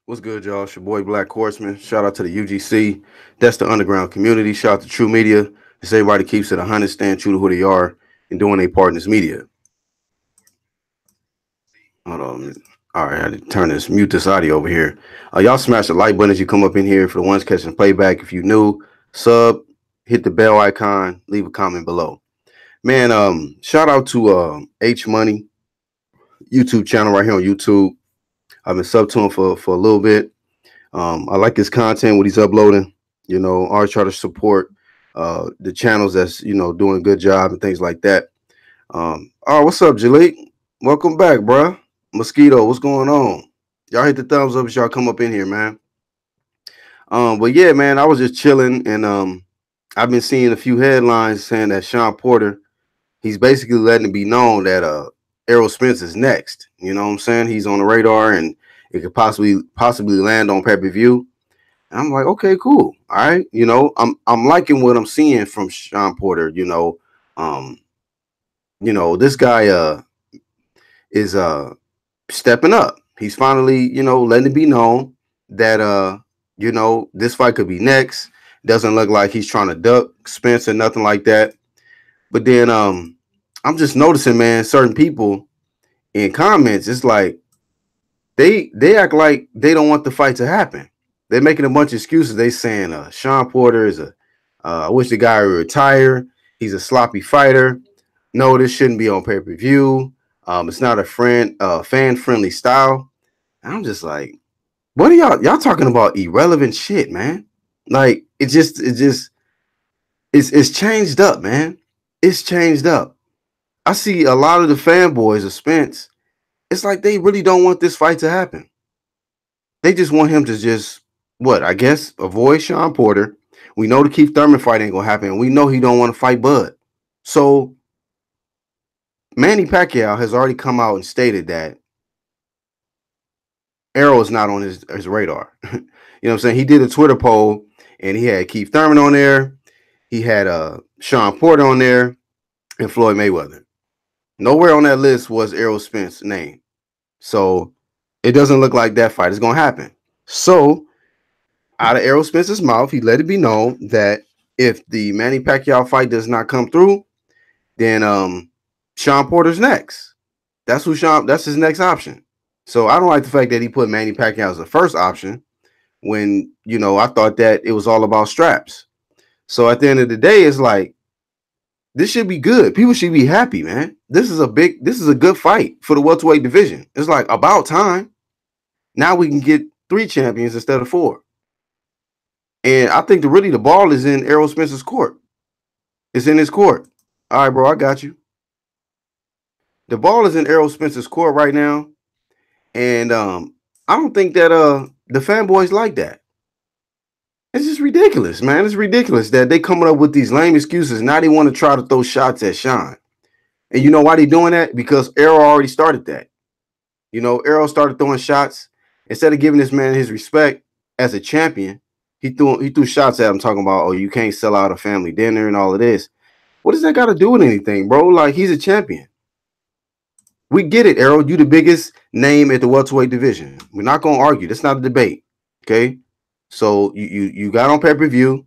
What's good, y'all? It's your boy Black Horseman. Shout out to the UGC. That's the underground community. Shout out to True Media. It's everybody keeps it 100, staying true to who they are and doing their part in this media. Hold on. All right, I had to mute this audio over here. Y'all smash the like button as you come up in here. For the ones catching playback, if you new, sub, hit the bell icon, leave a comment below. Man, shout out to H Money YouTube channel right here on YouTube. I've been sub to him for a little bit. I like his content, what he's uploading. I always try to support the channels that's doing a good job and things like that. Oh, what's up, Jalik? Welcome back, bruh. Mosquito, what's going on? Y'all hit the thumbs up as y'all come up in here, man. But yeah, man, I was just chilling, and I've been seeing a few headlines saying that Shawn Porter, he's basically letting it be known that Errol Spence is next. You know what I'm saying? He's on the radar, and it could possibly land on pay-per-view. And I'm like, okay, cool. All right. I'm liking what I'm seeing from Shawn Porter. This guy is stepping up. He's finally, letting it be known that this fight could be next. Doesn't look like he's trying to duck Spence or nothing like that. But then I'm just noticing, man, certain people in comments, it's like they act like they don't want the fight to happen. They're making a bunch of excuses. They saying Shawn Porter is I wish the guy would retire. He's a sloppy fighter. No, this shouldn't be on pay-per-view. It's not a fan-friendly style. And I'm just like, what are y'all talking about? Irrelevant shit, man. Like it's changed up, man. It's changed up. I see a lot of the fanboys of Spence. It's like they really don't want this fight to happen. They just want him to just avoid Shawn Porter. We know the Keith Thurman fight ain't gonna happen. We know he don't want to fight Bud. So Manny Pacquiao has already come out and stated that Errol is not on his radar. You know what I'm saying? He did a Twitter poll and he had Keith Thurman on there. He had Shawn Porter on there and Floyd Mayweather. Nowhere on that list was Errol Spence's name. So it doesn't look like that fight is going to happen. So out of Errol Spence's mouth, he let it be known that if the Manny Pacquiao fight does not come through, then Shawn Porter's next. That's his next option. So I don't like the fact that he put Manny Pacquiao as the first option when, I thought that it was all about straps. So at the end of the day, it's like, this should be good. People should be happy, man. This is a good fight for the welterweight division. It's like about time. Now we can get 3 champions instead of 4. And I think the ball is in Errol Spence's court. It's in his court. All right, bro, I got you. The ball is in Errol Spence's court right now. And I don't think that the fanboys like that. It's just ridiculous, man. It's ridiculous that they coming up with these lame excuses. Now they want to try to throw shots at Shawn. And you know why they doing that? Because Errol already started that. Errol started throwing shots. Instead of giving this man his respect as a champion, he threw shots at him talking about, oh, you can't sell out a family dinner and all of this. What does that got to do with anything, bro? Like, he's a champion. We get it, Errol. You the biggest name at the welterweight division. We're not going to argue. That's not a debate, okay? So you got on pay-per-view.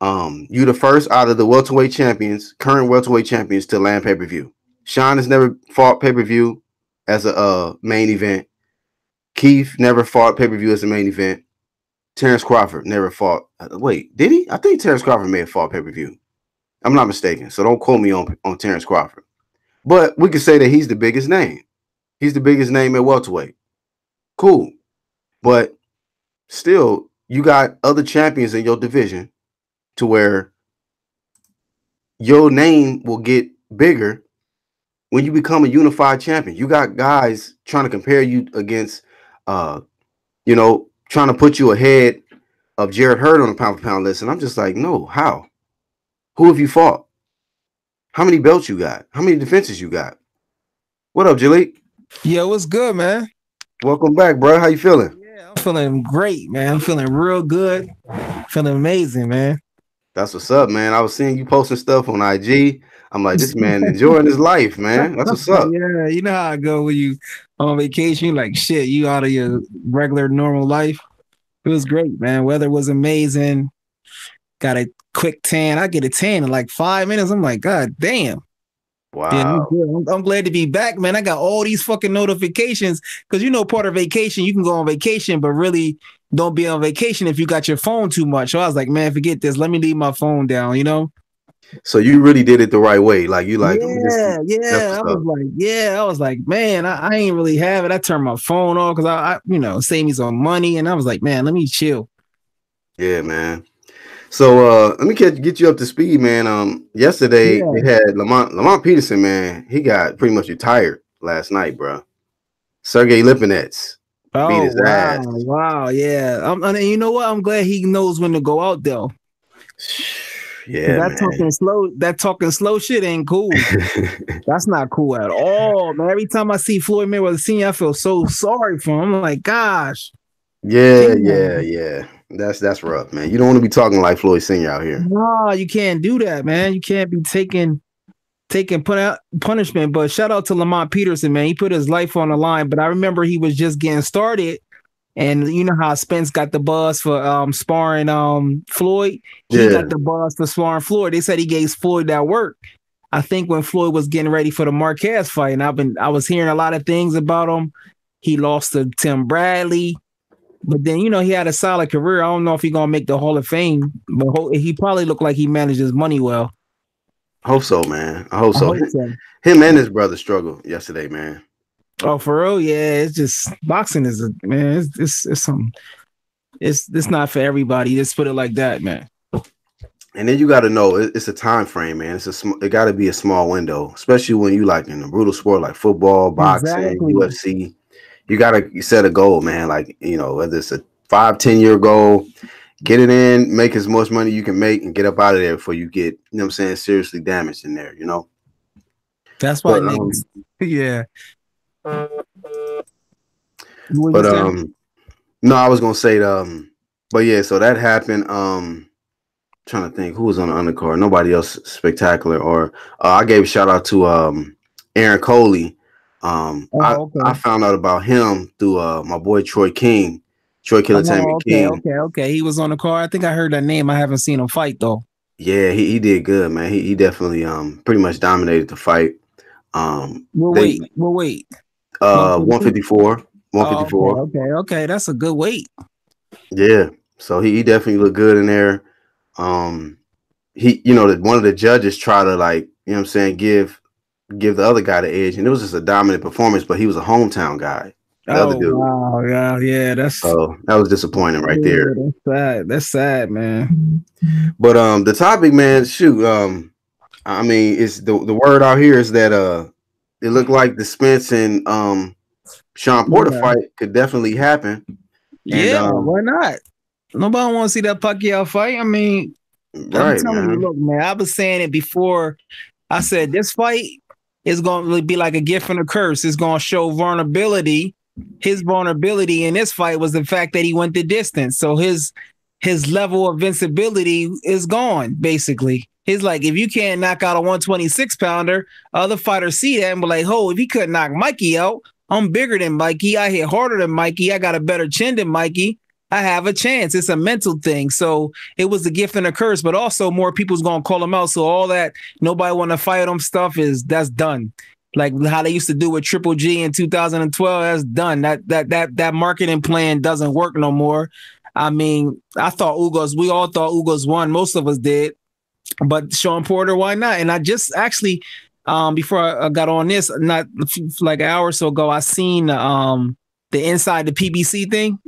You the first out of the welterweight champions, current welterweight champions, to land pay-per-view. Shawn has never fought pay-per-view as a main event. Keith never fought pay-per-view as a main event. Terrence Crawford never fought. Wait, did he? I think Terrence Crawford may have fought pay-per-view. I'm not mistaken. So don't quote me on Terrence Crawford. But we can say that he's the biggest name. He's the biggest name at welterweight. Cool. But still, you got other champions in your division to where your name will get bigger when you become a unified champion. You got guys trying to compare you against, trying to put you ahead of Jarrett Hurd on the pound-for-pound list. And I'm just like, no, how? Who have you fought? How many belts you got? How many defenses you got? What up, Jalik? Yo, what's good, man? Welcome back, bro. How you feeling? Yeah, I'm feeling great, man. I'm feeling real good. Feeling amazing, man. That's what's up, man. I was seeing you posting stuff on IG. I'm like, this man enjoying his life, man. That's what's up. Yeah, you know how I go when you on vacation. Like shit, you out of your regular normal life. It was great, man. Weather was amazing. Got a quick tan. I get a tan in like 5 minutes. I'm like, God damn. Yeah, Wow. I'm glad to be back, man. I got all these fucking notifications because part of vacation, you can go on vacation, but really don't be on vacation if you got your phone too much. So I was like, man, forget this. Let me leave my phone down. So you really did it the right way. Like you like, let me just Yeah, that's yeah. what's up. I was like, man, I ain't really have it. I turned my phone off because save me some money. And I was like, man, let me chill. Yeah, man. So let me get you up to speed, man. Yesterday they Yeah. had Lamont Peterson, man. He got pretty much retired last night, bro. Sergey Lipinets beat Oh, his wow. ass. Wow. Yeah. And you know what? I'm glad he knows when to go out though. Cause Yeah, man. that talking slow shit ain't cool. That's not cool at all, man. Every time I see Floyd Mayweather Sr., I feel so sorry for him. I'm like, gosh, yeah, damn. yeah, yeah. That's rough, man. You don't want to be talking like Floyd Senior out here. No, you can't do that, man. You can't be taking punishment. But shout out to Lamont Peterson, man. He put his life on the line. But I remember he was just getting started. And you know how Spence got the buzz for sparring Floyd? He Yeah. got the buzz for sparring Floyd. They said he gave Floyd that work. I think when Floyd was getting ready for the Marquez fight, and I was hearing a lot of things about him. He lost to Tim Bradley, but then he had a solid career. I don't know if he's gonna make the Hall of Fame, but he probably looked like he managed his money well. Hope so, man. I hope I so. hope so. Him and his brother struggled yesterday, man. Oh, for real? Yeah, it's just boxing is man. It's some. It's not for everybody. Just put it like that, man. And then you got to know it's a time frame, man. It got to be a small window, especially when you like in a brutal sport like football, boxing, Exactly. UFC. You got to set a goal, man. Like whether it's a 5-10 year goal, get it in, make as much money you can make, and get up out of there before you get what I'm saying, seriously damaged in there. That's why But niggas. Yeah. What you but say? no, I was gonna say but yeah, so that happened. Trying to think who was on the undercard. Nobody else spectacular. Or I gave a shout out to Aaron Coley. Oh, I okay. found out about him through my boy Troy King, Troy Oh, Killatamy okay, King. okay, okay. He was on the card. I think I heard that name. I haven't seen him fight though. Yeah, he did good, man. He definitely pretty much dominated the fight. They Well, wait. 152? 154, Oh, okay, 154. okay, okay. That's a good weight. Yeah, so he definitely looked good in there. He one of the judges try to like what I'm saying give the other guy the edge, and it was just a dominant performance. But he was a hometown guy, the other Oh dude. wow, yeah. So that was disappointing right there. That's sad. That's sad, man. But the topic, man, shoot, I mean, it's the word out here is that it looked like the Spence and Shawn Porter Yeah, fight could definitely happen, and yeah. Why not? Nobody want to see that Pacquiao fight. I mean, I'm right, telling you, man, look, man. I was saying it before. I said this fight is going to be like a gift and a curse. It's going to show vulnerability. His vulnerability in this fight was the fact that he went the distance. So his level of invincibility is gone, basically. He's like, if you can't knock out a 126 pounder, other fighters see that and be like, oh, if he couldn't knock Mikey out, I'm bigger than Mikey. I hit harder than Mikey. I got a better chin than Mikey. I have a chance. It's a mental thing. So it was a gift and a curse, but also more people's gonna call him out. So all that nobody want to fight him stuff that's done. Like how they used to do with Triple G in 2012, that's done. That marketing plan doesn't work no more. I mean, we all thought Ugos won. Most of us did. But Shawn Porter, why not? And I just actually, before I got on this, not like an hour or so ago, I seen the inside the PBC thing.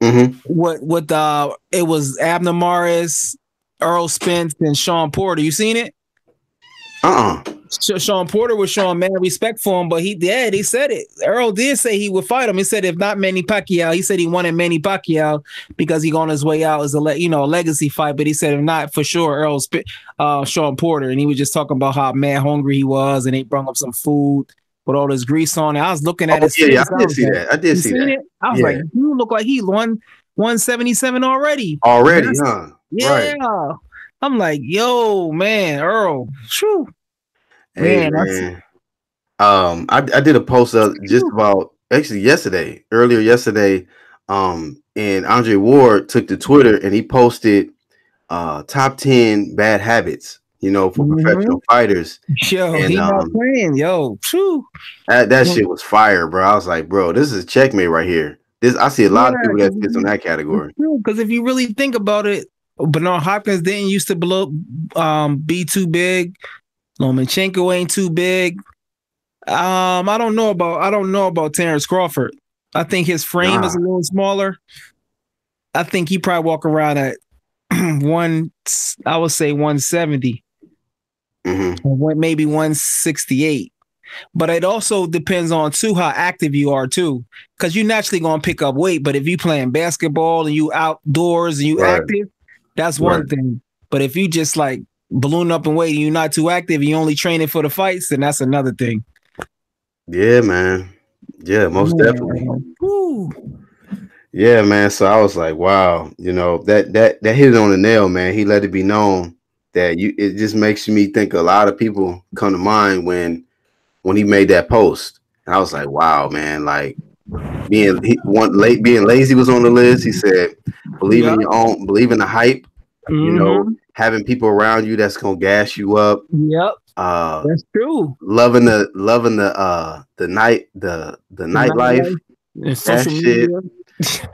Mm-hmm. What it was Abner Maris, Errol Spence, and Shawn Porter. You seen it? Shawn Porter was showing mad respect for him, but they said it. Errol did say he would fight him. He said if not Manny Pacquiao, he said he wanted Manny Pacquiao because he on his way out as a legacy fight. But he said if not, for sure, Shawn Porter, and he was just talking about how mad hungry he was, and they brought up some food with all this grease on it. I was looking at his face. Yeah, I did see that. I did see that. It? I was like, you look like he won 177 already. Already, huh? Yeah. Right. I'm like, yo, man, Earl. Shoo. Hey, Man, man. I did a post just about actually earlier yesterday. And Andre Ward took to Twitter and he posted top 10 bad habits, for professional fighters. Yo, And he not playing. Yo, phew. that shit was fire, bro. I was like, bro, this is checkmate right here. I see a lot of people that fits in that category. Because if you really think about it, Bernard Hopkins didn't used to be too big. Lomachenko ain't too big. I don't know about Terrence Crawford. I think his frame is a little smaller. I think he probably walk around at I would say 170. Or maybe 168. But it also depends on too how active you are too, because you're naturally gonna pick up weight. But if you playing basketball and you outdoors and you active, that's one thing. But if you just like balloon up in weight and you're not too active, you only training for the fights, then that's another thing. Yeah, man. Yeah, most definitely. Woo. Yeah, man. So I was like, wow, that hit it on the nail, man. He let it be known that it just makes me think a lot of people come to mind when he made that post. And I was like, wow, man, like being lazy was on the list. He said, believe in your own, believe in the hype, having people around you that's gonna gas you up. Yep. That's true. Loving the nightlife. That shit.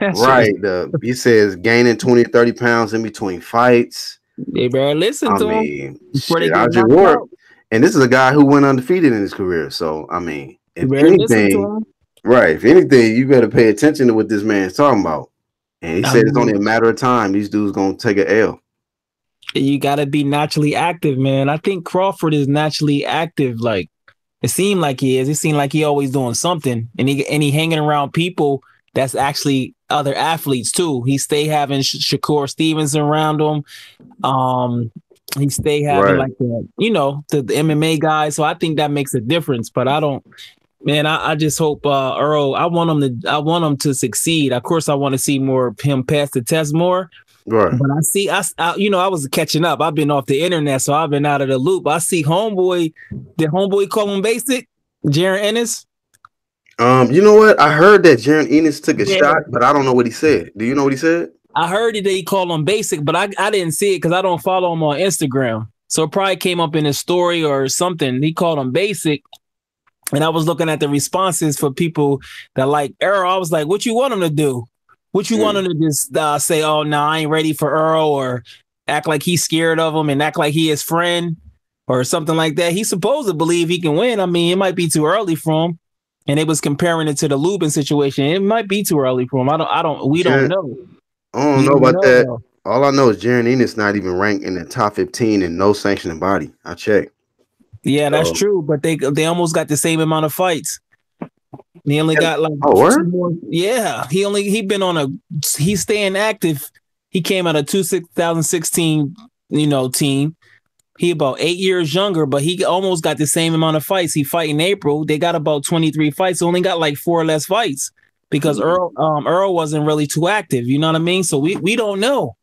Right. He says gaining 20 to 30 pounds in between fights. They better listen to him. Shit, Andre Ward. And this is a guy who went undefeated in his career. So, I mean, if anything, you better pay attention to what this man's talking about. And he said it's only a matter of time. These dudes going to take an L. You got to be naturally active, man. I think Crawford is naturally active. Like, it seemed like he is. It seemed like he always doing something. And he hanging around people that's actually other athletes, too. He stay having Shakur Stevens around him. He stay having like the MMA guys. So I think that makes a difference. But I just hope Earl, I want him to succeed. Of course, I want to see more of him pass the test more. Right. But I was catching up. I've been off the internet, so I've been out of the loop. I see Homeboy. Did Homeboy call him basic? Jaron Ennis? You know what? I heard that Jaron Ennis took a shot, but I don't know what he said. Do you know what he said? I heard that he called him basic, but I didn't see it because I don't follow him on Instagram. So it probably came up in his story or something. He called him basic. And I was looking at the responses for people that like Errol. I was like, what you want him to do? What you want him to just say, oh, no, I ain't ready for Earl, or act like he's scared of him and act like he his friend or something like that. He's supposed to believe he can win. I mean, it might be too early for him. And it was comparing it to the Lubin situation. It might be too early for him. We don't know. I don't know about that. Though. All I know is Jaron Ennis not even ranked in the top 15 in no sanctioning body. I checked. Yeah, that's true. But they almost got the same amount of fights. He only got like more. Yeah, he's staying active. He came out of 2016, team. He about 8 years younger, but he almost got the same amount of fights. He fight in April. They got about 23 fights. Only got like 4 less fights because Earl wasn't really too active. You know what I mean? So we don't know.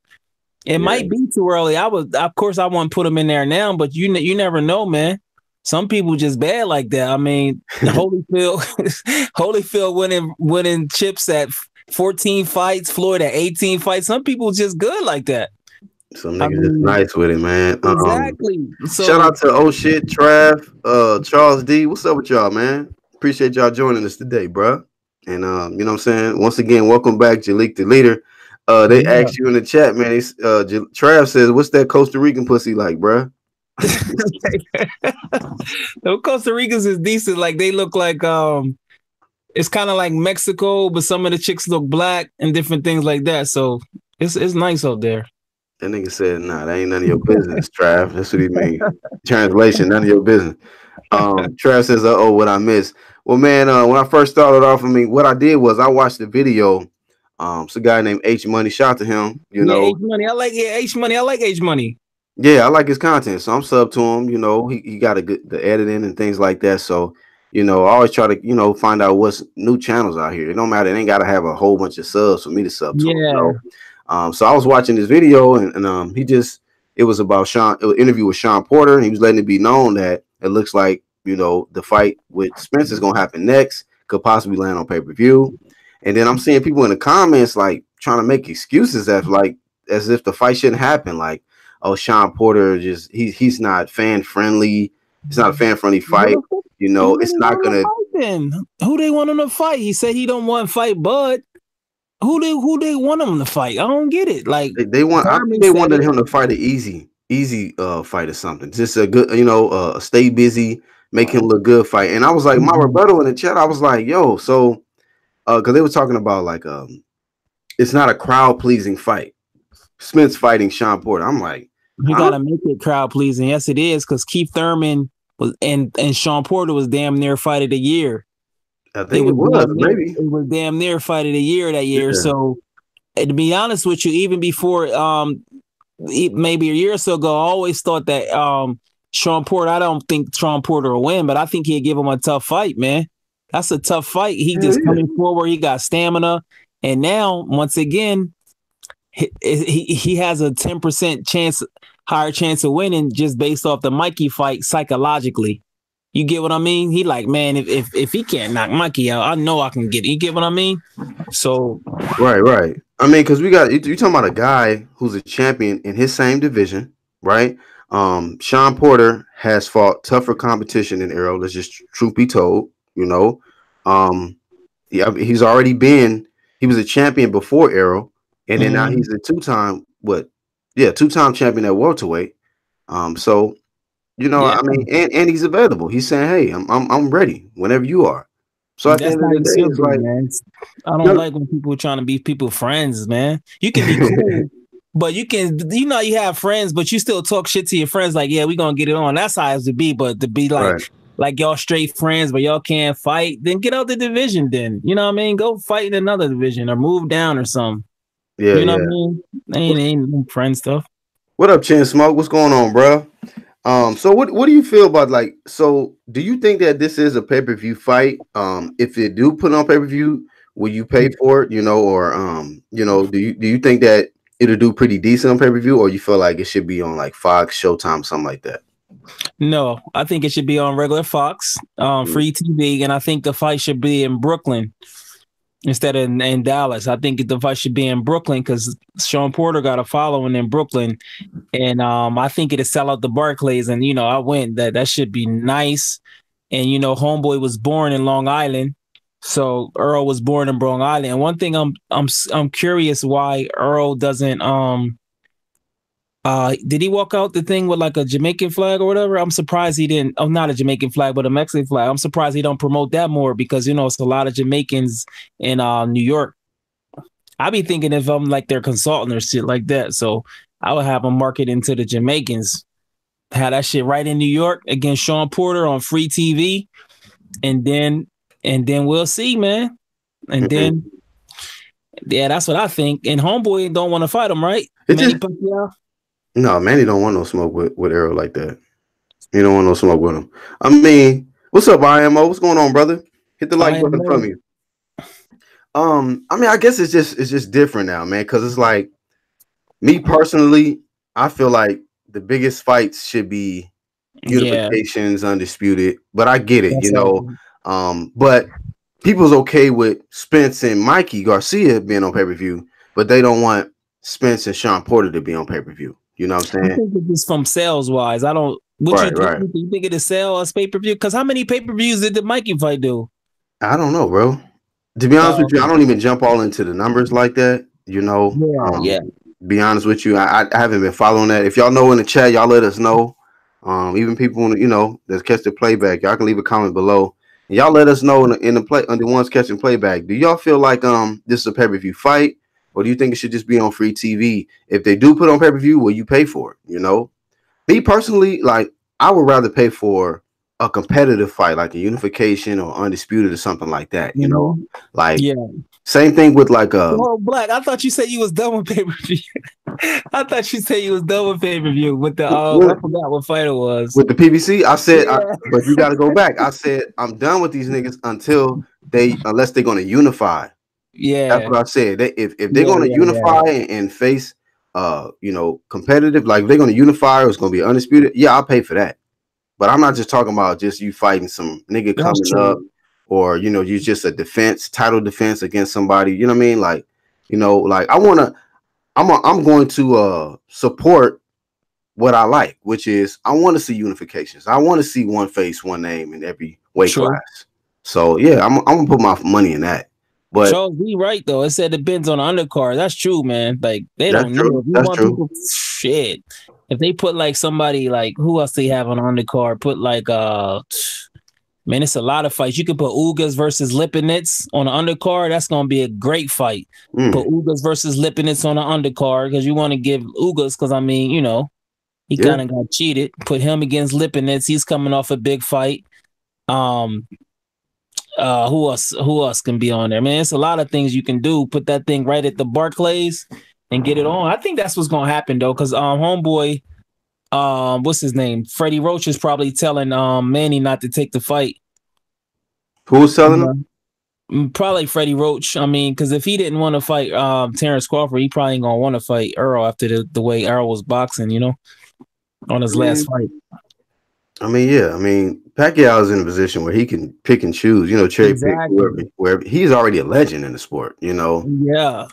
It might be too early. Of course, I wouldn't put him in there now, but you never know, man. Some people just bad like that. I mean, Holyfield winning chips at 14 fights, Floyd at 18 fights. Some people just good like that. Some niggas just nice with it, man. Exactly. Shout out to Trav, Charles D. What's up with y'all, man? Appreciate y'all joining us today, bro. And you know what I'm saying? Once again, welcome back, Jalik the Leader. They asked you in the chat, man. Trav says, "What's that Costa Rican pussy like, bro?" The Costa Ricans is decent. Like they look like it's kind of like Mexico, but some of the chicks look black and different things like that. So it's nice out there. That nigga said, "Nah, that ain't none of your business, Trav." That's what he mean. Translation, none of your business. Trav says, what I missed? Well, man, when I first started off, what I did was I watched the video. It's a guy named H Money. Shout out to him. H Money. I like H Money. I like H Money. Yeah, I like his content, so I'm sub to him. He got the editing and things like that. So, I always try to find out what's new channels out here. It don't matter. It ain't got to have a whole bunch of subs for me to sub to him. So I was watching this video, and it was about an interview with Shawn Porter, and he was letting it be known that it looks like you know, the fight with Spence is gonna happen next, could possibly land on pay-per-view. And then I'm seeing people in the comments like trying to make excuses as if the fight shouldn't happen. Like, oh, Shawn Porter just he's not fan friendly. It's not a fan friendly fight. You know, it's not gonna. Then who they want him to fight? He said he don't want to fight Bud. Who they want him to fight? I don't get it. Like they want. I think they wanted him to fight an easy fight or something. Just a good, you know, stay busy, make him look good fight. And I was like, my rebuttal in the chat, I was like, yo, so because they were talking about like it's not a crowd pleasing fight. Spence fighting Shawn Porter. I'm like, you gotta make it crowd pleasing. Yes, it is, because Keith Thurman was and Shawn Porter was damn near fight of the year. I think it was maybe it was damn near fight of the year that year. Yeah. So to be honest with you, even before maybe a year or so ago, I always thought that Shawn Porter, I don't think Shawn Porter will win, but I think he'd give him a tough fight, man. That's a tough fight. He just coming forward, he got stamina, and now once again, he has a 10% higher chance of winning just based off the Mikey fight psychologically. You get what I mean? He like, man, if he can't knock Mikey out, I know I can get it. You get what I mean? So right. I mean, because you're talking about a guy who's a champion in his same division, right? Shawn Porter has fought tougher competition than Errol. Let's just truth be told, you know. He's already been. He was a champion before Errol, and then now he's a two-time champion at welterweight. So. You know, I mean, and he's available. He's saying, "Hey, I'm ready whenever you are." So at the end of the day, it's like, man. I don't like when people are trying to be people friends, man. You can be cool, but you have friends, but you still talk shit to your friends. Like, yeah, we gonna get it on. That's how it has to be. But to be like y'all straight friends, but y'all can't fight, then get out the division. Then you know what I mean? Go fight in another division or move down or something. Yeah, you know what I mean? Ain't friend stuff. What up, Chin Smoke? What's going on, bro? So what do you feel about so do you think that this is a pay-per-view fight? If it do put on pay-per-view, will you pay for it, you know, or you know, do you think that it'll do pretty decent on pay-per-view, or you feel like it should be on like Fox, Showtime, something like that? No, I think it should be on regular Fox, free TV, and I think the fight should be in Brooklyn instead of in Dallas. I think the fight should be in Brooklyn because Shawn Porter got a following in Brooklyn. And I think it'll sell out the Barclays. And, you know, I went that should be nice. And, you know, Homeboy was born in Long Island. So Earl was born in Long Island. And one thing I'm curious why Earl doesn't did he walk out the thing with like a Jamaican flag or whatever? I'm surprised he didn't. Oh, not a Jamaican flag, but a Mexican flag. I'm surprised he don't promote that more because, you know, it's a lot of Jamaicans in New York. I be thinking if I'm like their consultant or shit like that. So I would have them market into the Jamaicans. Have that shit right in New York against Shawn Porter on free TV. And then we'll see, man. And then, yeah, that's what I think. And Homeboy don't want to fight him, right? No, Manny don't want no smoke with Errol like that. He don't want no smoke with him. I mean, what's up, IMO? What's going on, brother? Hit the like button from you. I mean, I guess it's just different now, man, because it's like me personally, I feel like the biggest fights should be unifications, undisputed. But I get it, you know. But people's okay with Spence and Mikey Garcia being on pay-per-view, but they don't want Spence and Shawn Porter to be on pay-per-view. You know what I'm saying? I think it's from sales wise. I don't. You think it'll sell as pay-per-view? Because how many pay-per-views did the Mikey fight do? I don't know, bro. To be honest with you, I don't even jump all into the numbers like that. You know, Be honest with you, I haven't been following that. If y'all know in the chat, y'all let us know. Even people, you know, that catch the playback, y'all can leave a comment below. And y'all let us know in the ones catching playback. Do y'all feel like this is a pay-per-view fight? Or do you think it should just be on free TV? If they do put on pay-per-view, will you pay for it? You know, me personally, like I would rather pay for a competitive fight, like a unification or undisputed or something like that. You know, like same thing with like Black. I thought you said you was done with pay-per-view. I thought you said you was done with pay-per-view with the I forgot what fight it was with the PBC. I said, but you got to go back. I said I'm done with these niggas unless they're going to unify. Yeah, that's what I said. If they're going to unify and face, you know, competitive, like if they're going to unify or it's going to be undisputed, I'll pay for that. But I'm not just talking about just you fighting some nigga That's coming up, true. or you know, you just a title defense against somebody. You know what I mean? Like, you know, like I'm going to support what I like, which is I want to see unifications. I want to see one face, one name in every weight True. class. So yeah, I'm gonna put my money in that. But Charles B. right though. It said it depends on the undercard. That's true, man. Like they that's don't know. true. If you That's want true. people, shit. If they put like somebody like who else they have on the undercard? Put like man, it's a lot of fights. You could put Ugas versus Lipinets on the undercard. That's gonna be a great fight. Put Ugas versus Lipinets on the undercard because you want to give Ugas because I mean, you know, he Yeah. kind of got cheated. Put him against Lipinets. He's coming off a big fight. Who else can be on there? Man, it's a lot of things you can do. Put that thing right at the Barclays and get it on. I think that's what's gonna happen though, because homeboy, what's his name? Freddie Roach is probably telling Manny not to take the fight. Who's telling him? Probably Freddie Roach. I mean, because if he didn't want to fight Terrence Crawford, he probably ain't gonna want to fight Errol after the way Errol was boxing, you know, on his last fight. I mean, yeah. I mean, Pacquiao is in a position where he can pick and choose, you know, cherry pick wherever. He's already a legend in the sport, you know. Yeah.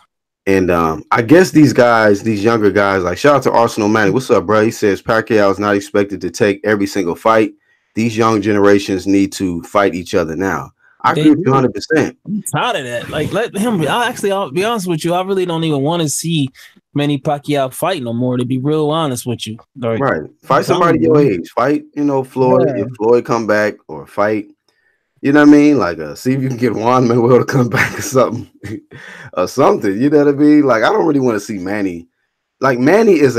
And I guess these guys, these younger guys, like shout out to Arsenal Manny. What's up, bro? He says Pacquiao is not expected to take every single fight. These young generations need to fight each other now. I agree with you 100%. I'm tired of that. Like, let him. I'll be honest with you. I really don't even want to see Manny Pacquiao fight no more. To be real honest with you, like, right? Fight somebody your age. Fight, you know, Floyd. Yeah. If Floyd come back, or fight, you know what I mean? Like, see if you can get Juan Manuel to come back or something, or something. You know what I mean? Like, I don't really want to see Manny. Like, Manny is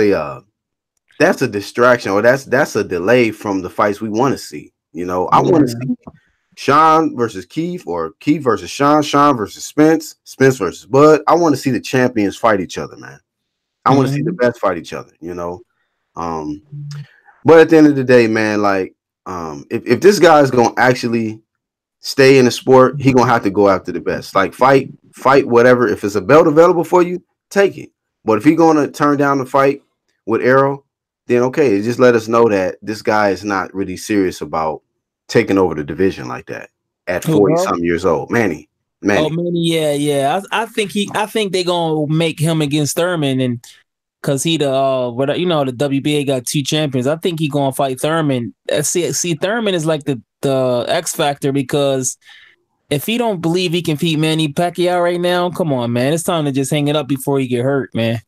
that's a distraction, or that's a delay from the fights we want to see. You know, I want to see Shawn versus Keith, or Keith versus Shawn, Shawn versus Spence, Spence versus Bud. I want to see the champions fight each other, man. I want to see the best fight each other, you know. But at the end of the day, man, like, if this guy is gonna actually stay in the sport, he gonna have to go after the best. Like, fight whatever. If it's a belt available for you, take it. But if he's gonna turn down the fight with Errol, then okay, just let us know that this guy is not really serious about taking over the division like that at 40-something years old. Manny. Oh, Manny, yeah. I think they gonna make him against Thurman, and because he the the WBA got 2 champions. I think he gonna fight Thurman. See, Thurman is like the X factor, because if he don't believe he can beat Manny Pacquiao right now, come on, man, it's time to just hang it up before he get hurt, man.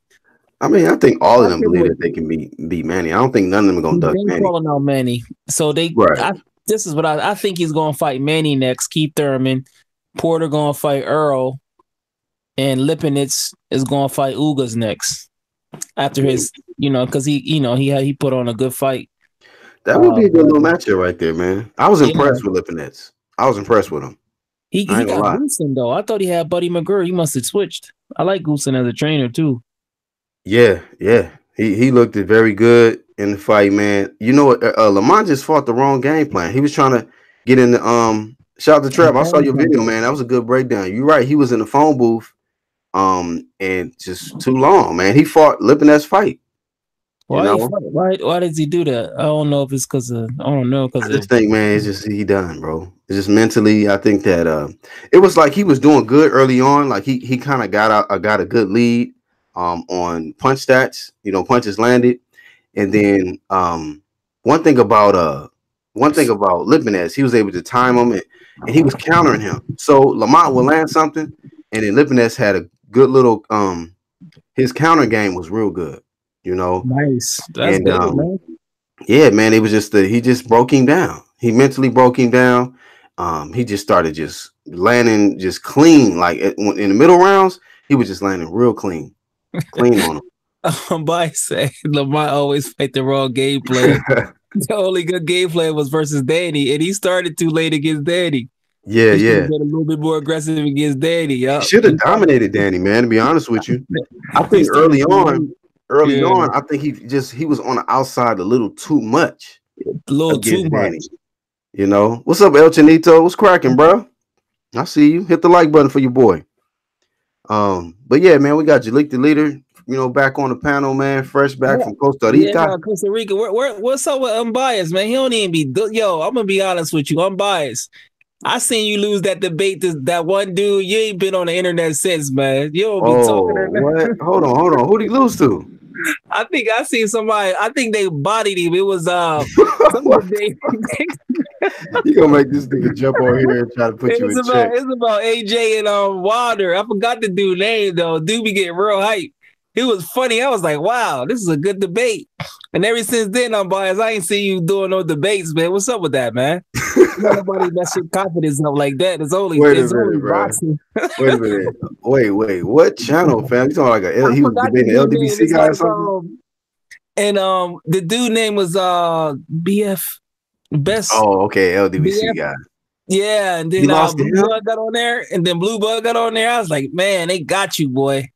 I mean, I think all of them believe that they can beat Manny. I don't think none of them are gonna duck Manny. Calling out Manny, so they. Right. This is what I think he's gonna fight Manny next. Keep Thurman. Porter gonna fight Earl, and Lipinets is gonna fight Ugas next after his, because he put on a good fight. That would be a good little matchup right there, man. I was impressed with Lipinets. I was impressed with him. He got Goosen though. I thought he had Buddy McGurr. He must have switched. I like Goosen as a trainer too. Yeah. He looked very good in the fight, man. You know what? Lamont just fought the wrong game plan. He was trying to get in the shout out to Trev. I saw your video, man. That was a good breakdown. You're right. He was in the phone booth, and just too long, man. He fought Lipinets' fight. Why does he do that? I don't know if it's because I just think, man, it's just he done, bro. It's just mentally. I think that it was like he was doing good early on. Like he kind of got a good lead on punch stats. Punches landed, and then one thing about Lipinets, he was able to time him, and he was countering him. So Lamont would land something, and then Lipinets had a good little his counter game was real good. Nice. That's good, man. Yeah, man. It was just he just broke him down. He mentally broke him down. He just started just landing just clean. Like in the middle rounds, he was just landing real clean on him. By say Lamont always fight the wrong game plan. The only good game plan was versus Danny, and he started too late against Danny. Yeah. Get a little bit more aggressive against Danny. Yeah, should have dominated Danny, man. To be honest with you, I think early on, I think he was on the outside a little too much. A little too much. Danny. What's up, El Chinito? What's cracking, bro? I see you. Hit the like button for your boy. But yeah, man, we got Jalik the Leader back on the panel, man. Fresh back from Costa Yeah, Rica. Costa Rica. What's up with unbiased, man? He don't even be. Yo, I'm gonna be honest with you. Unbiased. I seen you lose that debate. That one dude. You ain't been on the internet since, man. You don't be talking. What? Hold on. Who did he lose to? I think I seen somebody. I think they bodied him. It was somebody. You gonna make this nigga jump on here and try to put you in check? It's about AJ and Wilder. I forgot the dude's name though. Dude be getting real hype. It was funny. I was like, wow, this is a good debate. And ever since then, Unbiased, I ain't seen you doing no debates, man. What's up with that, man? Nobody mess your confidence up like that. It's only boxing. Wait a minute. Wait. What channel, fam? You talking like he was debating an LDBC guy or something? And the dude name was BF Best. Oh, okay, LDBC BF guy. Yeah, and then Blue Bug got on there, and then Blue Bug got on there. I was like, man, they got you, boy.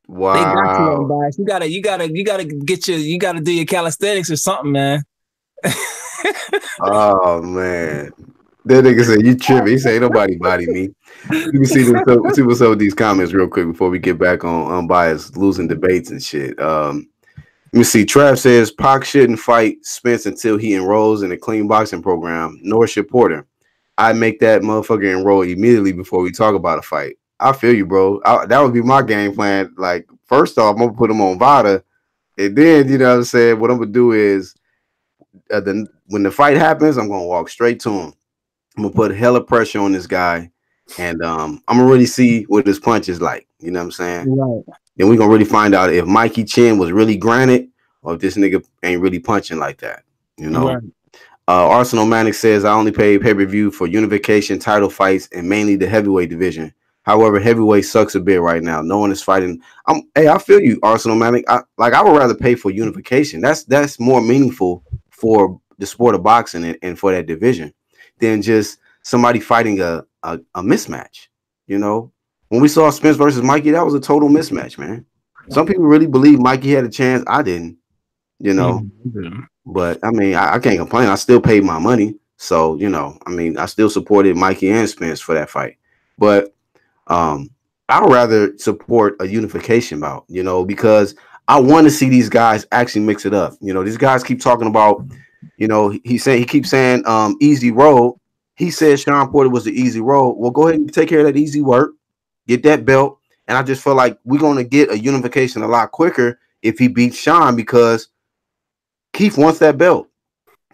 Wow. They got you, Unbiased. You gotta do your calisthenics or something, man. Oh man. That nigga said you tripping. He said ain't nobody body me. Let me see what's up with these comments real quick before we get back on Unbiased losing debates and shit. Let me see. Trav says Pac shouldn't fight Spence until he enrolls in a clean boxing program, nor should Porter. I make that motherfucker enroll immediately before we talk about a fight. I feel you, bro. That would be my game plan. Like, first off, I'm gonna put him on VADA, and then you know what I'm saying. What I'm gonna do is, when the fight happens, I'm gonna walk straight to him. I'm gonna put hella pressure on this guy, and I'm gonna really see what his punch is like. You know what I'm saying? Right. Then we're gonna really find out if Mikey Chin was really granted, or if this nigga ain't really punching like that. You know. Right. Arsenal Manic says I only pay pay-per-view for unification title fights and mainly the heavyweight division. However, heavyweight sucks a bit right now. No one is fighting. I feel you, Arsenal Manic. I would rather pay for unification. That's more meaningful for the sport of boxing and for that division than just somebody fighting a mismatch. You know, when we saw Spence versus Mikey, that was a total mismatch, man. Some people really believe Mikey had a chance. I didn't, you know. Mm-hmm. But I mean, I can't complain. I still paid my money. So, you know, I mean, I still supported Mikey and Spence for that fight. But I'd rather support a unification bout, you know, because I want to see these guys actually mix it up. You know, these guys keep talking about, you know, he keeps saying easy road. He said Shawn Porter was the easy road. Well, go ahead and take care of that easy work, get that belt. And I just feel like we're going to get a unification a lot quicker if he beats Shawn, because Keith wants that belt.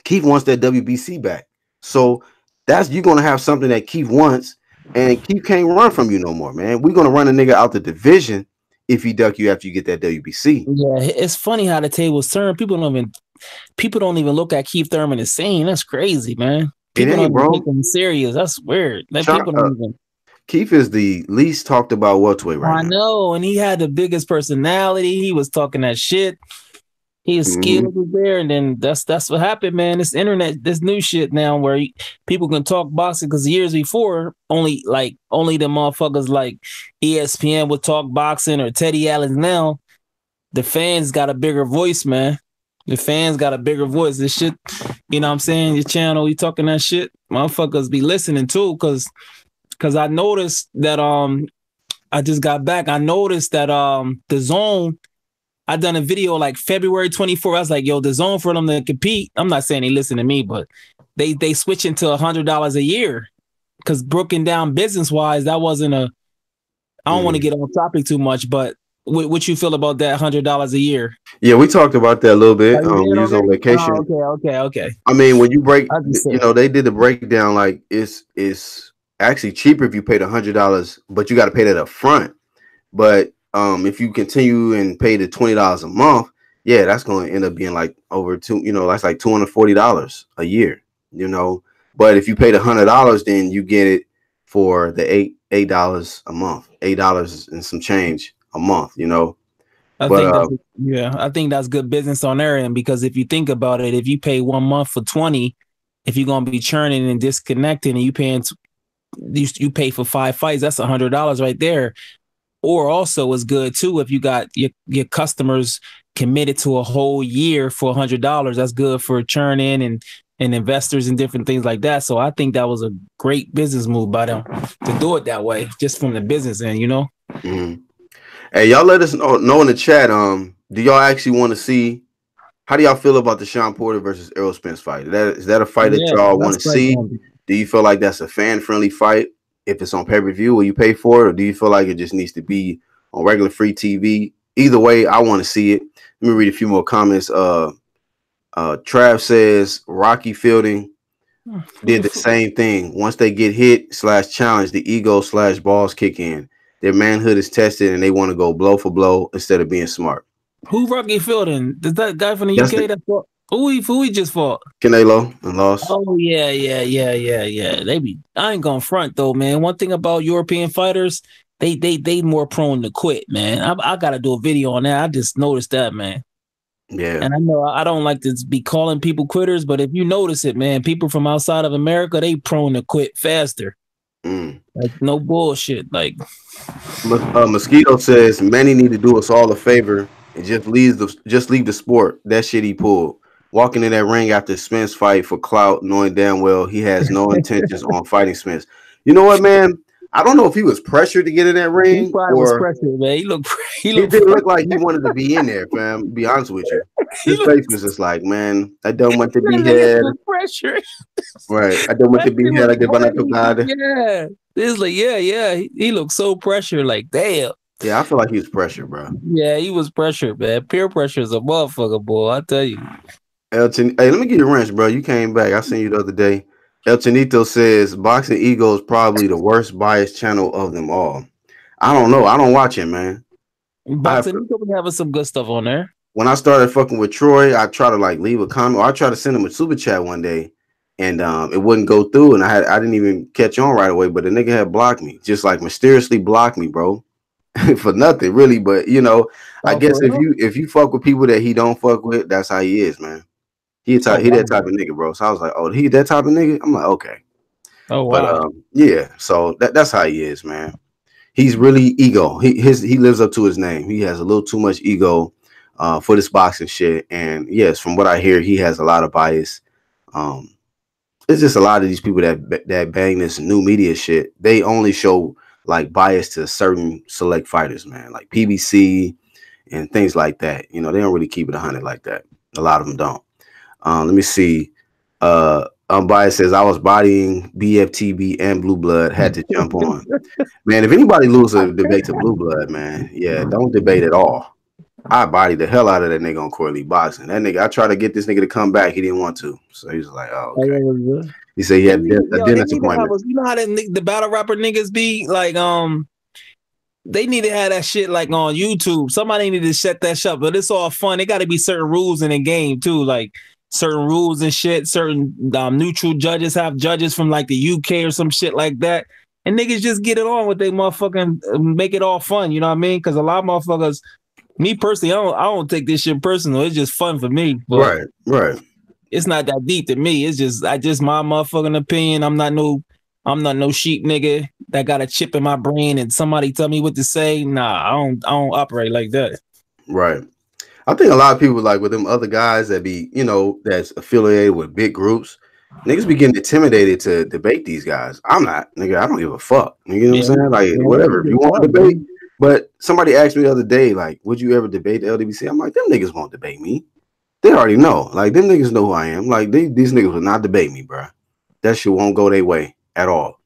Keith wants that WBC back. So you're going to have something that Keith wants, and Keith can't run from you no more, man. We're going to run a nigga out the division if he duck you after you get that WBC. Yeah, it's funny how the tables turn. People don't even look at Keith Thurman as sane. That's crazy, man. People don't even take him serious. That's weird. People don't even. Keith is the least talked about welterweight right now. I know, and he had the biggest personality. He was talking that shit. His skills was there, and then that's what happened, man. This internet, this new shit now, where people can talk boxing, because years before, only the motherfuckers like ESPN would talk boxing, or Teddy Allen. Now the fans got a bigger voice, man. The fans got a bigger voice. This shit, you know what I'm saying? Your channel, you talking that shit, motherfuckers be listening too, because I noticed that I just got back. I noticed that the Zone, I done a video like February 24th. I was like, yo, the Zone, for them to compete. I'm not saying they listen to me, but they switching to $100 a year, because broken down business wise, that wasn't I don't want to get on topic too much, but what you feel about that $100 a year? Yeah, we talked about that a little bit. We was on vacation. Oh, okay. I mean, when you break, you know, they did the breakdown. Like it's actually cheaper if you paid $100, but you got to pay that up front. But if you continue and pay the $20 a month, yeah, that's going to end up being like over that's like $240 a year, you know. But if you pay the $100, then you get it for the $8 a month, $8 and some change a month, you know. I think that's good business on their end, because if you think about it, if you pay 1 month for 20, if you're gonna be churning and disconnecting, and you pay for 5 fights, that's $100 right there. Or also is good too, if you got your customers committed to a whole year for $100, that's good for churning and investors and different things like that. So I think that was a great business move by them to do it that way, just from the business end, you know. Mm-hmm. Hey, y'all let us know in the chat. Do y'all actually want to see? How do y'all feel about the Shawn Porter versus Errol Spence fight? Is that a fight that Yeah, y'all want that's to like see? Do you feel like that's a fan friendly fight? If it's on pay per view, will you pay for it, or do you feel like it just needs to be on regular free TV? Either way, I want to see it. Let me read a few more comments. Trav says Rocky Fielding did the same thing. Once they get hit / challenge, the ego / balls kick in. Their manhood is tested, and they want to go blow for blow instead of being smart. who Rocky Fielding? Is that guy from the That's the UK that fought? Who he just fought? Canelo and lost. Oh yeah. They be. I ain't gonna front though, man. One thing about European fighters, they more prone to quit, man. I gotta do a video on that. I just noticed that, man. Yeah. And I know I don't like to be calling people quitters, but if you notice it, man, people from outside of America, they prone to quit faster. Mm. Like no bullshit. Like Mosquito says Manny need to do us all a favor and just leave the sport. That shit he pulled. Walking in that ring after Spence fight for clout, knowing damn well he has no intentions on fighting Spence. You know what, man? I don't know if he was pressured to get in that he ring probably was or pressured, man. He it looked didn't look like he wanted to be in there, fam. To be honest with you. he His looked face was just like, man, I don't want to that be nigga here. look pressured. Right. I don't want That to be shit here. look Like, if I funny. God. Yeah. It's like, yeah. He looked so pressured, like damn. Yeah, I feel like he was pressured, bro. Yeah, he was pressured, man. Peer pressure is a motherfucker, boy. I tell you. Elton, hey, let me get your wrench, bro. You came back. I seen you the other day. El Chinito says Boxing Ego is probably the worst biased channel of them all. I don't know. I don't watch it, man. Boxing, he could be having some good stuff on there. When I started fucking with Troy, I try to like leave a comment, or I try to send him a super chat one day, and it wouldn't go through, and I didn't even catch on right away. But the nigga had blocked me, just like mysteriously blocked me, bro, for nothing really. But I Oh, guess for if real? you fuck with people that he don't fuck with, that's how he is, man. He Oh, that wow. type of nigga, bro. So I was like, oh, he that type of nigga? I'm like, okay. Oh, But wow. yeah, so that's how he is, man. He's really ego. He lives up to his name. He has a little too much ego for this boxing shit. And yes, from what I hear, he has a lot of bias. Um, it's just a lot of these people that bang this new media shit. They only show like bias to certain select fighters, man, like PBC and things like that. They don't really keep it 100 like that. A lot of them don't. Let me see. Unbiased says I was bodying BFTB and Blue Blood. Had to jump on. Man, if anybody lose a debate to Blue Blood, man, yeah, don't debate at all. I bodied the hell out of that nigga on Corley Boxing. That nigga, I tried to get this nigga to come back. He didn't want to. So he was like, oh, okay. He said he had a dentist appointment. You know how the battle rapper niggas be like, they need to have that shit like on YouTube. Somebody need to set that shit up, but it's all fun. They got to be certain rules in the game too, like certain rules and shit. Certain neutral judges have judges from like the UK or some shit like that, and niggas just get it on with they motherfucking make it all fun. You know what I mean? Because a lot of motherfuckers, me personally, I don't take this shit personal. It's just fun for me, but Right. it's not that deep to me. It's just my motherfucking opinion. I'm not no sheep nigga that got a chip in my brain and somebody tell me what to say. Nah, I don't operate like that. Right. I think a lot of people like with them other guys that be, that's affiliated with big groups, niggas be getting intimidated to debate these guys. I'm not, nigga. I don't give a fuck. You know what I'm saying? Like, whatever. If you want to debate, but somebody asked me the other day, like, would you ever debate the LDBC? I'm like, them niggas won't debate me. They already know. Like, them niggas know who I am. Like, these niggas will not debate me, bro. That shit won't go their way at all.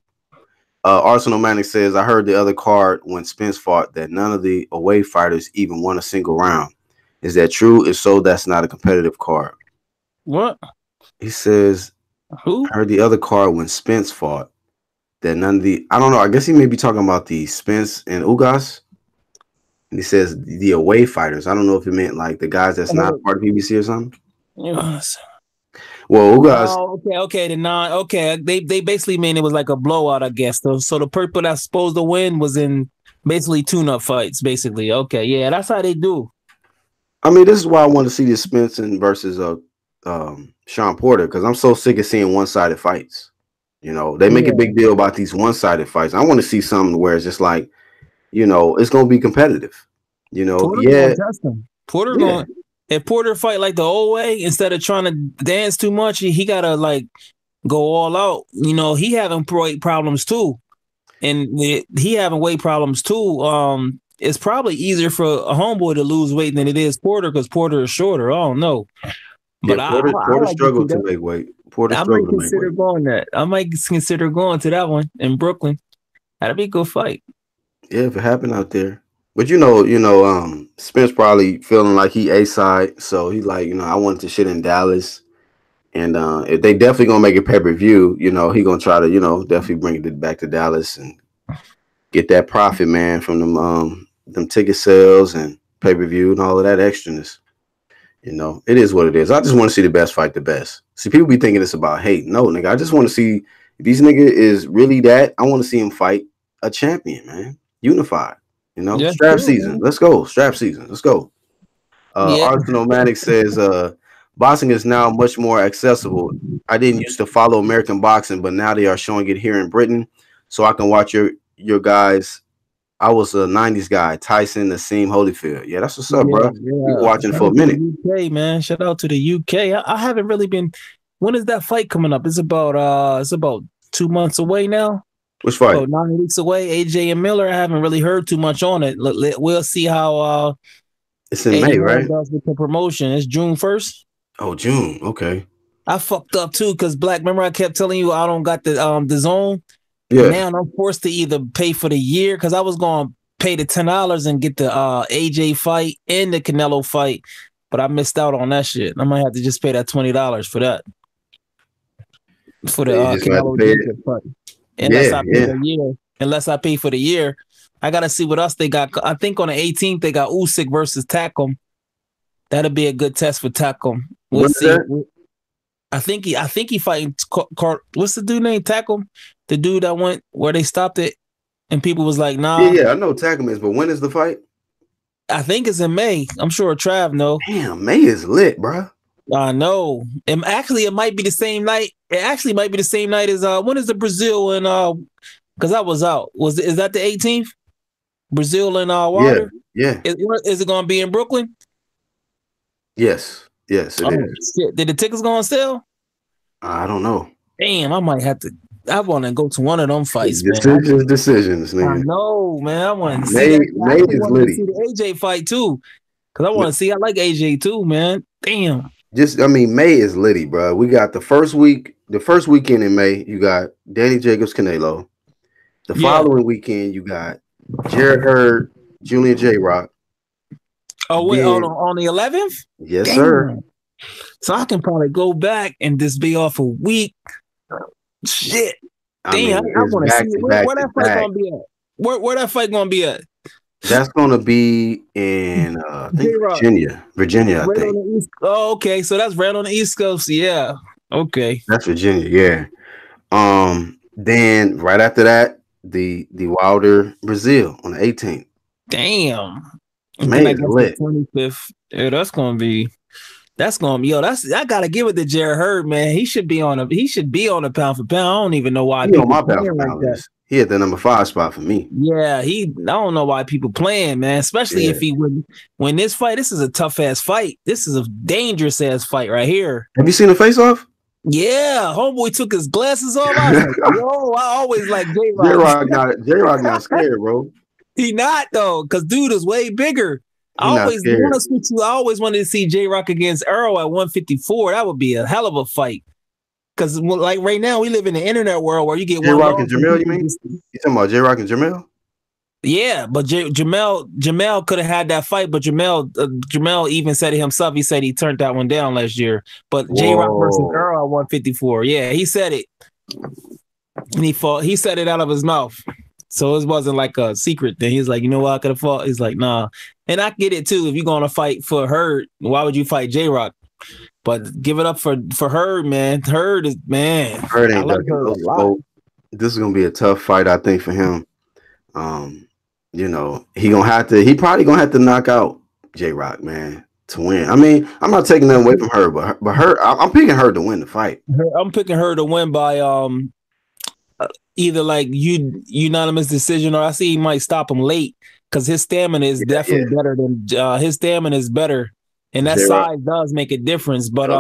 Arsenal Manic says, I heard the other card when Spence fought that none of the away fighters even won a single round. Is that true? If so, that's not a competitive card. What? He says, who? I heard the other card when Spence fought that none of the, I don't know, I guess he may be talking about the Spence and Ugas. And he says the away fighters. I don't know if it meant like the guys that's not part of PBC or something. Yes. Well, Ugas. Oh, okay. They basically mean it was like a blowout, I guess. So the people that's supposed to win was in basically tune-up fights, basically. Okay, yeah, that's how they do. I mean, this is why I want to see this Spence versus Shawn Porter, because I'm so sick of seeing one-sided fights. They make a big deal about these one-sided fights. I want to see something where it's just like, it's going to be competitive. Porter gonna test him. If Porter fight like the old way, instead of trying to dance too much, he gotta like go all out. He having weight problems too, and he having weight problems too. it's probably easier for a homeboy to lose weight than it is Porter because Porter is shorter. I don't know. Yeah, But I Porter like to see struggled to that. make weight. Porter I might struggled to make consider weight. going that. I might consider going to that one in Brooklyn. That'd be a good fight. Yeah, if it happened out there. But Spence probably feeling like he A side, so he like, I wanted to shit in Dallas. And if they definitely gonna make a pay-per-view, he gonna try to, definitely bring it back to Dallas and get that profit, man, from them ticket sales and pay-per-view and all of that extraness. It is what it is. I just want to see the best fight the best. See, people be thinking it's about hate. No, nigga, I just want to see if these nigga is really that. I want to see him fight a champion, man. Unified. Yeah, Strap true, season. man. Let's go. Strap season. Let's go. Yeah, Arsenal Manic says boxing is now much more accessible. I didn't used to follow American boxing, but now they are showing it here in Britain. So I can watch your guys. I was a 90s guy, Tyson, Nassim, Holyfield. Yeah, that's what's up, bro. You've been watching Shout for a out to minute. the UK, man. Shout out to the UK. I haven't really been. When is that fight coming up? It's about 2 months away now. Which fight? About 9 weeks away. AJ and Miller. I haven't really heard too much on it. We'll see how It's in Eddie May, Hearn right? does with the promotion. It's June 1st. Oh, June. Okay. I fucked up too because Black. Remember, I kept telling you I don't got the zone. Yeah. Now I'm forced to either pay for the year because I was going to pay the $10 and get the AJ fight and the Canelo fight, but I missed out on that shit. I might have to just pay that $20 for that for the Canelo fight. Unless I pay the year. Unless I pay for the year, I gotta see what else they got. I think on the 18th they got Usyk versus Takum. That'll be a good test for Takum. We'll see. I think he fighting. What's the dude named Takum? The dude that went where they stopped it, and people was like, "Nah." Yeah, I know Takum is, but when is the fight? I think it's in May. I'm sure Trav know. Damn, May is lit, bro. I know. And actually, it might be the same night. It actually might be the same night as when is the Brazil and because I was out. Is that the 18th? Brazil and Wilder? Yeah. Is it gonna be in Brooklyn? Yes, it is. Shit. Did the tickets go on sale? I don't know. Damn, I might have to. I want to go to one of them fights, Decisions, nigga. I know, man. I want to see May that. May is litty. See the AJ fight too, because I want to see. I like AJ too, man. Damn. May is litty, bro. We got the first weekend in May, you got Danny Jacobs Canelo. The following weekend, you got Jared Hurd, Julian J. Rock. Oh, wait, on the 11th? Yes, sir. So I can probably go back and just be off a week. Shit. Damn, I want to see it. Where that fight going to be at? Where that fight going to be at? That's going to be in I think Virginia, I think. On the East. Oh, okay. So that's right on the East Coast. Yeah. Okay. That's Virginia, yeah. Then right after that, the Wilder Brazil on the 18th. Damn. Man, it's lit. 25th. Yeah, that's gonna be I gotta give it to Jared Hurd, man. He should be on a pound for pound. I don't even know why he on my pound for pound list. He at the number 5 spot for me. Yeah, I don't know why people playing, man. Especially if he when this fight, this is a tough ass fight. This is a dangerous ass fight right here. Have you seen the face off? Yeah, homeboy took his glasses off. I was like, yo, I always like J-Rock. J-Rock not scared, bro. He not though, because dude is way bigger. I always wanted to see J-Rock against Errol at 154. That would be a hell of a fight. Because like right now, we live in the internet world where you get J-Rock and Jamel. You mean? You talking about J-Rock and Jamel? Yeah, but Jamel could have had that fight, but Jamel even said it himself. He said he turned that one down last year. But J-Rock versus Errol at 154. Yeah, he said it. And he said it out of his mouth. So it wasn't like a secret thing. He's like, you know what, I could have fought. He's like, nah. And I get it too. If you're gonna fight for Hurd, why would you fight J-Rock? But give it up for Hurd, man. Hurd ain't like Hurd a lot. This is gonna be a tough fight, I think, for him. He probably gonna have to knock out J-Rock, man, to win. I mean, I'm not taking that away from her, but her, I'm picking her to win the fight. I'm picking her to win by either like unanimous decision, or I see he might stop him late because his stamina is definitely better than his stamina is better, and that size does make a difference. But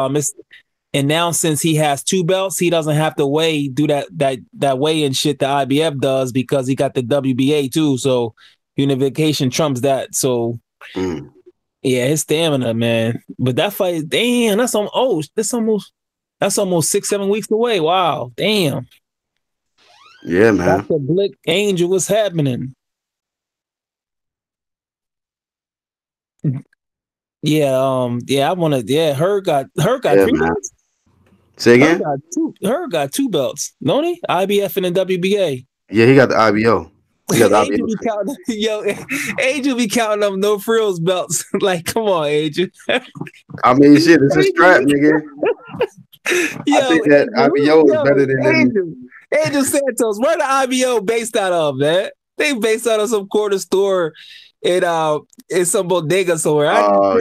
and now since he has 2 belts, he doesn't have to do that weigh-in shit the IBF does because he got the WBA too. So unification trumps that. So yeah, his stamina, man. But that fight, damn, that's almost 6-7 weeks away. Wow, damn. Yeah, man. Dr. Blick Angel, what's happening? Yeah, I wanna. Yeah, her got 3 belts. Say again. Her got 2 belts, don't he? IBF and the WBA. Yeah, he got the IBO. He got the Angel be counting, Angel be counting them no frills belts. Like, come on, Angel. I mean, shit, it's a strap, nigga. I think that IBO is better than Angel Santos. Where the IBO based out of, man? They based out of some corner store in some bodega somewhere.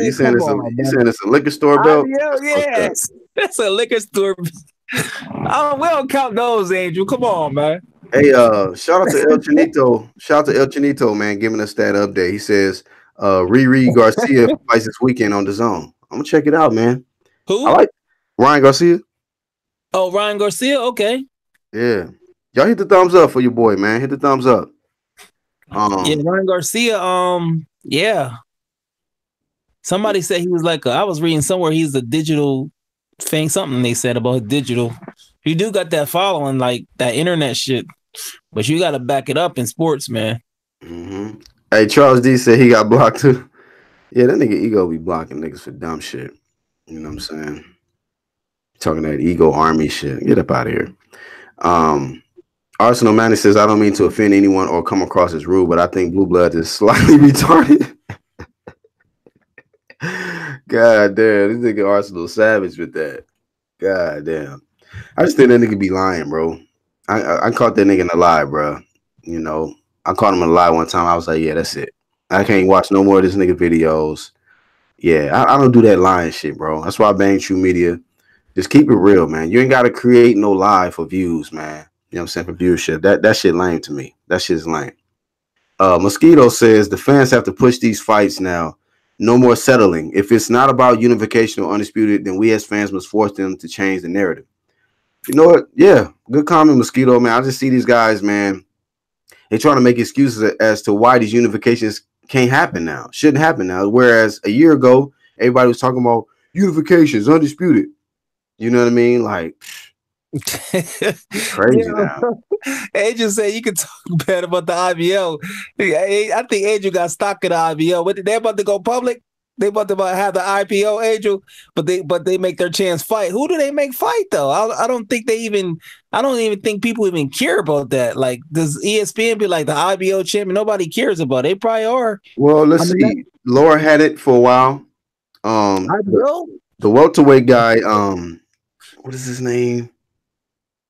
You saying it's a liquor store belt? Yes, that's a liquor store. We don't count those, Angel. Come on, man. Hey, shout out to El Chinito. Shout out to El Chinito, man, giving us that update. He says Riri Garcia fights this weekend on the Zone. I'm gonna check it out, man. Who? I like Ryan Garcia. Oh, Ryan Garcia. Okay. Yeah, y'all hit the thumbs up for your boy, man. Hit the thumbs up. Yeah, Ryan Garcia. Yeah. Somebody said he was like I was reading somewhere he's a digital thing. Something they said about digital. You do got that following, like that internet shit, but you got to back it up in sports, man. Mm-hmm. Hey, Charles D said he got blocked too. Yeah, that nigga ego be blocking niggas for dumb shit. You know what I'm saying? Talking that ego army shit. Get up out of here. Arsenal Manny says, I don't mean to offend anyone or come across as rude, but I think Blue Blood is slightly retarded. God damn, this nigga Arsenal savage with that. God damn. I just think that nigga be lying, bro. I caught that nigga in a lie, bro. You know, I caught him in a lie one time. I was like, yeah, that's it. I can't watch no more of this nigga videos. Yeah, I don't do that lying shit, bro. That's why I bang True Media. Just keep it real, man. You ain't got to create no lie for views, man. You know what I'm saying? For viewership. That shit lame to me. That shit's lame. Mosquito says the fans have to push these fights now. No more settling. If it's not about unification or undisputed, then we as fans must force them to change the narrative. You know what? Yeah, good comment, Mosquito, man. I just see these guys, man. They're trying to make excuses as to why these unifications can't happen now. Shouldn't happen now. Whereas a year ago, everybody was talking about unifications, undisputed. You know what I mean? Like, crazy now. Angel said you can talk bad about the IBO. I think Angel got stock in the IBO. But they about to go public. They about to have the IPO, Angel, but they make their chance fight. Who do they make fight though? I don't even think people even care about that. Like, does ESPN be like the IBO champion? Nobody cares about it. They probably are. Well, let's see. Laura had it for a while. IBO? The welterweight guy, what is his name?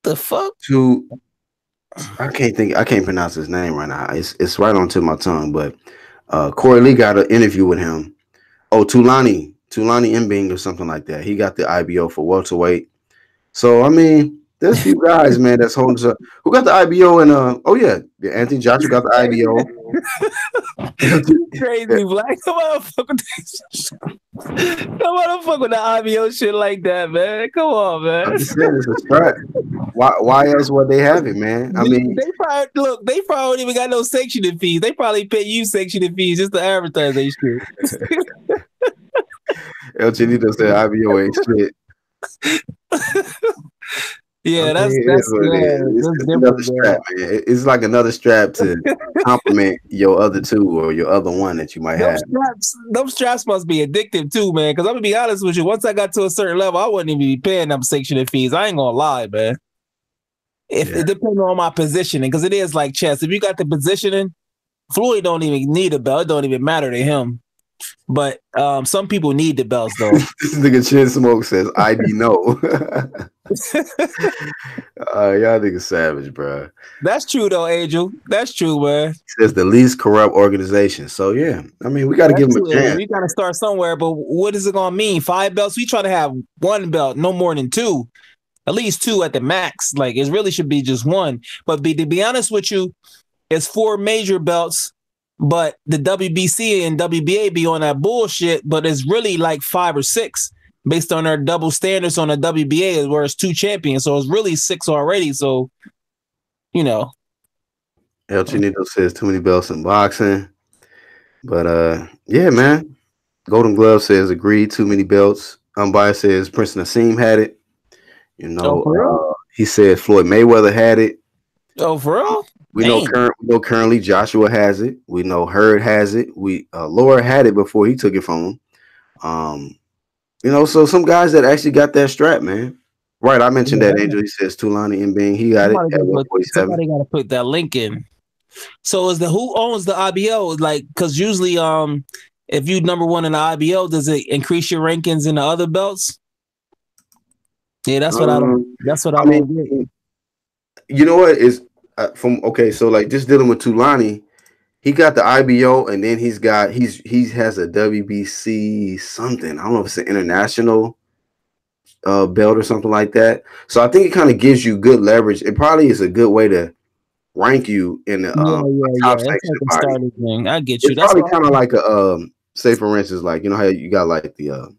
The fuck? I can't pronounce his name right now. It's right on tip of my tongue, but Corey Lee got an interview with him. Oh, Tulani Mbing or something like that. He got the IBO for welterweight. So I mean, there's a few guys, man, that's holding us up. Who got the IBO and Anthony Joshua got the IBO. Crazy black. Come on, fuck with the IBO shit like that, man. Come on, man. I'm just saying it's a strap. Why else would they have it, man? I mean, they probably don't even got no sanctioning fees. They probably pay you sanctioning fees just to advertise they shit. El Chinito said IBO ain't shit. Yeah, that's another strap, man. It's like another strap to complement your other two or your other one that you might have. Those straps must be addictive too, man. Because I'm gonna be honest with you, once I got to a certain level, I wouldn't even be paying them sanctioning fees. I ain't gonna lie, man. It depends on my positioning, because it is like chess. If you got the positioning, Floyd don't even need a belt. It don't even matter to him. But some people need the belts, though. This nigga Chin Smoke says, "I be no." Y'all niggas savage, bro. That's true, though, Angel. That's true, man. He says the least corrupt organization. So yeah, I mean, we got to give him a chance. We got to start somewhere. But what is it gonna mean? 5 belts? We try to have 1 belt, no more than 2. At least 2 at the max. Like, it really should be just 1. But to be honest with you, it's 4 major belts. But the WBC and WBA be on that bullshit, but it's really like 5 or 6 based on their double standards on the WBA, where it's 2 champions. So it's really 6 already. So, you know. El Chinito says too many belts in boxing. But yeah, man. Golden Glove says agreed. Too many belts. Unbiased says Prince Nassim had it. You Oh, know, for real? he said Floyd Mayweather had it. Oh, for real? We know currently Joshua has it. We know Hurd has it. We Laura had it before he took it from him. You know, so some guys that actually got that strap, man. Right, I mentioned that Angel. He says Tulani and Bing. He got it at 147. Somebody got to put that link in. So is who owns the IBO? Like, because usually, if you number one in the IBO, does it increase your rankings in the other belts? Yeah, that's what I don't. That's what I don't get. You know what is so like just dealing with Tulani, he got the IBO and then he has a WBC something. I don't know if it's an international belt or something like that. So I think it kind of gives you good leverage. It probably is a good way to rank you in the top section body. Thing. I get you. It's probably kind of like a say for instance, like you know how you got like the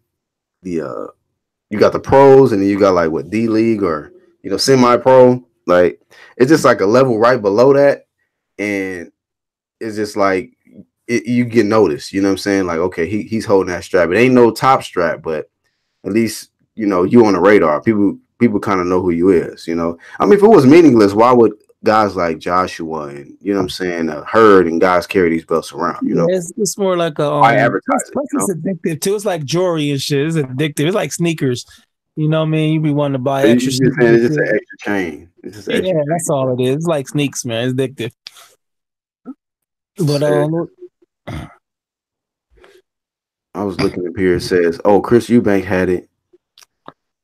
you got the pros and then you got like what D League or you know semi-pro. Like it's just like a level right below that, and it's just like you get noticed. You know what I'm saying? Like okay, he's holding that strap. It ain't no top strap, but at least you know you on the radar. People kind of know who you is. You know, I mean, if it was meaningless, why would guys like Joshua and you know what I'm saying, Hurd and guys carry these belts around? You know, it's more like a I advertise plus it's addictive too. It's like jewelry and shit. It's addictive. It's like sneakers. You know what I mean? You be wanting to buy extra. It's just an extra chain. It's just extra chain. That's all it is. It's like sneaks, man. It's addictive. But I was looking up here. It says, "Oh, Chris Eubank had it.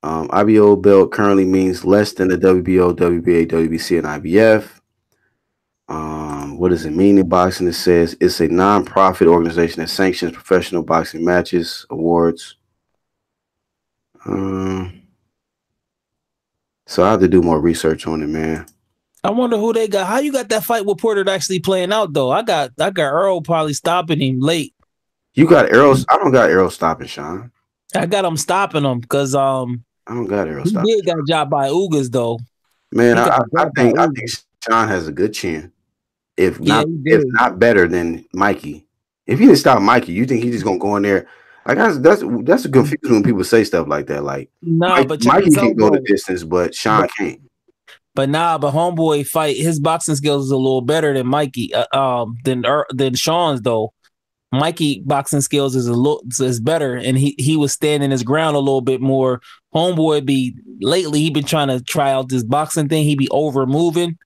IBO belt currently means less than the WBO, WBA, WBC, and IBF. What does it mean in boxing? It says it's a non-profit organization that sanctions professional boxing matches, awards. So I have to do more research on it, man. I wonder who they got. How you got that fight with Porter actually playing out though? I got Earl probably stopping him late. You got Errol. I don't got Errol stopping Shawn. I got him stopping him because I don't got Errol stopping. He did got dropped by Ugas though. Man, I think Shawn has a good chin. If not better than Mikey. If he didn't stop Mikey, you think he's just gonna go in there? Like that's a confusion when people say stuff like that. Like but Mikey can go the distance, but Shawn can't. But Homeboy fight, his boxing skills is a little better than Mikey, than Shawn's though. Mikey boxing skills is better, and he was standing his ground a little bit more. Homeboy he been trying to try out this boxing thing. He be over moving,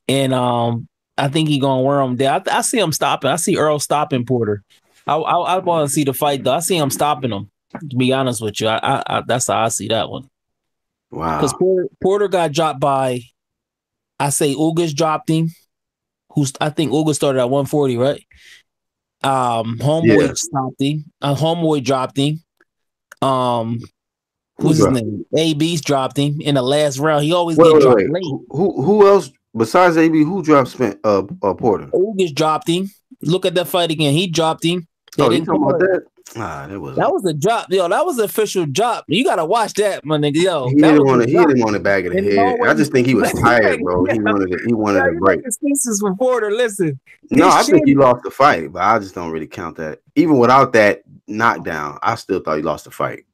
and I think he gonna wear him down. I see him stopping. I see Earl stopping Porter. I want to see the fight though. I see him stopping him. To be honest with you, I that's how I see that one. Wow. Because Porter got dropped by, I say Ugas dropped him. I think Ugas started at 140, right? Homeboy stopped him. Homeboy dropped him. What's his name? AB's dropped him in the last round. He always get dropped late. Who else besides AB? Who dropped Porter? Ugas dropped him. Look at that fight again. He dropped him. Oh, you talking about that? That was a drop, yo. That was an official drop. You gotta watch that, my nigga. Yo, he didn't want to bag of the head. I just think he was tired, bro. He wanted a break. Excuses for Porter. Listen. No, I think he lost the fight, but I just don't really count that. Even without that knockdown, I still thought he lost the fight.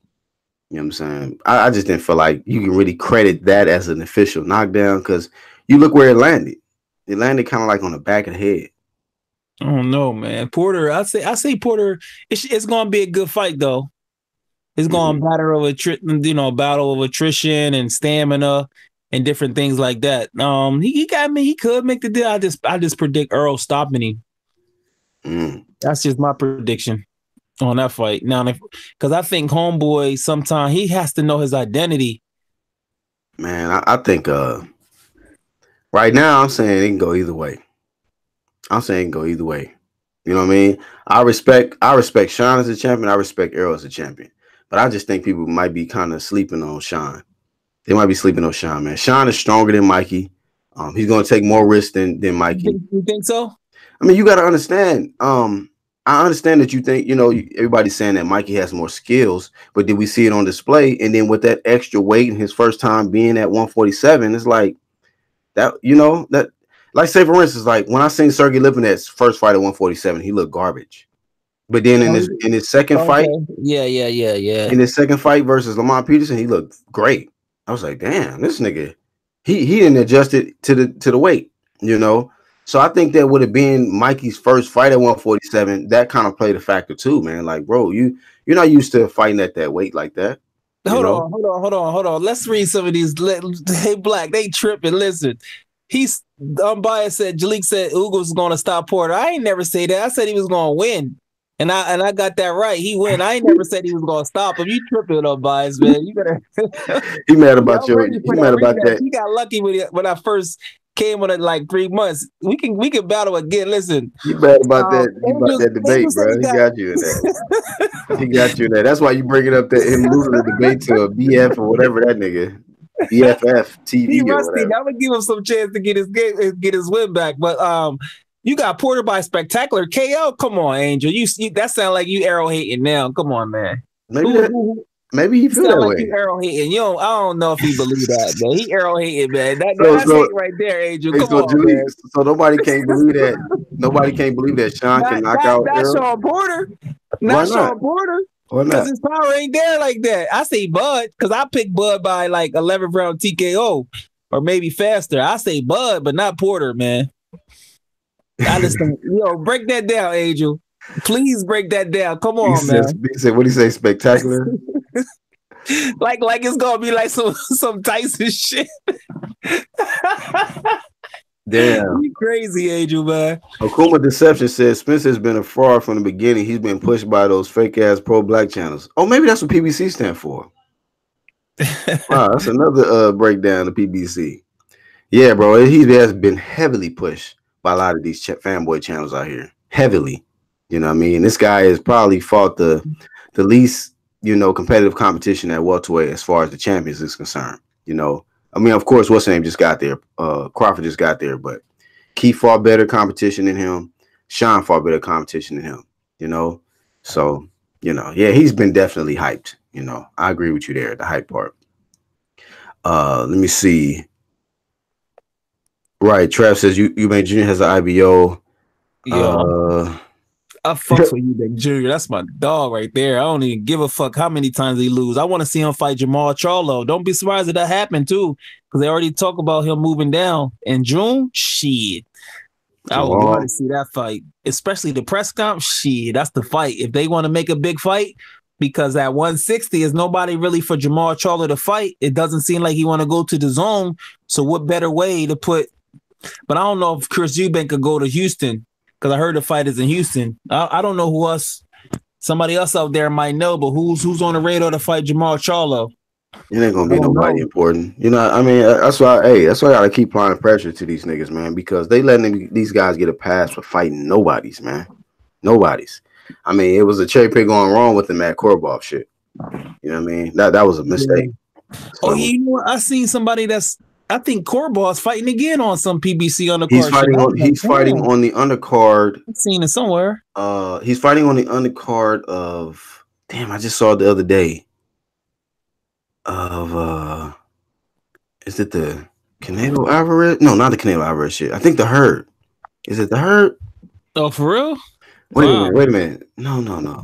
You know what I'm saying? I just didn't feel like you can really credit that as an official knockdown because you look where it landed. It landed kind of like on the back of the head. I don't know, man. Porter, I say Porter. It's gonna be a good fight though. It's gonna battle of attrition and stamina and different things like that. He got me. He could make the deal. I just predict Earl stopping him. That's just my prediction on that fight. Now, because I think Homeboy sometimes he has to know his identity. Man, I think right now I'm saying it can go either way. I'm saying go either way. You know what I mean? I respect Shawn as a champion. I respect Errol as a champion. But I just think people might be kind of sleeping on Shawn. They might be sleeping on Shawn, man. Shawn is stronger than Mikey. He's going to take more risks than Mikey. You think so? I mean, you got to understand. I understand that you think, everybody's saying that Mikey has more skills, but did we see it on display? And then with that extra weight and his first time being at 147, it's like that, Like say for instance, like when I seen Sergey Lipinet's first fight at 147, he looked garbage. But then in his second fight, in his second fight versus Lamont Peterson, he looked great. I was like, damn, this nigga, he didn't adjust it to the weight, you know. So I think that would have been Mikey's first fight at 147. That kind of played a factor too, man. Like, bro, you're not used to fighting at that weight like that. Hold on. Let's read some of these. Hey, Black, they tripping. Listen, he's unbiased. Jalik said Ugo was going to stop Porter. I ain't never say that. I said he was going to win. And I got that right. He win. I ain't never said he was gonna stop him. You tripping up, bias, man. You better. He mad about you. He mad about that. He got lucky when I first came on it like 3 months. We can battle again. Listen. You mad about that? You about that debate, bro? He got you in that. He got you in that. That's why you bringing up that him losing the debate to a BF or whatever that nigga. BFF TV. He rusty. I would give him some chance to get his win back, but you got Porter by spectacular KO. Come on, Angel. You that sound like you arrow hating now. Come on, man. Maybe he feel that like way. You arrow hating. I don't know if he believe that, man. He arrow hating, man. That's hate right there, Angel. Come on, man. So nobody can't believe that. Nobody can't believe that Shawn can knock out Errol. Shawn Porter. Not Shawn Porter. Because his power ain't there like that. I say Bud because I picked Bud by like 11th round TKO or maybe faster. I say Bud, but not Porter, man. I just think, break that down, Angel. Please break that down. Come on, man. He said, what do you say? Spectacular? like it's gonna be like some Tyson shit. Damn. You crazy, Angel, man. Akuma Deception says Spence has been a fraud from the beginning. He's been pushed by those fake ass pro-black channels. Oh, maybe that's what PBC stand for. Wow, that's another breakdown of PBC. Yeah, bro. He has been heavily pushed by a lot of these fanboy channels out here. Heavily. You know what I mean? This guy has probably fought the least, competitive competition at welterweight as far as the champions is concerned. I mean, of course, what's his name just got there? Crawford just got there, but Keith fought better competition than him. Shawn fought better competition than him, So, yeah, he's been definitely hyped. I agree with you there, the hype part. Let me see. Right, Trav says Eubank Jr. has an IBO. I fuck with Eubank Jr. That's my dog right there. I don't even give a fuck how many times he lose. I want to see him fight Jamal Charlo. Don't be surprised if that happened too, because they already talk about him moving down in June. Shit, I would want to see that fight, especially the press comp. Shit, that's the fight. If they want to make a big fight, because at 160 is nobody really for Jamal Charlo to fight. It doesn't seem like he want to go to the zone. So what better way to put? But I don't know if Chris Eubank could go to Houston because I heard the fight is in Houston. I don't know who else. Somebody else out there might know, but who's on the radar to fight Jamal Charlo? It ain't gonna be nobody important. I mean, that's why I gotta keep applying pressure to these niggas, man, because they letting these guys get a pass for fighting nobodies, man. Nobody's. I mean, it was a cherry pick going wrong with the Matt Korobov shit. You know what I mean? That was a mistake. Yeah. So, what? I seen somebody I think Korbov's fighting again on some PBC undercard. He's fighting on the undercard. I've seen it somewhere. He's fighting on the undercard of. Damn, I just saw it the other day. Of is it the Canelo Alvarez? No, not the Canelo Alvarez shit. I think the Herd. Is it the Herd? Oh, for real? Wait a minute. No.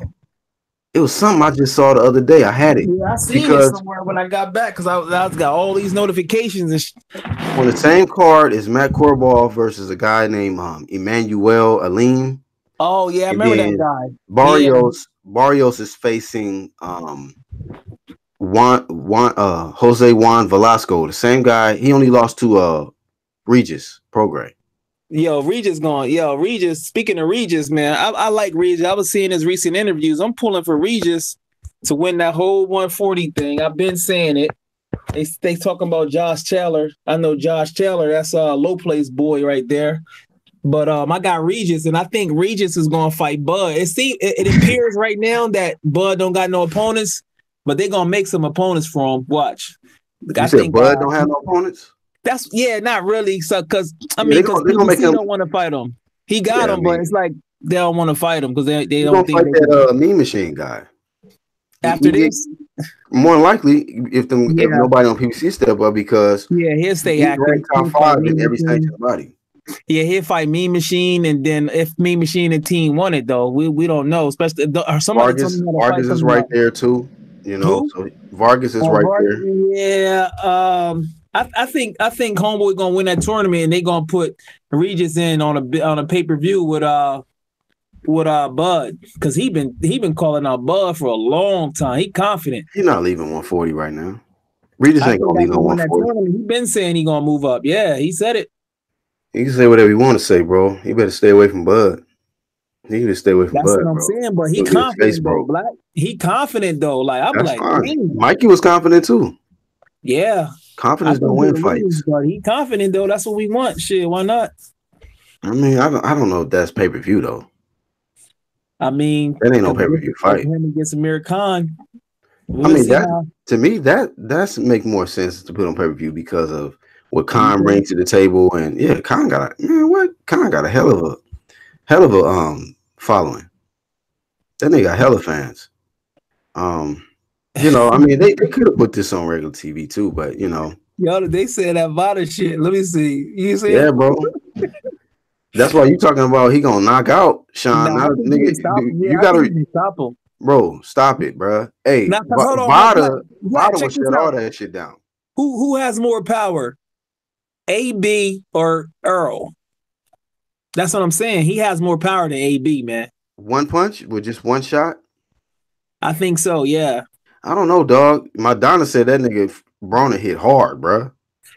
It was something I just saw the other day. I had it. Yeah, I seen it somewhere when I got back because I got all these notifications and on the same card is Matt Korobov versus a guy named Emmanuel Alim. Oh yeah, I remember that guy. Barrios is facing Jose Juan Velasco, the same guy. He only lost to Regis Prograis. Regis. Speaking of Regis, man, I like Regis. I was seeing his recent interviews. I'm pulling for Regis to win that whole 140 thing. I've been saying it. They talking about Josh Taylor. I know Josh Taylor. That's a low place boy right there. But I got Regis, and I think Regis is going to fight Bud. It appears right now that Bud don't got no opponents, but they're going to make some opponents for him. Watch. I think Bud don't have no opponents? Not really. So, because because they don't want to fight him. He got him, but it's like they don't want to fight him because they don't think fight that Mean Machine guy. After this, more than likely, if nobody on PBC step up because he'll stay active. Top 5 in every section of the body. Yeah, he'll fight Mean Machine, and then if Mean Machine and Team won it, though, we don't know. Especially or somebody told me how to fight Vargas is coming right up. there too. You know, Who? so Vargas is right Vargas. there. Yeah. I think Homeboy gonna win that tournament, and they gonna put Regis in on a pay-per-view with Bud, because he been calling out Bud for a long time. He confident. He's not leaving 140 right now. Regis I ain't think gonna leave after no he win that 140. tournament, he been saying he gonna move up. Yeah, he said it. He can say whatever he want to say, bro. He better stay away from Bud. He can just stay away from That's Bud, what I'm bro. saying. But he He'll get his face confident though, broke. Black. He confident though. Like I'm That's like, fine. dang. Mikey was confident too. Yeah. I Confidence don't think win he'll lose, fights. but he confident though. That's what we want. Shit, why not? I mean, I don't know if that's pay per view though. I mean, That ain't no pay per view fight. him against Amir Khan. I mean, to me that's make more sense to put on pay per view because of what Khan brings to the table, and yeah, Khan got a hell of a following. That nigga got hella fans. You know, I mean, they could have put this on regular TV too, but you know, Yo, they said that Vada shit. Let me see. You see? Yeah, bro. That's why you talking about he gonna knock out Shawn. Nah, Now, nigga, you I think gotta, he can stop him. bro. Stop it, bro. Hey, Now, hold on, Vada Black, will check this shut all out. that shit down. Who has more power, AB or Earl? That's what I'm saying. He has more power than AB, man. One punch with just one shot. I think so. Yeah. I don't know, dog. Madonna said that nigga Brona hit hard, bro.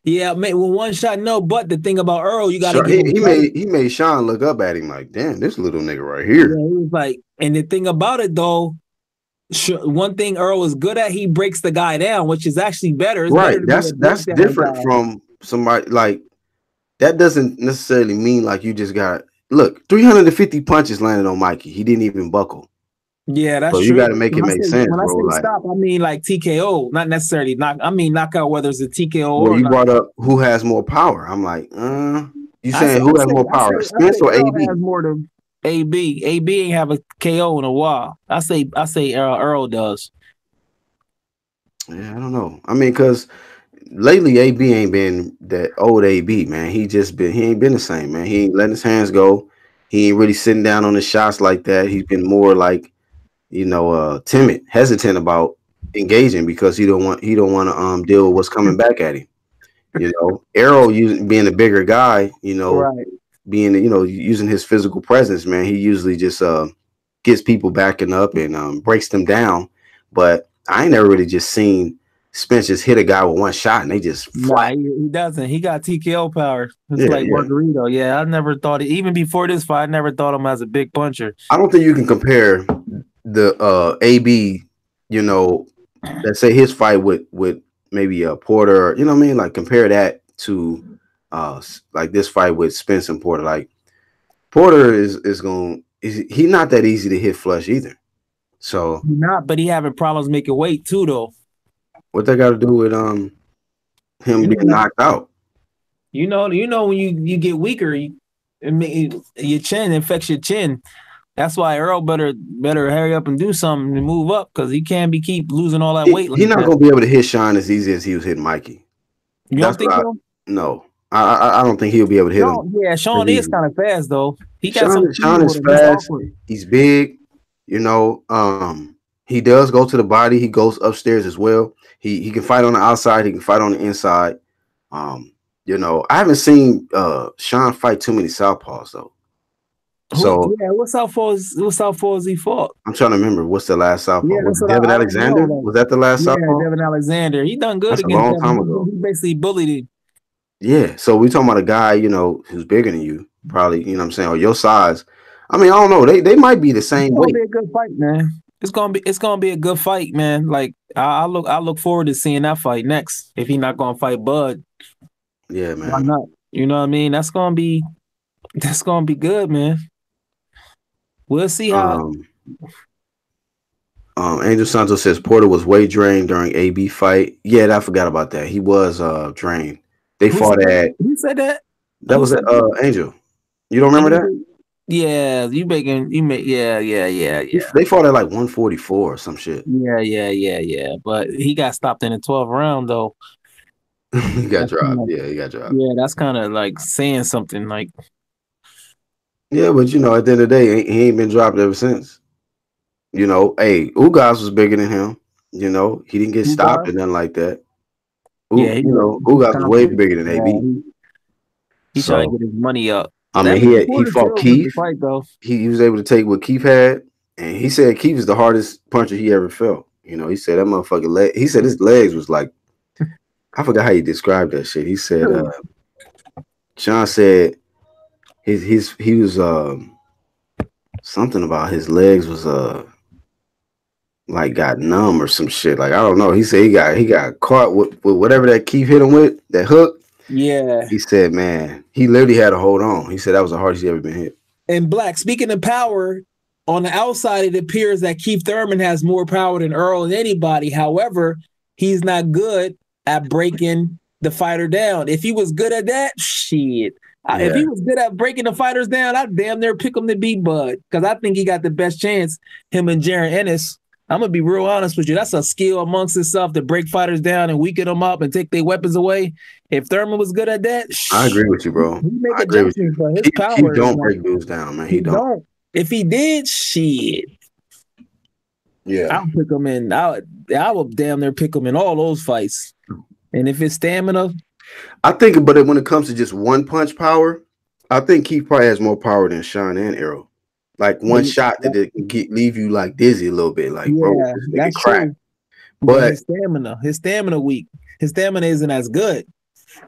Yeah, man. With one shot, no. But the thing about Earl, you got to give him. He made Shawn look up at him like, damn, this little nigga right here. Yeah, he was like, and the thing about it though, one thing Earl is good at, he breaks the guy down, which is actually better. It's right. better That's different from somebody like that. Doesn't necessarily mean like you just got 350 punches landed on Mikey. He didn't even buckle. Yeah, that's true. You got to make it make sense, when bro. When I say stop, I mean like TKO, not necessarily knock. I mean knockout, whether it's a TKO or you brought not. up who has more power. I'm like, you saying who has more power, Spence or AB? Has more than AB. AB ain't have a KO in a while. I say Earl does. Yeah, I don't know. I mean, because lately AB ain't been that old AB, man. He ain't been the same, man. He ain't letting his hands go. He ain't really sitting down on the shots like that. He's been more like, timid, hesitant about engaging because he don't want to deal with what's coming back at him. Errol being the bigger guy, right. being using his physical presence, man. He usually just gets people backing up and breaks them down. But I ain't never really just seen Spence just hit a guy with one shot and they just fly. He doesn't. He got TKO power. It's like Margarito. Yeah, I never thought it. Even before this fight, I never thought him as a big puncher. I don't think you can compare the AB, let's say his fight with maybe a Porter, you know what I mean? Like compare that to like this fight with Spence and Porter. Like Porter is he not that easy to hit flush either. So not, but he having problems making weight too, though. What that got to do with him being knocked out? You know when you get weaker, your chin infects your chin. That's why Earl better hurry up and do something to move up because he can't keep losing all that weight. He's not gonna be able to hit Shawn as easy as he was hitting Mikey. You don't think so? No, I don't think he'll be able to hit him. Yeah, Shawn is kind of fast though. Shawn is fast. He's big. He does go to the body. He goes upstairs as well. He can fight on the outside. He can fight on the inside. I haven't seen Shawn fight too many southpaws though. So what southpaws he fought? I'm trying to remember what's the last southpaw. Was it Devin Alexander? Was that the last southpaw? Devin Alexander. He done good against a long time ago. He basically bullied him. Yeah, so we talking about a guy, who's bigger than you, probably, what I'm saying, or your size. I mean, I don't know. They might be the same weight. It's gonna be a good fight, man. It's gonna be a good fight, man. Like I look forward to seeing that fight next. If he's not gonna fight Bud, yeah, man. Why not? You know what I mean? That's gonna be good, man. We'll see how. Angel Santos says Porter was weight drained during AB fight. Yeah, I forgot about that. He was drained. They fought at. Who said that? That was Angel. You don't remember that? Yeah, yeah. They fought at like 144 or some shit. Yeah. But he got stopped in the 12th round though. he got That's dropped. kinda, Yeah, he got dropped. yeah, that's kind of like saying something. Like, Yeah, but you know, at the end of the day, he ain't been dropped ever since. You know, hey, Ugas was bigger than him. You know, he didn't get who stopped got? or nothing like that. Yeah, You know, he's Ugas was way confident. bigger than AB. He trying to So get his money up. I That mean, Shawn he Porter fought still a good Keith. fight though. He was able to take what Keith had, and he said Keith is the hardest puncher he ever felt. You know, he said that motherfucking leg. He said his legs was like, I forgot how he described that shit. He said, Sean said he was something about his legs was like got numb or some shit. Like I don't know. He said he got caught with whatever that Keith hit him with, that hook. Yeah. He said, man, he literally had to hold on. He said that was the hardest he ever been hit. And Black, speaking of power, on the outside, it appears that Keith Thurman has more power than Earl and anybody. However, he's not good at breaking the fighter down. If he was good at that, shit. If he was good at breaking the fighters down, I'd damn near pick him to beat Bud. Because I think he got the best chance, him and Jaron Ennis. I'm going to be real honest with you. That's a skill amongst itself to break fighters down and weaken them up and take their weapons away. If Thurman was good at that, I agree with you, bro. he make I agree with adjustments, you. but his power Keith don't is break dudes down, man. he don't. If he did, shit. Yeah. I'll pick him in. I would damn near pick him in all those fights. And if it's stamina, I think, but when it comes to just one punch power, I think Keith probably has more power than Shawn and Errol. Like one shot that leave you like dizzy a little bit, like bro, this nigga crack. true. But his stamina weak. His stamina isn't as good,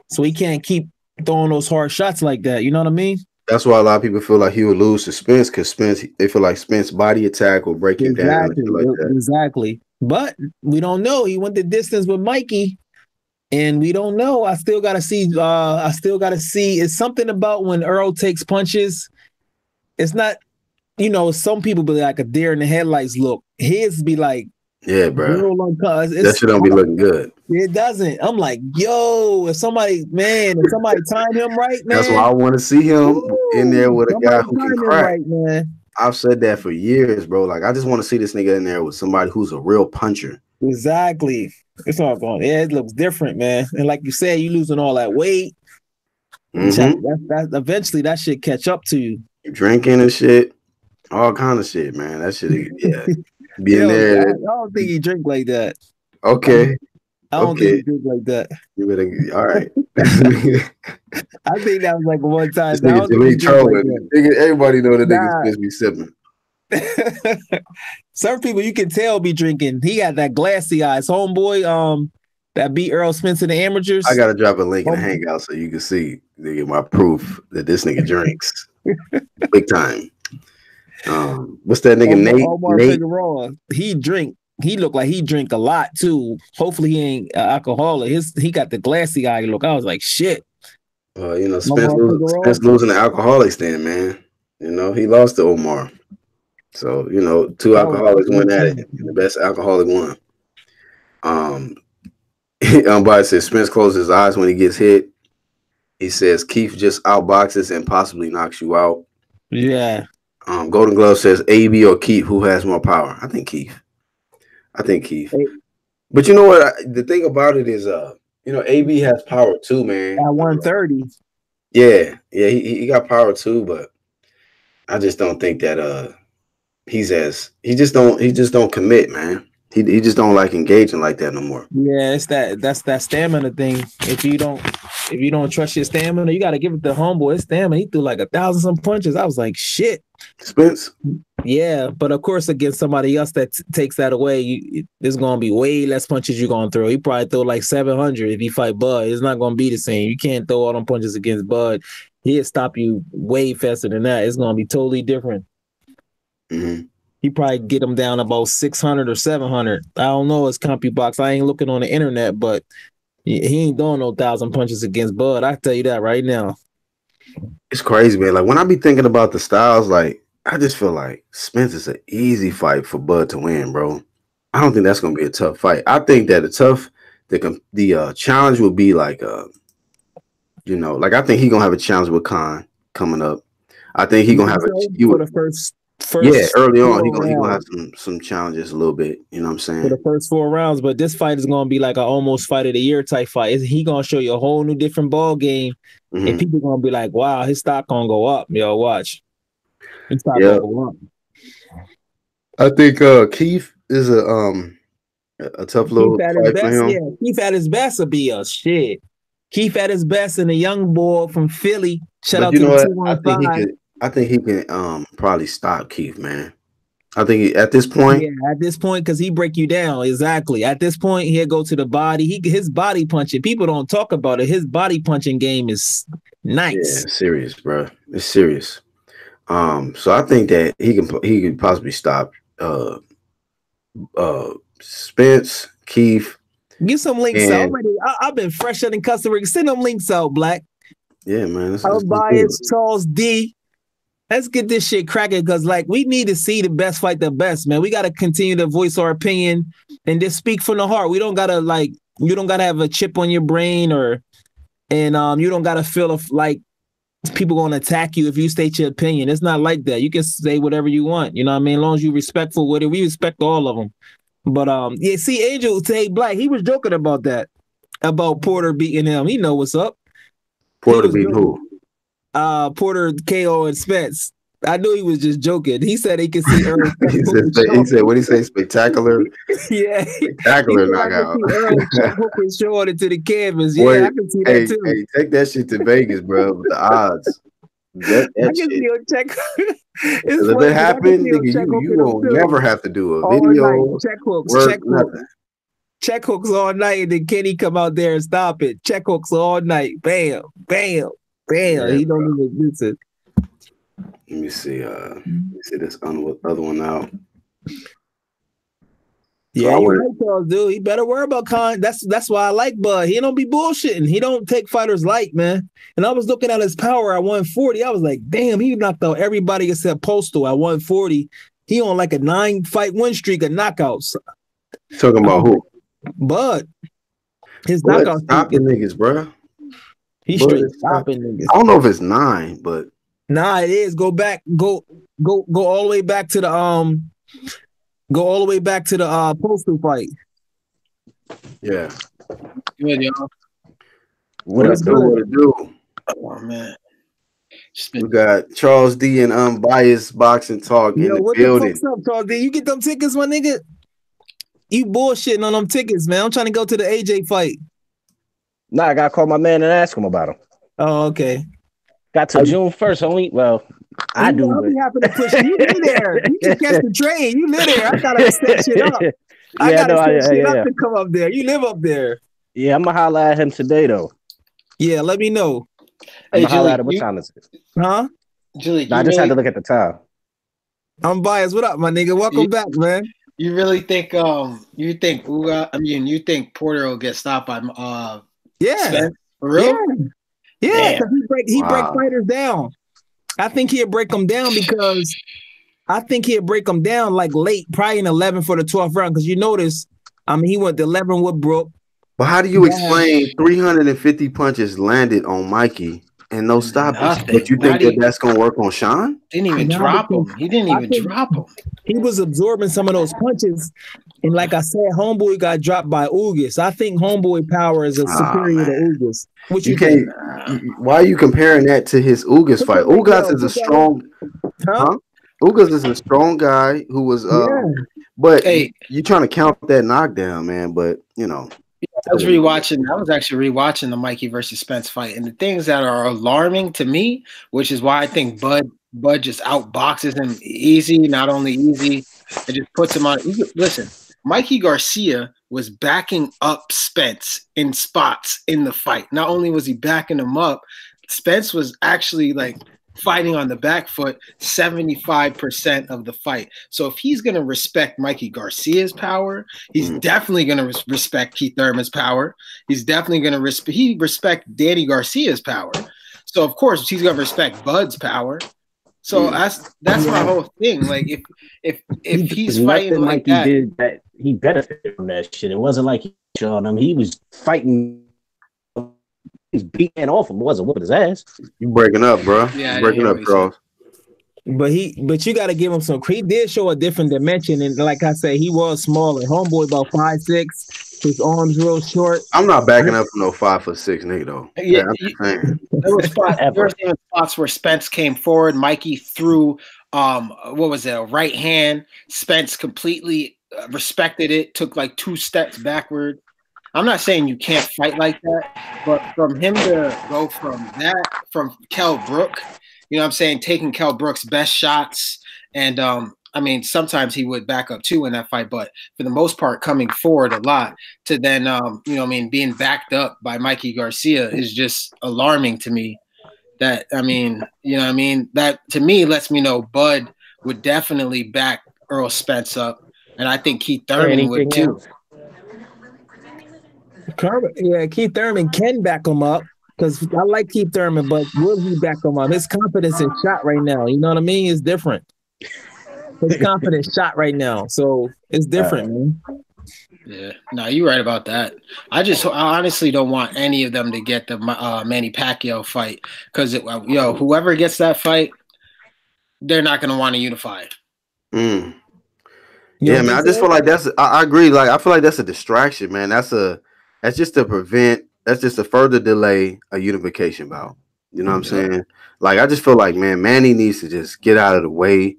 so he can't keep throwing those hard shots like that. You know what I mean? That's why a lot of people feel like he would lose to Spence because they feel like Spence body attack will break him down and shit like that. Exactly. But we don't know. He went the distance with Mikey. And we don't know. I still gotta see. It's something about when Earl takes punches. It's not, some people be like a deer in the headlights look. His be like, yeah, bro. That shit don't be looking good. It doesn't. I'm like, yo, if somebody time him right, man. That's why I want to see him in there with a guy who can crack. Right, man. I've said that for years, bro. Like I just want to see this nigga in there with somebody who's a real puncher. Exactly. It's all going. Yeah, it looks different, man. And like you said, you losing all that weight. Eventually that shit catch up to you. You're drinking and shit, all kind of shit, man. That shit, yeah. Being there. I don't think he drink like that. Okay. I don't think he drink like that. You better. All right. I think that was like one time. Everybody know that niggas supposed to be sipping. Certain people you can tell be drinking. He got that glassy eyes. Homeboy, that beat Errol Spence in the amateurs. I gotta drop a link in the hangout so you can see nigga my proof that this nigga drinks big time. What's that nigga Nate? He drink. He looked like he drink a lot too. Hopefully he ain't alcoholic. He got the glassy eye look. I was like, shit. Spence losing the alcoholic stand, man. He lost to Omar. So, two alcoholics went at it, and the best alcoholic won. Umpire says Spence closes his eyes when he gets hit. He says Keith just outboxes and possibly knocks you out. Yeah. Golden Glove says AB or Keith, who has more power? I think Keith. Hey. But you know what? The thing about it is, AB has power too, man. At 130. Yeah, he got power too, but I just don't think that he just don't commit, man. He just don't like engaging like that no more. Yeah, that's that stamina thing. If you don't trust your stamina, you got to give it to homeboy. His stamina, he threw like 1,000 some punches. I was like, shit. Spence. Yeah, but of course, against somebody else that takes that away, there's gonna be way less punches you're gonna throw. He probably throw like 700 if he fight Bud. It's not gonna be the same. You can't throw all them punches against Bud. He'll stop you way faster than that. It's gonna be totally different. Mm-hmm. He probably get him down about 600 or 700. I don't know his CompuBox. I ain't looking on the internet, but he ain't doing no 1,000 punches against Bud. I tell you that right now. It's crazy, man. Like when I be thinking about the styles, like I just feel like Spence is an easy fight for Bud to win, bro. I don't think that's gonna be a tough fight. I think that the challenge will be like like I think he gonna have a challenge with Khan coming up. I think he gonna have for the first first early on, he 4 gonna have rounds. some challenges a little bit. You know what I'm For saying? the first 4 rounds, but this fight is gonna be like an almost fight of the year type fight. He gonna show you a whole new different ball game, and people gonna be like, "Wow, his stock gonna go up." Yo, watch, his stock gonna go up. I think Keith is a tough little Keith at his fight for best, him. yeah. Keith at his best will be a shit. Keith at his best, and the young boy from Philly. Shout But out you to know the what? 215. I think he can probably stop Keith, man. I think at this point, Yeah, at this point, because he break you down. Exactly. At this point, he'll go to the body. His body punching. People don't talk about it. His body punching game is nice. yeah, serious, bro. It's serious. So I think that he can possibly stop Spence, Keith. Get some links out. I've been fresher than customer. Send them links out, Black. Yeah, man. Bias, Charles D. Let's get this shit cracking because, like, we need to see the best fight the best, man. We got to continue to voice our opinion and just speak from the heart. We don't gotta you don't gotta have a chip on your brain and you don't gotta feel like people gonna attack you if you state your opinion. It's not like that. You can say whatever you want. You know what I mean? As long as you respectful with it, we respect all of them. But yeah, see, Angel say Black. He was joking about that, about Porter beating him. He know what's up. Porter beat who? Porter, KO, and Spence. I knew he was just joking. He said he could see Earl. he said, what did he say? Spectacular? Yeah. Spectacular knockout. Earl hooking showing it to the canvas. Yeah, I can see that too. Hey, take that shit to Vegas, bro, with the odds. That I can shit. see your check. If it happened, nigga, you will never have to do a video. Check hooks. Check hooks all night, and then Kenny come out there and stop it. Check hooks all night. Bam, bam, bam. Yeah, he don't even miss it. Let me see. Let me see this other one out. Yeah, so you're right, Charles, dude. He better worry about Khan. That's why I like Bud. He don't be bullshitting. He don't take fighters light, man. And I was looking at his power at 140. I was like, damn, he knocked out everybody except Postal at 140. He on like a 9-fight win streak of knockouts. Talking about who? Bud. His knockout stopping niggas, bro. He's straight stopping niggas. I don't know if it's 9, but nah, it is. Go all the way back to the Postal fight. Yeah. Good, y'all. What it do? Oh man. We got Charles D and Unbiased Boxing Talk in the building. The fuck's up, Charles D? You get them tickets, my nigga? You bullshitting on them tickets, man. I'm trying to go to the AJ fight. Nah, I gotta call my man and ask him about him. Oh, okay. Got to June 1st only. Well, I do. I'll be happy to push you. You live there. You can catch the train. You live there. I gotta set shit up. I gotta set shit up to come up there. You live up there. Yeah, I'm gonna holler at him today though. Yeah, let me know. Hey, Julie, what time is it? Huh? Julie, I just had to look at the time. I'm biased. What up, my nigga? Welcome back, man. You really think you think Porter will get stopped by Spence? For real? Yeah, he break fighters down. I think he'll break them down because I think he'll break them down like late, probably in 11 for the 12th round. Because you notice, I mean, he went to 11 with Brooke. But how do you explain 350 punches landed on Mikey and no stoppage? But you think that's going to work on Shawn? Didn't even drop him. He didn't even drop him. He was absorbing some of those punches. And like I said, Homeboy got dropped by Ugas. I think Homeboy power is superior to Ugas. Which you can't. Why are you comparing that to his Ugas fight? Ugas is a strong. Ugas is a strong guy who was. But you're trying to count that knockdown, man. But you know. I was actually rewatching the Mikey versus Spence fight, and the things that are alarming to me, which is why I think Bud just outboxes him easy. Not only easy, it just puts him on. Listen, Mikey Garcia was backing up Spence in spots in the fight. Not only was he backing him up, Spence was actually like fighting on the back foot 75% of the fight. So if he's going to respect Mikey Garcia's power, he's definitely going to respect Keith Thurman's power. He's definitely going to respect Danny Garcia's power. So of course he's going to respect Bud's power. So that's my whole thing. Like if he's fighting like that, did that, he benefited from that shit. It wasn't like he showed him. He was fighting. He's beating off him. Wasn't whooping his ass. You breaking up, bro? Yeah, you breaking up, Charles. But you got to give him some. He did show a different dimension, and like I said, he was smaller. Homeboy about 5'6", his arms real short. I'm not backing up from no 5'6" nigga though. Yeah, I'm just saying. There was even spots where Spence came forward. Mikey threw what was it, a right hand. Spence completely respected it, took like 2 steps backward. I'm not saying you can't fight like that, but from him to go from Kell Brook, you know what I'm saying, taking Kell Brook's best shots, and I mean, sometimes he would back up too in that fight, but for the most part, coming forward a lot to then, you know what I mean, being backed up by Mikey Garcia is just alarming to me. That, I mean, you know what I mean? That to me lets me know Bud would definitely back Errol Spence up, and I think Keith Thurman would too. Yeah, Keith Thurman can back him up because I like Keith Thurman, but will he back him up? His confidence is shot right now. You know what I mean? It's different. His confidence shot right now, so it's different, man. Yeah, no, you're right about that. I honestly don't want any of them to get the Manny Pacquiao fight because whoever gets that fight, they're not going to want to unify. Yeah, man. I just feel like I agree. Like I feel like that's a distraction, man. That's just to further delay a unification bout. You know what I'm saying? Like I just feel like, man, Manny needs to just get out of the way.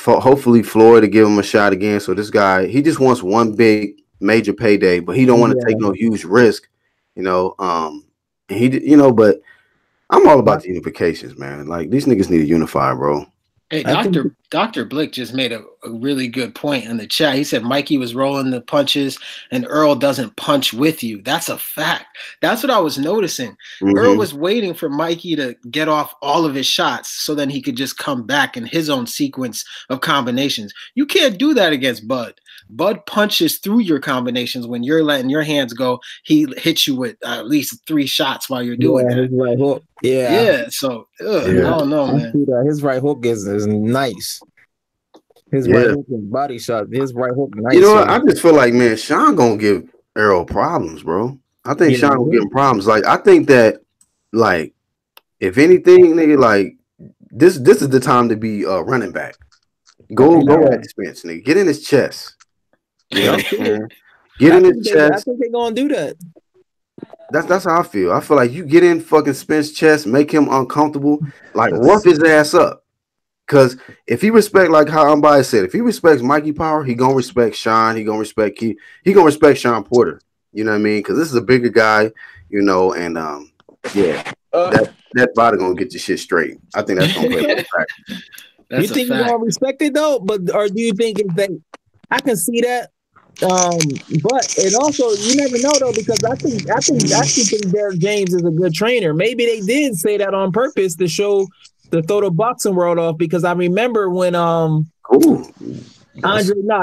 Hopefully Floyd to give him a shot again. So this guy, he just wants one big major payday, but he don't want to take no huge risk, you know. But I'm all about the unifications, man. Like these niggas need to unify, bro. Hey, Dr. Blick just made a really good point in the chat. He said Mikey was rolling the punches and Earl doesn't punch with you. That's a fact. That's what I was noticing. Earl was waiting for Mikey to get off all of his shots so then he could just come back in his own sequence of combinations. You can't do that against Bud. Bud punches through your combinations when you're letting your hands go. He hits you with at least 3 shots while you're doing that. His right hook. Yeah. So I don't know, man. His right hook is nice. His right hook and body shot. His right hook, nice. You know what? I just feel like, man, Shawn gonna give Errol problems, bro. I think Shawn gonna give him problems. Like I think that, like, if anything, nigga, like this is the time to be running back. Go at Spence, nigga. Get in his chest. You know what I'm saying? Get in his chest. I think they're gonna do that. That's how I feel. I feel like you get in fucking Spence's chest, make him uncomfortable, like rough his ass up. Cause if he respect, like how Unbiased said, if he respects Mikey Power, he gonna respect Shawn. He gonna respect Keith. He gonna respect Shawn Porter. You know what I mean? Cause this is a bigger guy, you know, and that body gonna get your shit straight. I think that's gonna play a factor. You think he's gonna respect it though, or do you think it's that? I can see that. But it also, you never know though, because I actually think Derek James is a good trainer. Maybe they did say that on purpose to throw the boxing world off, because I remember when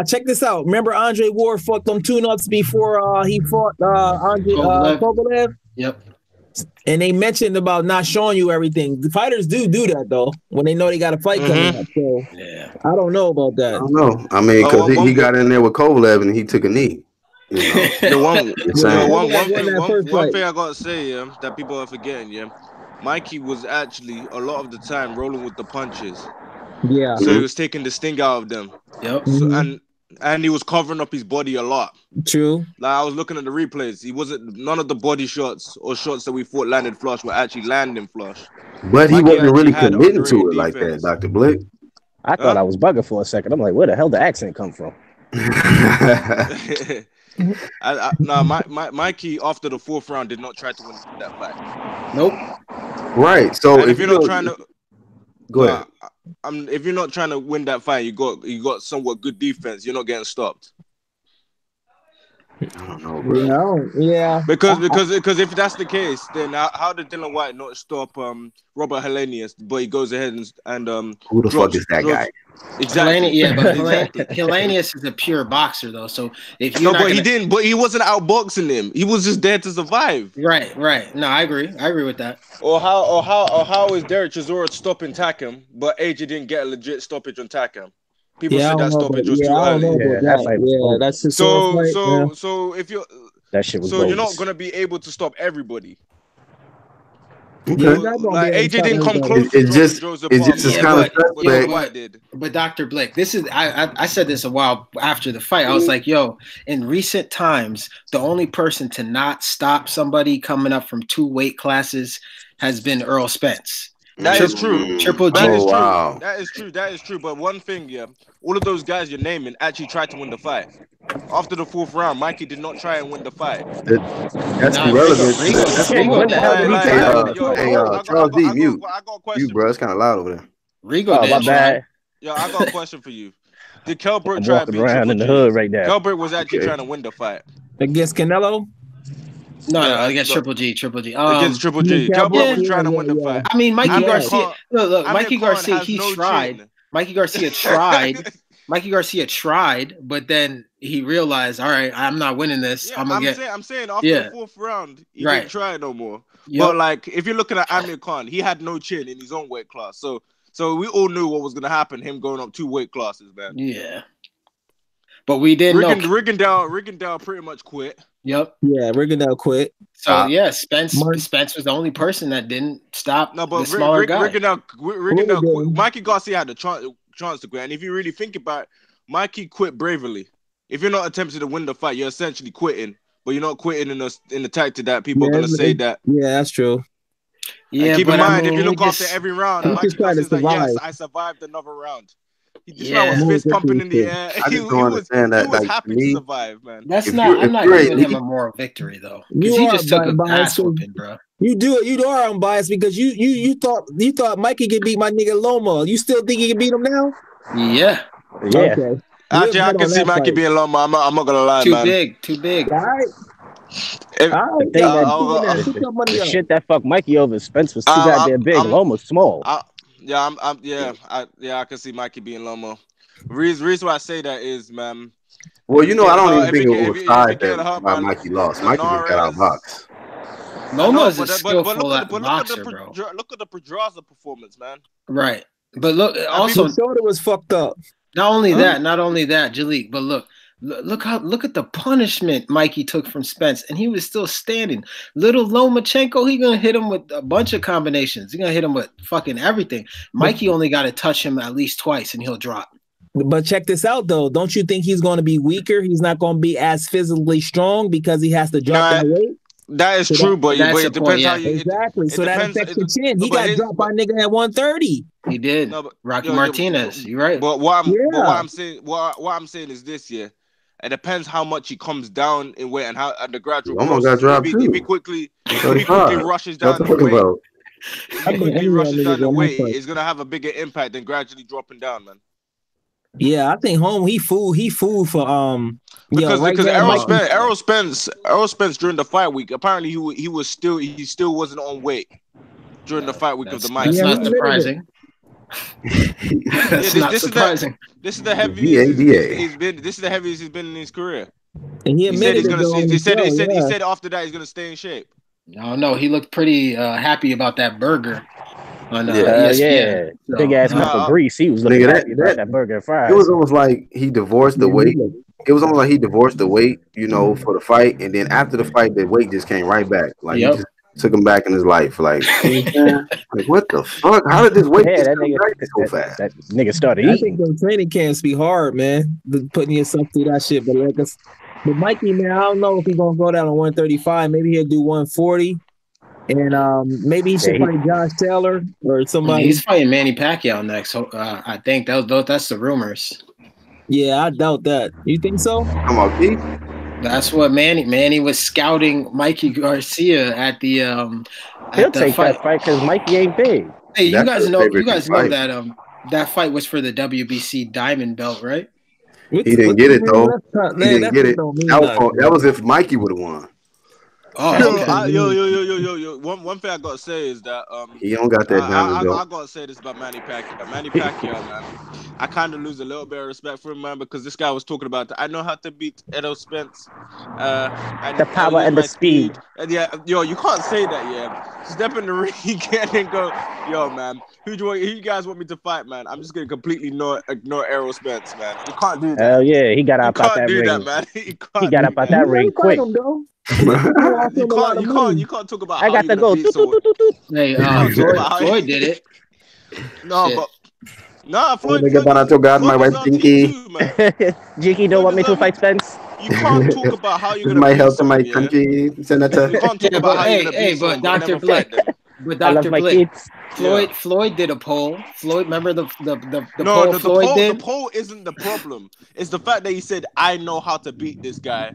check this out. Remember Andre Ward fucked them tune-ups before he fought Andre Kovalev? Yep. And they mentioned about not showing you everything. The fighters do that though when they know they got a fight coming up. So I don't know about that. I don't know. I mean, because he got in there with Kovalev and he took a knee. You know? One thing I gotta say, that people are forgetting, Mikey was actually a lot of the time rolling with the punches. Yeah. So he was taking the sting out of them. Yep. So, and he was covering up his body a lot. True. Like I was looking at the replays. None of the body shots or shots that we thought landed flush were actually landing flush. But he wasn't really committing to it like that, Dr. Blick. I thought I was bugging for a second. I'm like, where the hell did the accent come from? Mikey after the 4th round did not try to win that fight. Nope. Right. So if you're not trying to go ahead. If you're not trying to win that fight, you got somewhat good defense. You're not getting stopped. I don't know, bro. Yeah. Because if that's the case, then how did Dylan White not stop Robert Helenius, but he goes ahead and who the fuck is that guy? Exactly. Helenius is a pure boxer though. So if he didn't. But he wasn't outboxing him. He was just there to survive. Right. No, I agree with that. Or how is Derek Chisora stopping Takam, but AJ didn't get a legit stoppage on Takam? People said that stoppage was too early. That's just so if you're that shit was so bogus. You're not gonna be able to stop everybody. Okay. Like AJ didn't come close to Joseph it's just kind of suspect. But Dr. Blake, this is I said this a while after the fight. I was like, yo, in recent times, the only person to not stop somebody coming up from 2 weight classes has been Errol Spence. That is true. Triple G. That is true. Wow. That is true. That is true. But one thing, all of those guys you're naming actually tried to win the fight. After the 4th round, Mikey did not try and win the fight. That's irrelevant. Charles D, mute. I got a question. You, bro, it's kind of loud over there. Rigo, my bad. Yo, I got a question for you. Did Kell Brook try to beat around in the hood right now? Kell Brook was actually trying to win the fight against Canelo. No, against Triple G. Against Triple G. Kell Brook was trying to win the fight. I mean, Mikey Garcia. Look, Mikey Garcia. He tried. Mikey Garcia tried. Mikey Garcia tried, but then he realized, all right, I'm not winning this. I'm saying after the 4th round, he didn't try no more. Yep. But like, if you're looking at Amir Khan, he had no chin in his own weight class, so we all knew what was going to happen. Him going up 2 weight classes, man. Yeah, but we didn't know. Rigondeaux pretty much quit. Yep. Yeah, Rigondeaux quit. So Spence was the only person that didn't stop. No, but the smaller guy. Rigondeaux quit. Mikey Garcia had a chance to quit, and if you really think about it, Mikey quit bravely. If you're not attempting to win the fight, you're essentially quitting, but you're not quitting in the tactic that people are going to say that. Yeah, that's true. Yeah, and keep in mind, if you look after every round, Mikey Garcia's like, yes, I survived another round. This man was fist pumping in the air. He was happy to survive, man. I'm not giving him a moral victory though, because he just took a ass whooping, bro. You are unbiased because you thought Mikey could beat my nigga Loma. You still think he can beat him now? Yeah. Okay. Actually, I can see Mikey being Loma. I'm not gonna lie, man. Too big. All right. The shit that fucked Mikey over Spence was too goddamn big. Loma's small. I can see Mikey being Loma. Reason why I say that is, man. Well, I don't even think it was tied that why Mikey lost. Mikey just got outboxed. Loma is a skillful boxer, bro. Look at the Pedraza performance, man. Right, but look, also shoulder was fucked up. Not only that, Jalik, but look at the punishment Mikey took from Spence, and he was still standing. Little Lomachenko, he gonna hit him with a bunch of combinations. He's gonna hit him with fucking everything. Mikey only got to touch him at least twice, and he'll drop. But check this out, though. Don't you think he's going to be weaker? He's not going to be as physically strong because he has to drop that weight? That is true, but it depends how you... Exactly. So that affects the chin. He got dropped by a nigga at 130. He did. No, Rocky Martinez. You're right. But what I'm saying is this, It depends how much he comes down in weight and how the gradual process. If he quickly rushes down the weight, it's going to have a bigger impact than gradually dropping down, man. Yeah, I think he fooled for because Errol Spence during the fight week, apparently he still wasn't on weight during the fight week of the Mike. That's not surprising. That's not surprising. This is the heaviest he's been. This is the heaviest he's been in his career. And he said he's gonna. He said after that he's gonna stay in shape. No, he looked pretty happy about that burger. On, ESPN. So, big ass cup of grease. He was looking at that burger and fries. It was almost like he divorced the weight. It was almost like he divorced the weight, for the fight, and then after the fight, the weight just came right back. Like he just took him back in his life. Like, like what the fuck? How did this weight get back so fast? That nigga started eating. I think those training camps be hard, man. Putting yourself through that shit. But Mikey, man, I don't know if he's gonna go down to 135. Maybe he'll do 140. And maybe he should fight Josh Taylor or somebody. He's fighting Manny Pacquiao next. I think that's the rumors. Yeah, I doubt that. You think so? Come on, Pete. That's what Manny was scouting Mikey Garcia at the He'll take that fight because Mikey ain't big. Hey, you guys know that that fight was for the WBC Diamond Belt, right? He didn't get it though. He didn't get it. That was if Mikey would have won. Oh, yo. One thing I gotta say is that he don't got that diamond belt. I gotta say this about Manny Pacquiao. Manny Pacquiao, man, I kind of lose a little bit of respect for him, man, because this guy was talking about I know how to beat Errol Spence. And the power and the speed. And you can't say that, Step in the ring and go, yo, man, who you guys want me to fight, man? I'm just gonna completely ignore Errol Spence, man. You can't do that. Hell yeah, he got up out that ring. That, man. He got up out that ring quick. You can't talk about. I got to go. Hey, Floyd did it. No, Shit. but no, Floyd. My wife Jinky. Jinky don't want me to fight Spence. You can't talk about how you're gonna my beat health in my someone, country, Senator. You can't talk about how you're gonna beat someone, but Dr. never Blick. fight them. But I love Dr. my Blick, kids. Floyd did a poll. Floyd, remember the poll Floyd did? The poll isn't the problem. It's the fact that he said, "I know how to beat this guy.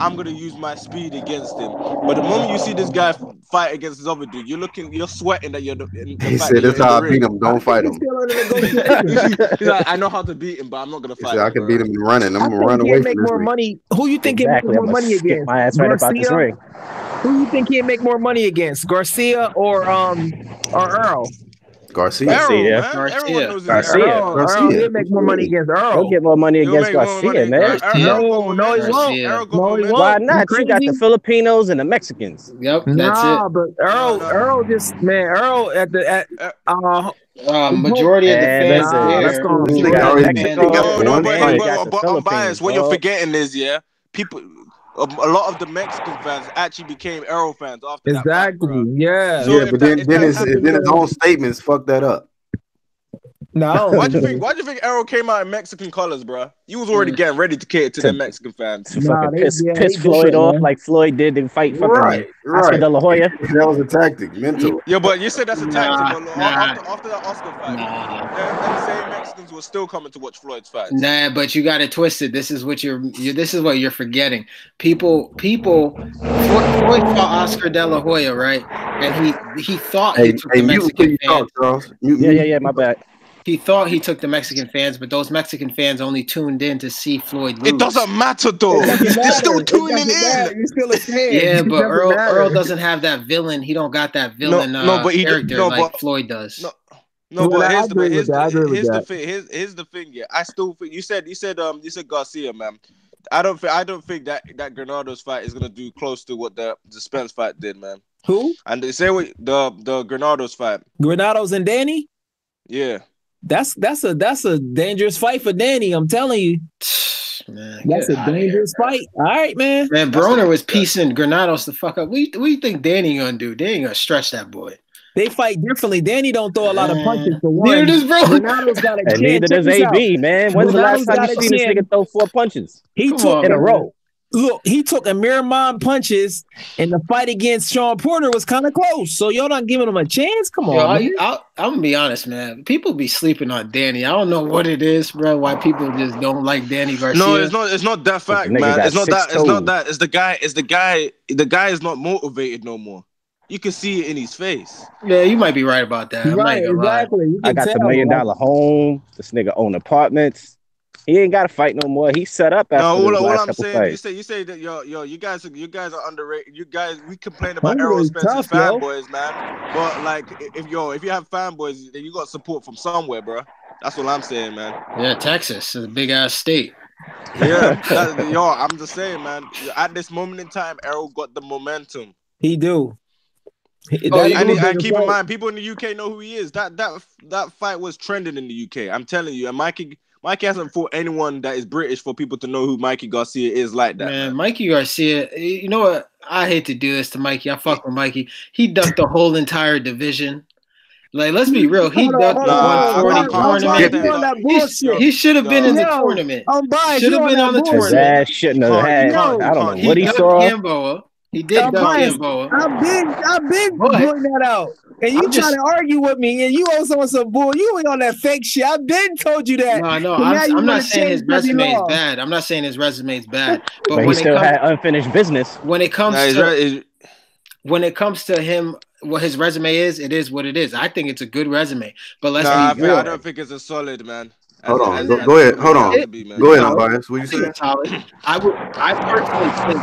I'm gonna use my speed against him." But the moment you see this guy fight against this other dude, you're sweating that you're the He said, "That's how I beat him. Don't fight him." He's like, "I know how to beat him, but I'm not gonna fight him." I can beat him running. I'm gonna run away from this more money. Who you think he'll make more money against? My ass right about this ring. Who you think he'll make more money against? Garcia or Earl? Garcia. Earl, he'll make more money against Earl. He'll get more money against Garcia, man. No, he won't. Why not? You got the Filipinos and the Mexicans. Yep, that's it. But Earl just at majority of the fans But I'm biased. What you're forgetting is, people. A lot of the Mexican fans actually became Errol fans after that. Exactly. Yeah. So but then his own statements fucked that up. No. Why do you think Errol came out in Mexican colors, bro? He was already getting ready to cater to the Mexican fans. Piss Floyd off like Floyd did in fight fucking Oscar De La Hoya. That was a tactic, mental. Yeah, but you said that's a tactic. After that Oscar fight, them same Mexicans were still coming to watch Floyd's fights. Nah, but you got it twisted. This is what you're forgetting. Floyd fought Oscar De La Hoya, right? And he thought he took the Mexican fans. Yeah, my bad. He thought he took the Mexican fans, but those Mexican fans only tuned in to see Floyd lose. It doesn't matter, though. They're still tuning in. You're still a fan. Yeah, but Earl doesn't have that villain. He don't got that villain character like Floyd does. But here's the thing. Yeah, I still think you said Garcia, man. I don't think that Granados fight is gonna do close to what the Spence fight did, man. Who? And they say what the Granados fight. Granados and Danny? Yeah. That's a dangerous fight for Danny. I'm telling you, man, that's a dangerous fight. All right, man. Man, Broner was piecing Granados the fuck up. What do you think Danny gonna do? Danny gonna stretch that boy. They fight differently. Danny don't throw a lot of punches for one. Neither does Broner. Granados got a and neither does AB, man. When's the last time you seen this nigga throw 4 punches? He took in a row. Look, he took a Miramon punches, and the fight against Shawn Porter was kind of close. So y'all not giving him a chance? Come on, I'm gonna be honest, man. People be sleeping on Danny. I don't know what it is, bro. Why people just don't like Danny Garcia? No, it's not that fact, man. It's not that. It's the guy. The guy is not motivated no more. You can see it in his face. Yeah, you might be right about that. Right, exactly. I got the $1 million home. This nigga own apartments. He ain't got to fight no more. He set up after all I'm saying, fights. You say that you guys are underrated. You guys, we complain about Errol SPence's fanboys, man. But like, if you have fanboys, then you got support from somewhere, bro. That's what I'm saying, man. Yeah, Texas is a big ass state. Yeah, I'm just saying, man. At this moment in time, Errol got the momentum. He do. And keep in mind, people in the UK know who he is. That fight was trending in the UK. I'm telling you, and Mikey hasn't fought anyone that is British for people to know who Mikey Garcia is like that. Man, Mikey Garcia, you know what? I hate to do this to Mikey. I fuck with Mikey. He ducked the whole entire division. Like, let's be real. He ducked the 140 tournament. He should have been in the tournament. Should have been on the tournament. That shouldn't have had. I don't know what he saw. Gamboa. He did duck Gamboa. I've been pointing that out. And you trying to argue with me, and you also on some bull. You ain't on that fake shit. I've been told you that. No, I'm not saying his resume is bad. I'm not saying his resume is bad. But he still had unfinished business. When it comes to him, what his resume is, it is what it is. I think it's a good resume. But let's be real. I don't think it's a solid, man. Hold on. Go ahead. Hold on. Go ahead, Unbiased. What you say? I personally think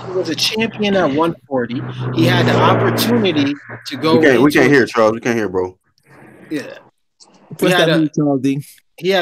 he was a champion at 140. He had the opportunity to go. We can't hear, Charles. We can't hear, bro. Yeah. He had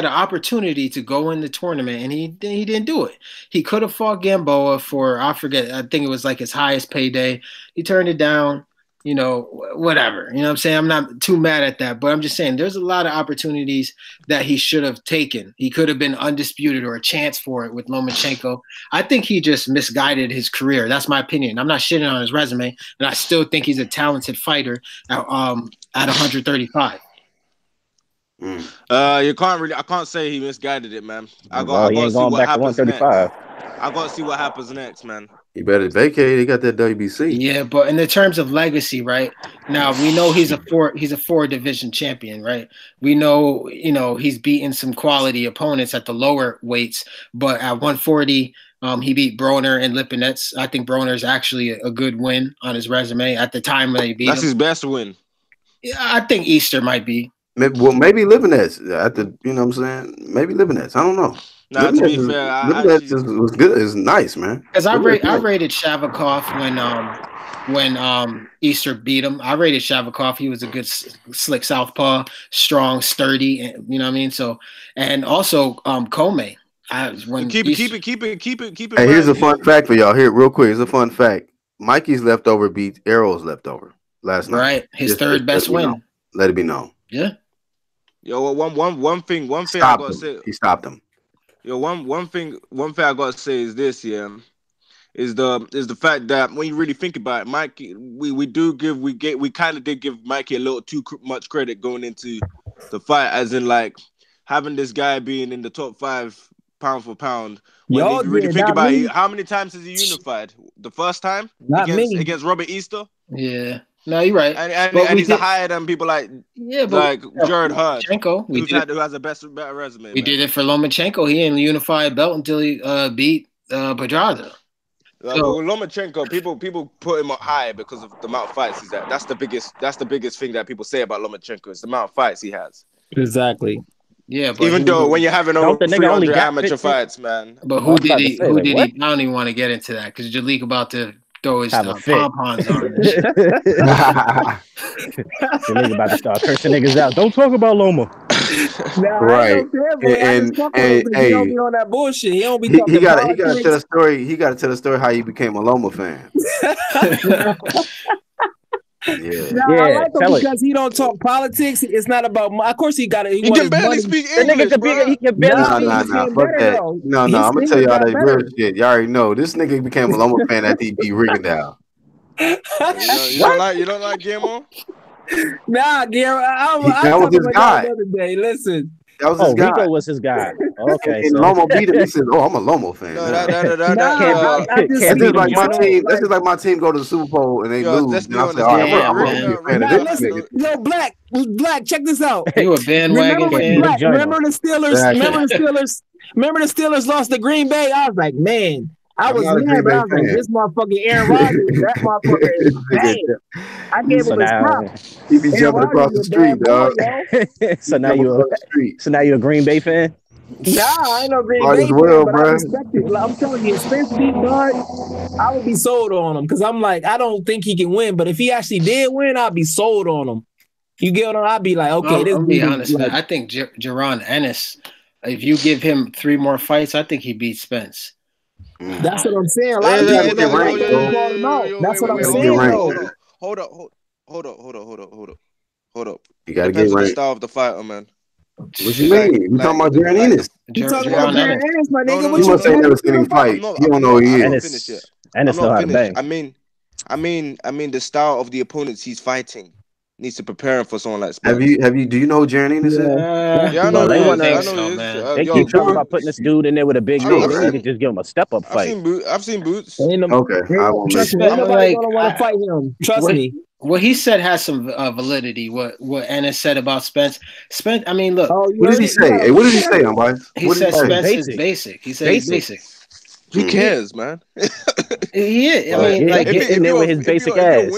an opportunity to go in the tournament, and he didn't do it. He could have fought Gamboa for, I forget, I think it was like his highest payday. He turned it down. whatever. You know what I'm saying? I'm not too mad at that, but I'm just saying there's a lot of opportunities that he should have taken. He could have been undisputed or a chance for it with Lomachenko. I think he just misguided his career. That's my opinion. I'm not shitting on his resume, and I still think he's a talented fighter at 135. I can't say he misguided it, man. I got to see what happens next. I got to see what happens next, man. You better vacate. He got that WBC. Yeah, but in the terms of legacy, right now, we know he's a four division champion, right? We know, he's beaten some quality opponents at the lower weights, but at 140, he beat Broner and Lipinets. I think Broner's actually a good win on his resume at the time when he beat him. That's his best win. Yeah, I think Easter might be. Maybe Lipinets at the, you know what I'm saying? Maybe Lipinets. I don't know. Nah, to be fair, Lipinets was good. It's nice, man. Because I rated Shavakov when Easter beat him. I rated Shavakov. He was a good, slick southpaw, strong, sturdy. You know what I mean? So, and also Comey. Keep it. Hey, here's a fun fact for y'all. Here, real quick. Here's a fun fact. Mikey's leftover beat Errol's leftover last night. Right, his third best win. Let it be known. Yeah. Yo, one thing I gotta say. He stopped him. Yo, one thing I gotta say is this, is the fact that when you really think about it, Mikey, we kind of did give Mikey a little too much credit going into the fight, as in like having this guy being in the top 5 pound for pound. When you really think about it, how many times has he unified? The first time against Robert Easter. Yeah. No, you're right. And he's higher than people like Jared Hurd, who has a better resume. We did it for Lomachenko. He didn't unify a belt until he beat Pedraza. Lomachenko, people put him up high because of the amount of fights he's at. That's the biggest thing that people say about Lomachenko is the amount of fights he has. Exactly. Yeah, but even though when you're having over 300 amateur fights, man. But who did he? I don't even want to get into that because Jalik about to throw his pom-poms on and shit. Jalik about to start cursing niggas out. Don't talk about Loma. Right. And he don't be on that bullshit. He don't be talking. He gotta tell the story. He gotta tell the story how he became a Loma fan. Yeah, I like him because he don't talk politics. It's not about. Of course, he got it. He can barely speak English. He can barely speak. Fuck that. No, I'm gonna tell y'all that real shit. Y'all already know this nigga became a Loma fan after he beat Rigondeaux. You don't like Guillermo? Nah, Guillermo. That was his guy. The other day. Listen. That was his guy. Rico was his guy. Okay. And Lomo beat him. He said, "Oh, I'm a Lomo fan." That's just like my team. That's just like my team go to the Super Bowl and they lose. And I say, "All right, I'm a fan of this nigga." Yo, Black, check this out. You a bandwagon fan? Remember the Steelers? Remember the Steelers lost to Green Bay? I was like, man. I was mad, but I was like, this motherfucking Aaron Rodgers, that motherfucker is bad. I gave him his props. He be jumping across the street, dog. So now you a Green Bay fan? Nah, I ain't no Green Bay fan, but I respect it. I'm telling you, Spence beat Bud, I would be sold on him because I'm like, I don't think he can win, but if he actually did win, I'd be sold on him. You get what I'd be like, okay. I'll be honest, man. I think Jaron Ennis, if you give him 3 more fights, I think he beats Spence. That's what I'm saying. A lot of people don't like him out. That's what I'm saying. Hold up. You gotta get right. The style of the fighter, man. What you mean? You talking about Jaron Ennis? You talking about Jaron Ennis, my nigga? You must have never seen him fight. You don't know who he is. Ennis know how to bang. I mean the style of the opponents he's fighting needs to prepare him for someone like Spence. Do you know who Jaron Ennis is? Yeah, I know. They keep talking about putting this dude in there with a big name. They could just give him a step-up fight. I've seen Boots. Okay. Trust me, nobody gonna want to fight him. Trust me. What he said has some validity. What Ennis said about Spence. I mean, look. What did he say? Hey, what did he say, boys? He said Spence is basic. He said he's basic. Who cares, man? Yeah, I mean, like in there with his basic ass.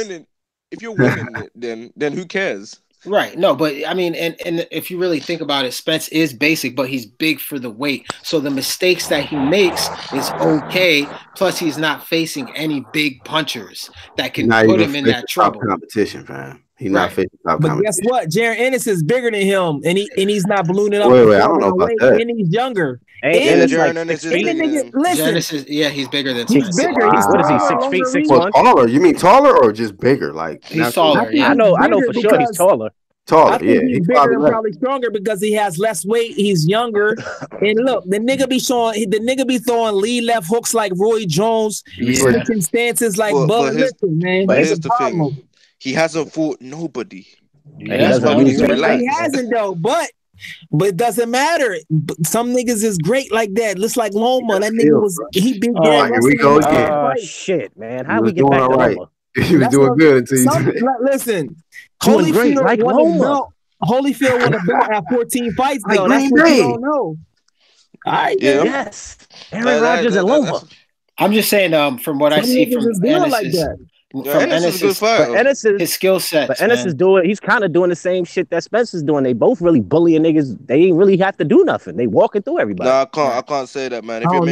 If you're winning it, then who cares? Right. No, but I mean, and if you really think about it, Spence is basic, but he's big for the weight. So the mistakes that he makes is okay. Plus, he's not facing any big punchers that can put him in that trouble. Competition, fam. He's not fit. But guess what? Jaron Ennis is bigger than him, and he's not ballooning up. Wait, I don't know about that. And he's younger. And Jaron Ennis is bigger than him. Listen, he's bigger than he's bigger. Wow. What is he? 6 feet, 6'1"? Well, taller? You mean taller or just bigger? Like he's taller. I know for sure he's taller. I think he's bigger and probably stronger because he has less weight. He's younger, and look, the nigga be throwing lead left hooks like Roy Jones, switching stances like Bud. Listen, man, but here's the thing: he hasn't fought nobody. He hasn't though, but it doesn't matter. Some niggas is great like that. Looks like Loma. That nigga he big. Here we go again. Oh shit, man! How we get back to Loma? He was doing good until you. Listen, Holyfield won a belt at 14 fights. Though. That's what you don't know. All right, yes, Aaron Rodgers and Loma. I'm just saying, from what I see from Ennis, like that. His skill set. But Ennis is doing. He's kind of doing the same shit that Spence is doing. They both really bullying niggas. They ain't really have to do nothing. They walking through everybody. No, I can't say that, man. If you're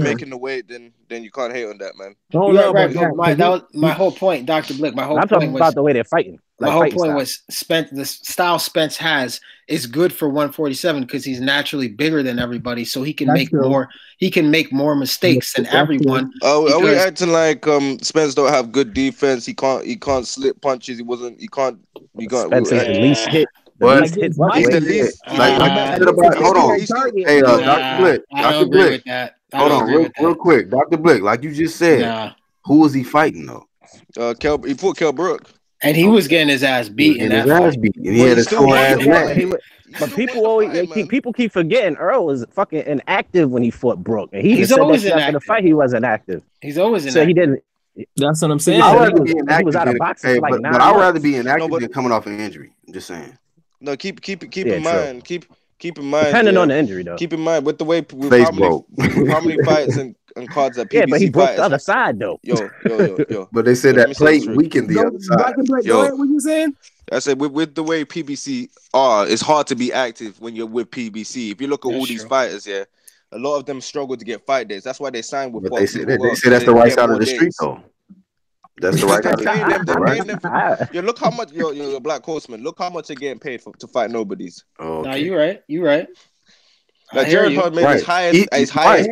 making the weight, then you can't hate on that, man. That was my whole point, Dr. Blick. I'm talking about the way they're fighting. My whole point was Spence. The style Spence has is good for 147 because he's naturally bigger than everybody, so he can make more. He can make more mistakes than everyone. Are we acting like Spence don't have good defense? He can't slip punches. He can't. Spence is the least hit. But he's the least. Hold on. Hey, Dr. Blick. Dr. Blick. Hold on, real quick, Dr. Blick. Like you just said, who was he fighting though? He fought Kell Brook. And he was getting his ass beat in that fight. And he had a sore ass neck. But people keep forgetting Earl was fucking inactive when he fought Brook. And he's always inactive. After the fight, he wasn't active. He's always inactive. So he didn't. That's what I'm saying. He was out of boxing for like 9 but I'd rather be inactive than coming off an injury. I'm just saying. No, keep in mind. Keep in mind. Depending on the injury, though. Keep in mind with the way how many fights and cards that PBC yeah, but he broke the other side though. Yo. But they said that plate weakened the other side. What you saying? I said with the way PBC are, it's hard to be active when you're with PBC. If you look at all these fighters, a lot of them struggle to get fight days. That's why they sign with. But they say that's the right side of the street, though. That's the right side. Yo, look how much you're Black Horseman. Look how much they're getting paid to fight nobodies. Oh, okay. Nah, you right. Like Jared Hart made his highest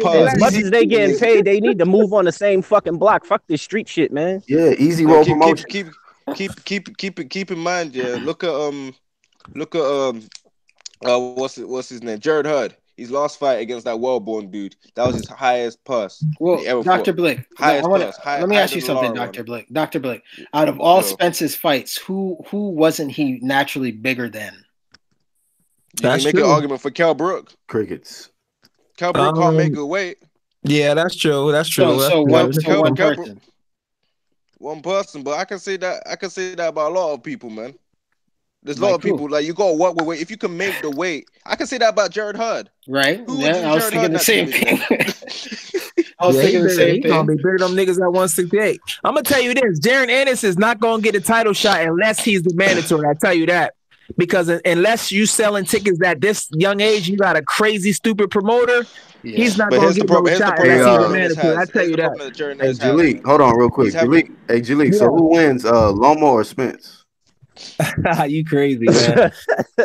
pass. As much as they getting paid, they need to move on the same fucking block. Fuck this street shit, man. Yeah, easy roll promotion. Keep in mind, look at what's his name? Jared Hurd. His last fight against that well-born dude, that was his highest purse. Well, Dr. Blick, let me ask you something, Dr. Blick. Dr. Blick, out of all Spence's fights, who wasn't he naturally bigger than? You can make an argument for Kell Brook. Crickets. Kell Brook can't make good weight. Yeah, that's true. So one person. One person, but I can say that about a lot of people, man. There's a lot of people like you gotta work with weight. If you can make the weight, I can say that about Jared Hurd. Right? I was thinking the same thing. He's gonna be bigger than them niggas at 168. I'm gonna tell you this: Jaron Ennis is not gonna get a title shot unless he's the mandatory. I tell you that. Because unless you selling tickets at this young age, you got a crazy, stupid promoter. Yeah. He's not going to get no shot unless he's a mandatory. I tell you that. Hey, Jalik, hold on real quick. Jalik, so who wins, Loma or Spence? You crazy, man. I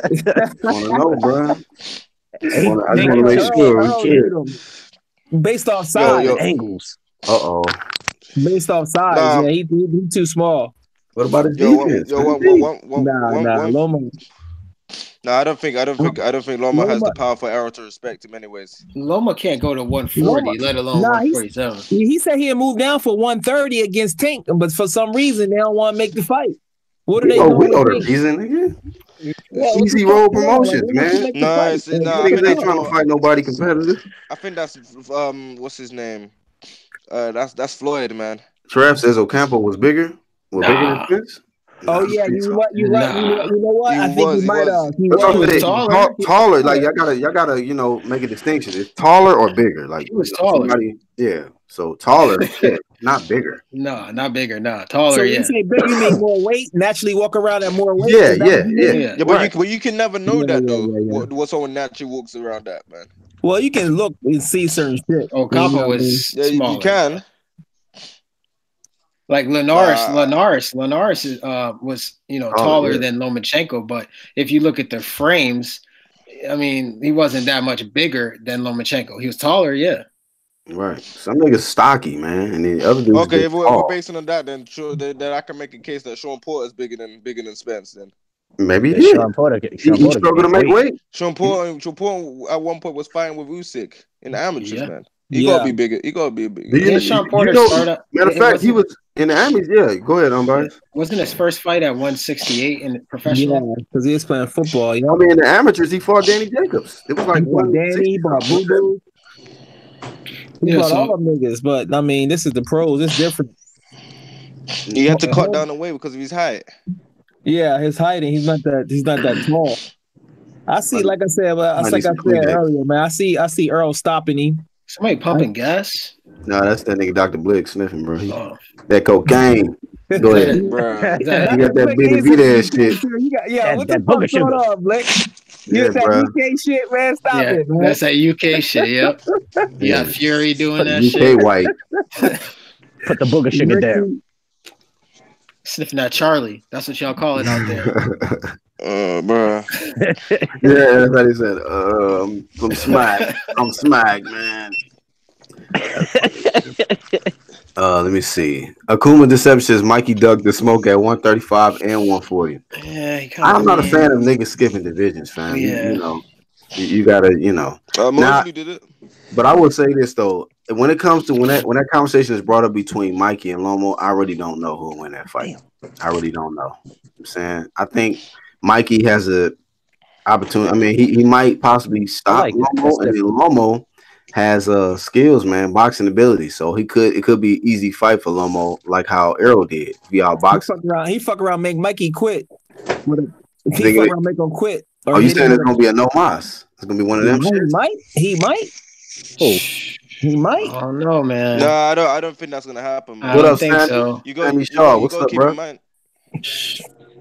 want to know, bro. I just want to make sure. Based off size. Angles. Uh-oh. Based off size, he too small. What about his defense? Loma. No, I don't think Loma has the power for Errol to respect him anyways. Loma can't go to 140, let alone 147. He said he'd move down for 130 against Tank, but for some reason they don't want to make the fight. What are they doing? We know the reason, nigga. Easy roll promotions, man. Niggas ain't trying to fight nobody competitive. I think that's what's his name? That's Floyd, man. Trav says Ocampo was bigger. Bigger than Spence? Oh yeah, you know what? I think he might have. He was taller. Like y'all gotta, make a distinction. It's taller or bigger. Like he was taller. So taller, not bigger. No, not bigger. No, taller. So you say bigger, you mean more weight? Naturally walk around at more weight. Yeah. But you can never know that though. What someone naturally walks around at, man. Well, you can look and see certain shit. Ocampo was small. You can. Like Linares was taller than Lomachenko, but if you look at their frames, I mean, he wasn't that much bigger than Lomachenko. He was taller, yeah. Right. Some niggas stocky, man, and the other dudes. Okay, if we're basing on that, then sure, then I can make a case that Shawn Porter is bigger than Spence. Then maybe he Shawn Porter struggled to make weight. Shawn Porter at one point was fighting with Usyk in the amateurs, man. He gotta be bigger. He gotta be bigger. Shawn Porter matter of fact, he was in the amateurs. Yeah, go ahead, Unbiased. Wasn't his first fight at 168 in professional? Yeah, because he was playing football. I mean, in the amateurs, he fought Danny Jacobs. It was like Danny, brought Boo Boo. He brought all them niggas, but I mean, this is the pros. It's different. He had to cut down the weight because of his height. Yeah, his height, and he's not that tall. I see, like I said earlier, man. I see Earl stopping him. Somebody pumping gas? No, that's that nigga Dr. Blick sniffing, bro. That cocaine. Go ahead, bro. You got that bitty ass shit. What the fuck going on, Blick? You got that UK shit, man. Stop it, man. That's that UK shit, yep. You got Fury doing that UK shit. white. Put the booger sugar down. Sniffing that Charlie. That's what y'all call it out there. Bro. Yeah, that's what he said. I'm smack, man. Let me see. Akuma Deception says Mikey dug the smoke at 135 and 140. Yeah, I'm not a fan of niggas skipping divisions, fam. Yeah. You gotta, Mosley did it. But I would say this though, when it comes to when that conversation is brought up between Mikey and Lomo, I really don't know who will win that fight. I really don't know. I'm saying I think Mikey has a opportunity. I mean, he might possibly stop Lomo, and then Lomo has skills, man, boxing ability. So it could be an easy fight for Lomo, like how Errol did. He fuck around, make Mikey quit. He fuck around, make him quit. Oh, you saying it's gonna be a no mas? It's gonna be one of them. He might. Oh, he might. I don't know, man. No, I don't think that's gonna happen, man. What up, think Sandy? so. You gotta keep in mind.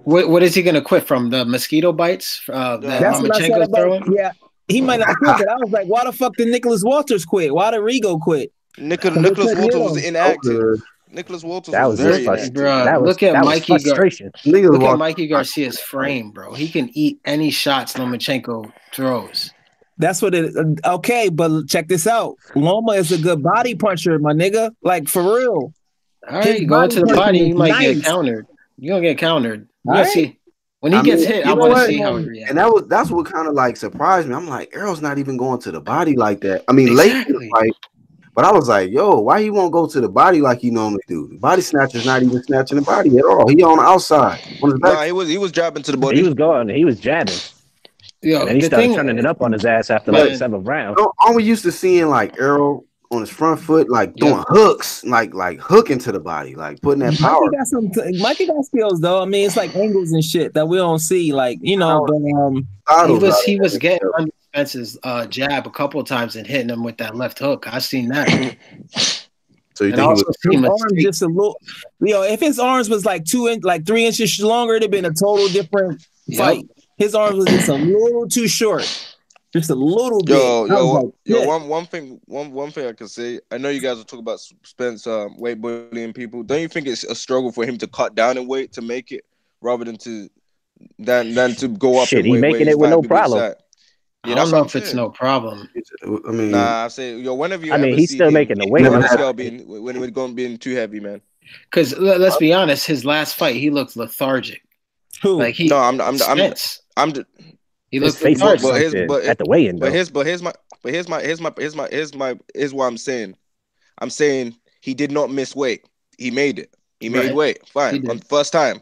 What is he gonna quit from? The mosquito bites that Lomachenko's throwing? Yeah, he might not quit. But I was like, why the fuck did Nicholas Walters quit? Why did Rigo quit? Nicholas Walters was inactive. Nicholas Walters was very inactive. Look at Mikey frustration. Look at Mikey Garcia's frame, bro. He can eat any shots Lomachenko throws. That's what it. Okay, but check this out. Loma is a good body puncher, my nigga. Like for real. All right, you go into the body, you might get countered. You're gonna get countered. You'll see. When he gets hit, I want to see how he reacts. And that's what kind of like surprised me. I'm like, Errol's not even going to the body like that. I mean, late in the fight, but I was like, yo, why he won't go to the body like he normally do? The body snatcher's not even snatching the body at all. He on the outside. Nah, he was jabbing to the body. He was jabbing. Yo, and then he started turning it up on his ass after like 7 rounds. Aren't we used to seeing like Errol on his front foot, like doing hooks, like hooking to the body, like putting that power. Mikey got skills though. I mean, it's like angles and shit that we don't see. Like But he was getting under Spence's jab a couple of times and hitting him with that left hook. I've seen that. So you think his arms just a little? If his arms was like 3 inches longer, it'd have been a total different fight. His arms was just a little too short. Just a little bit. One thing I can say. I know you guys are talking about Spence weight bullying people. Don't you think it's a struggle for him to cut down in weight to make it, rather than to go up? Shit, he's making it with no problem. I don't know if it's no problem. I mean, I say, whenever you. He's still making the weight. When we're going being too heavy, man. Because let's be honest, his last fight, he looked lethargic. Who? Like he? No, I'm. He looks at the weigh-in. Here's what I'm saying. I'm saying he did not miss weight. He made it. He made weight. Fine. On the first time.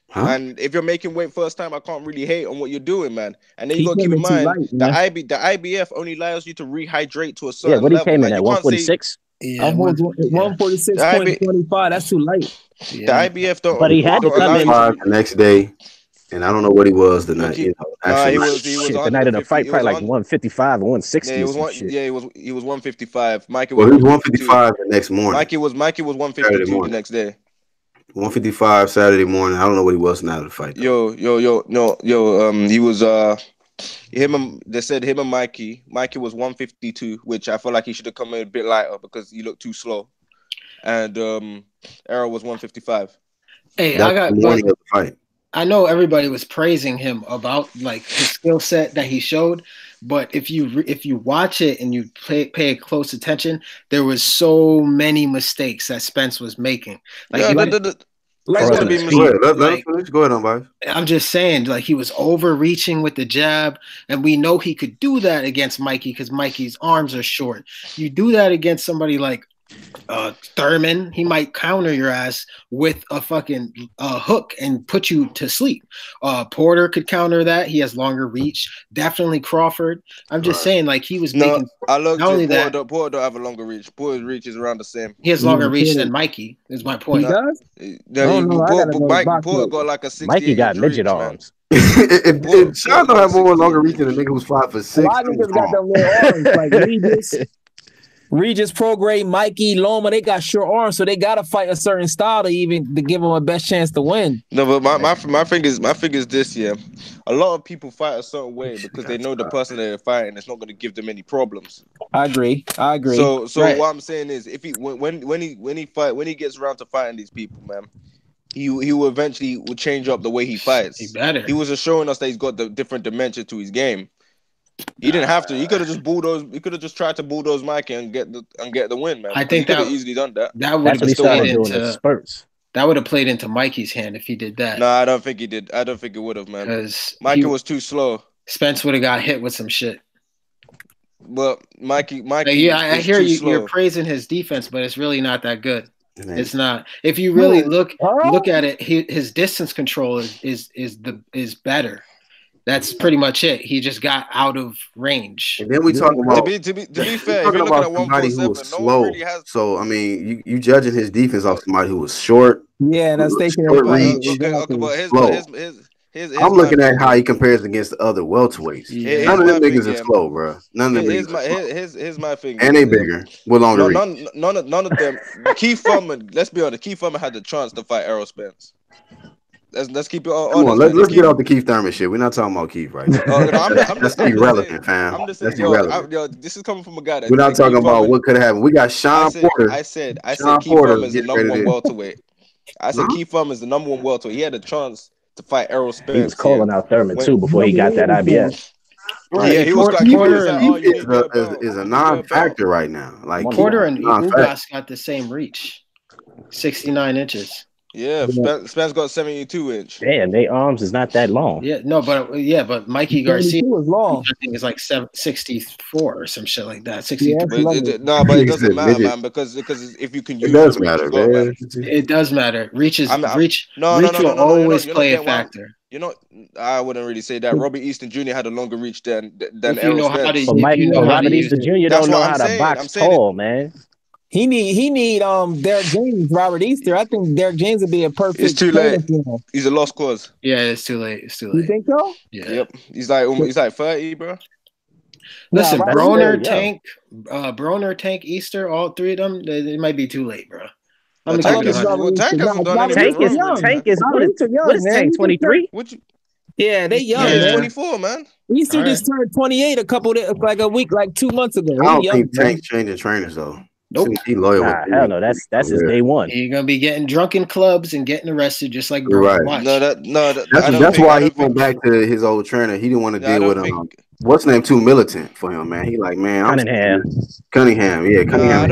Huh? And if you're making weight first time, I can't really hate on what you're doing, man. And then you gotta keep in mind the IBF only allows you to rehydrate to a certain level. He came in at 146. Yeah, 146.25. That's too light. Yeah. The IBF don't. But he had to come in the next day. And I don't know what he was the night. He was the night of the fight, probably like 155 or 160. He was 155. Mikey was 155 the next morning. Mikey was 152 the next day. 155 Saturday morning. I don't know what he was the night of the fight. He was they said him and Mikey. Mikey was 152, which I feel like he should have come in a bit lighter because he looked too slow. and Errol was 155. Hey, That's the morning of the fight. I know everybody was praising him about like his skill set that he showed, but if you watch it and you pay close attention, there was so many mistakes that Spence was making. Like, Yeah, Like, Go ahead, Unbiased. I'm just saying, like, he was overreaching with the jab, and we know he could do that against Mikey because Mikey's arms are short. You do that against somebody like Thurman, he might counter your ass with a fucking hook and put you to sleep. Porter could counter that. He has longer reach. Definitely Crawford. I'm just saying, like, he was making. I looked not only at that, Porter don't have a longer reach. Porter's reach is around the same. He has longer reach than Mikey. Is my point. He does? Porter got like a 68 Mikey got midget reach, arms. Sean don't have more longer reach than a nigga who's 5'6". A lot of niggas got them little arms, like Regis, Prograde, Mikey, Loma. They got short arms, so they gotta fight a certain style to give them a best chance to win. No, but my thing is this, yeah. A lot of people fight a certain way because they know the person they're fighting is not going to give them any problems. I agree. So Right. what I'm saying is, if he when he gets around to fighting these people, man, he will eventually change up the way he fights. He better. He was just showing us that he's got the different dimension to his game. He didn't have to. He could have just bulldoze. He could have just tried to bulldoze Mikey and get the win, man. I think he could have easily done that. That would That's what he have started played doing in into. spurts. That would have played into Mikey's hand if he did that. No, I don't think he did. I don't think it would have, man. Because Mikey was too slow. Spence would have got hit with some shit. But Mikey. Yeah, I hear too you. slow. You're praising his defense, but it's really not that good. It's not. If you really look at it, his distance control is better. That's pretty much it. He just got out of range. And then we talk about to be fair, if you're looking at somebody who 147, was no slow. one really has. So I mean, you judging his defense off somebody who was short. Yeah, that's taking short reach. Okay, but his I'm looking at how he compares against the other welterweights. Yeah. None of them niggas is slow, bro. None of them Here's niggas. here's my thing. And they bigger with longer reach. None of them. Keith Thurman. Let's be honest. Keith Thurman had the chance to fight Errol Spence. Let's keep it honest. Come on, let's get off the Keith Thurman shit. We're not talking about Keith right now. That's irrelevant, fam. I'm just That's saying, irrelevant. this is coming from a guy that We're not talking about what could have happened. We got Shawn Porter. I said Shawn Keith Porter Thurman is the number one welterweight. I said Keith Thurman is the number one welterweight. He had a chance to fight Errol Spence. He was calling out Thurman too before he got that IBS. Right. Yeah, he was Porter is a non-factor right now. Like Porter and Ugas got the same reach, 69 inches. Yeah, Spence got 72-inch. Damn, their arms is not that long. Yeah, no, but Mikey Garcia was long. I think it's like 64 or some shit like that. 63. Yeah, But it doesn't matter, man, because if you can use it does matter, man. It does matter. Reach No, will always play a factor. You know, I wouldn't really say that. Robbie Easton Jr. had a longer reach than If you know Errol how Spence. to- But Mike, you know how to Robert use Easton Jr. That's don't know what how I'm to saying. box I'm saying tall, man. He need Derek James, Robert Easter. I think Derek James would be a perfect. It's too late. trainer for him. He's a lost cause. Yeah, it's too late. It's too You late. think so? Yeah. Yep. He's like 30, bro. Listen, Nah, Broner, Broner, Tank, Easter, all three of them, it might be too late, bro. I'm Tank gonna is- keep it 100. Tank hasn't done Robert anything Easter's wrong. young. Tank is Robert Easter young, what is man. Tank, 23? Yeah, they young. Yeah, he's Man. 24, man. Easter All just turned 28 a week, like 2 months ago. I don't He young, think man. Tank's changing trainers though. Nope. He loyal. Nah, hell no. That's his day one. You're gonna be getting drunk in clubs and getting arrested just like You're Broner. right. Watch. That's why he went back to his old trainer. He didn't want to deal with him. What's name too militant for him, man. He like, man, Cunningham. Yeah, Cunningham.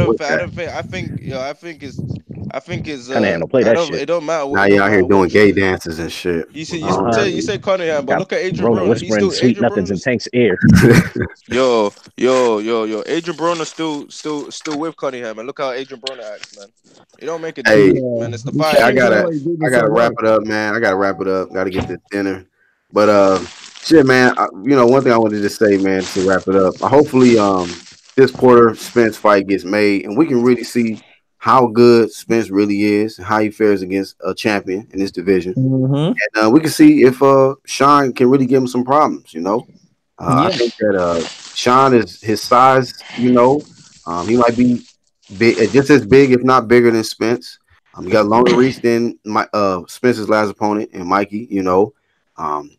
I think it's Cunningham don't play that shit. It don't matter. Now you out here doing gay dances and shit. You say Cunningham, but look at Adrian Broner Broner. He's whispering still sweet Adrian nothings in Broner's- Tank's ear. Yo. Adrian Broner's still with Cunningham, and look how Adrian Broner acts, man. It don't make it different, man. It's the fight. I gotta wrap it up, man. Gotta get this dinner. But shit, man. One thing I wanted to say, man, to wrap it up. Hopefully, this Porter Spence fight gets made, and we can really see how good Spence really is and how he fares against a champion in this division. Mm-hmm. And we can see if Shawn can really give him some problems. I think that Shawn is his size. He might be big, just as big, if not bigger than Spence. He got longer reach than Spence's last opponent and Mikey.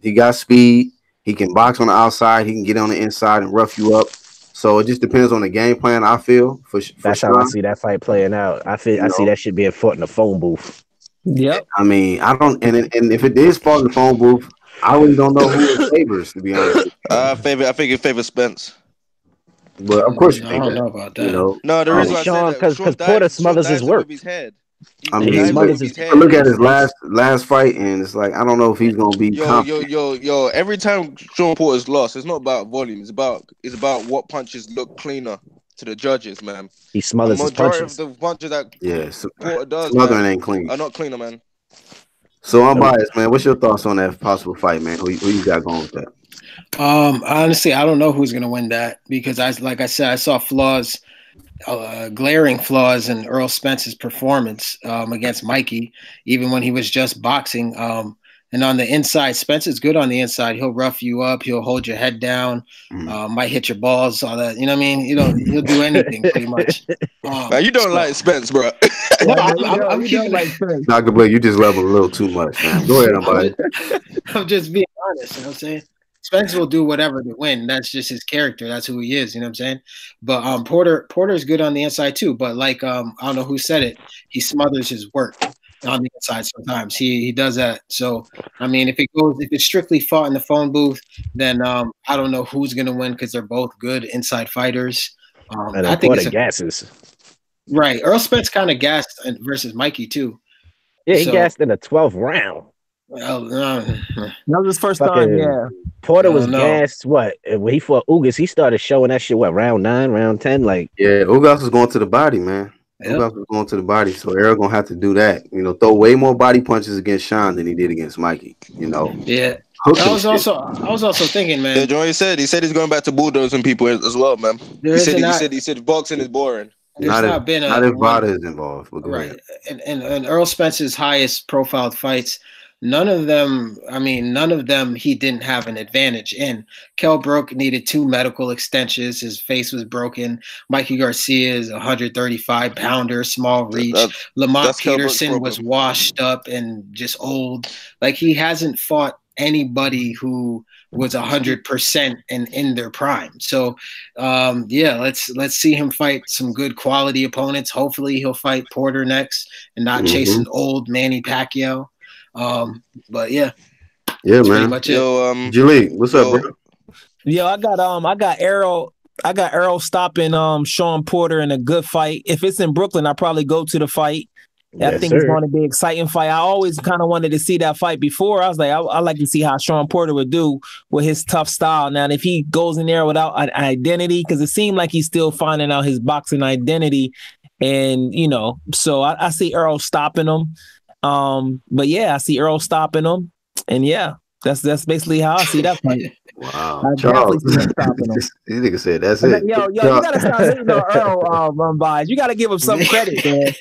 He got speed. He can box on the outside. He can get on the inside and rough you up. So it just depends on the game plan. I feel for That's Sean. how I see that fight playing out. I see that shit being fought in the phone booth. Yep. I mean, I don't, and if it is fought in the phone booth, I really don't know who it favors, to be honest. I think it favors Spence. But of course, I don't know about that. you know. No, the reason why I Sean, say that because Porter smothers his work. with his head. I mean, he smothers look, his you look at his last fight, and it's like I don't know if he's gonna be confident. Yo. Every time Shawn Porter's lost, it's not about volume. It's about what punches look cleaner to the judges, man. He smothers his punches. Majority of the punches that Porter does, smothering ain't clean. Are not cleaner, man. So I'm biased, man. What's your thoughts on that possible fight, man? Who you got going with that? Honestly, I don't know who's gonna win that because I saw flaws, glaring flaws in Errol Spence's performance against Mikey, even when he was just boxing. And on the inside, Spence is good on the inside. He'll rough you up. He'll hold your head down. Might hit your balls. All that. You know what I mean? He'll do anything pretty much. You don't like Spence, bro. No, I'm keeping like Spence. Dr. Blake, you just leveled a little too much, man. Go ahead, buddy. I'm just being honest. You know what I'm saying? Spence will do whatever to win. That's just his character. That's who he is. You know what I'm saying? But Porter's good on the inside too. But like I don't know who said it. He smothers his work on the inside sometimes. He does that. So I mean, if it's strictly fought in the phone booth, then I don't know who's gonna win because they're both good inside fighters. And I think Porter gasses. Right. Errol Spence kind of gassed versus Mikey too. Yeah, he gassed in the 12th round. Well, that was his first time. Yeah. Porter was gassed. What when he fought Ugas, he started showing that shit. What round 9, round 10? Like Ugas was going to the body, man. Yep. Ugas was going to the body, so Errol gonna have to do that. You know, throw way more body punches against Shawn than he did against Mikey. You know. Yeah. I was also thinking, man. Yeah, Joey said he's going back to bulldozing people as well, man. He said boxing is boring. Not if Vada is involved. Right. And Errol Spence's highest profiled fights, none of them he didn't have an advantage in. Kell Brook needed 2 medical extensions. His face was broken. Mikey Garcia is a 135-pounder, small reach. Lamont Peterson was washed up and just old. Like he hasn't fought anybody who was 100% in their prime. So let's see him fight some good quality opponents. Hopefully he'll fight Porter next and not chase an old Manny Pacquiao. But yeah, man. Pretty much it. Julie, what's up, bro? Yo, I got Errol stopping Shawn Porter in a good fight. If it's in Brooklyn, I'll probably go to the fight. I think it's going to be an exciting fight. I always kind of wanted to see that fight before. I was like, I like to see how Shawn Porter would do with his tough style. Now, if he goes in there without an identity, because it seemed like he's still finding out his boxing identity, and so I see Errol stopping him. But yeah, I see Errol stopping him, and yeah, that's basically how I see that fight. Wow, Charles, this nigga said that's it. Yo, you gotta stop hating on Earl, Rumbies. You gotta give him some credit, man.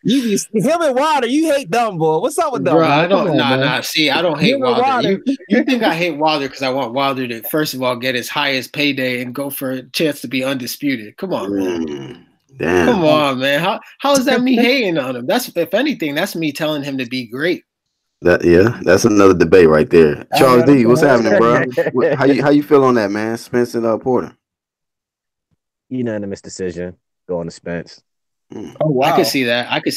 Him and Wilder, you hate them, boy. What's up with them? Bro, I don't. See, I don't hate Wilder. You think I hate Wilder because I want Wilder to first of all get his highest payday and go for a chance to be undisputed? Come on, man. Damn. Come on, man. How is that me hating on him? That's, if anything, that's me telling him to be great. That's another debate right there. Charles D, what's happening, bro? How you feel on that, man? Spence and Porter. Unanimous decision going to Spence. Oh wow, I can see that. I can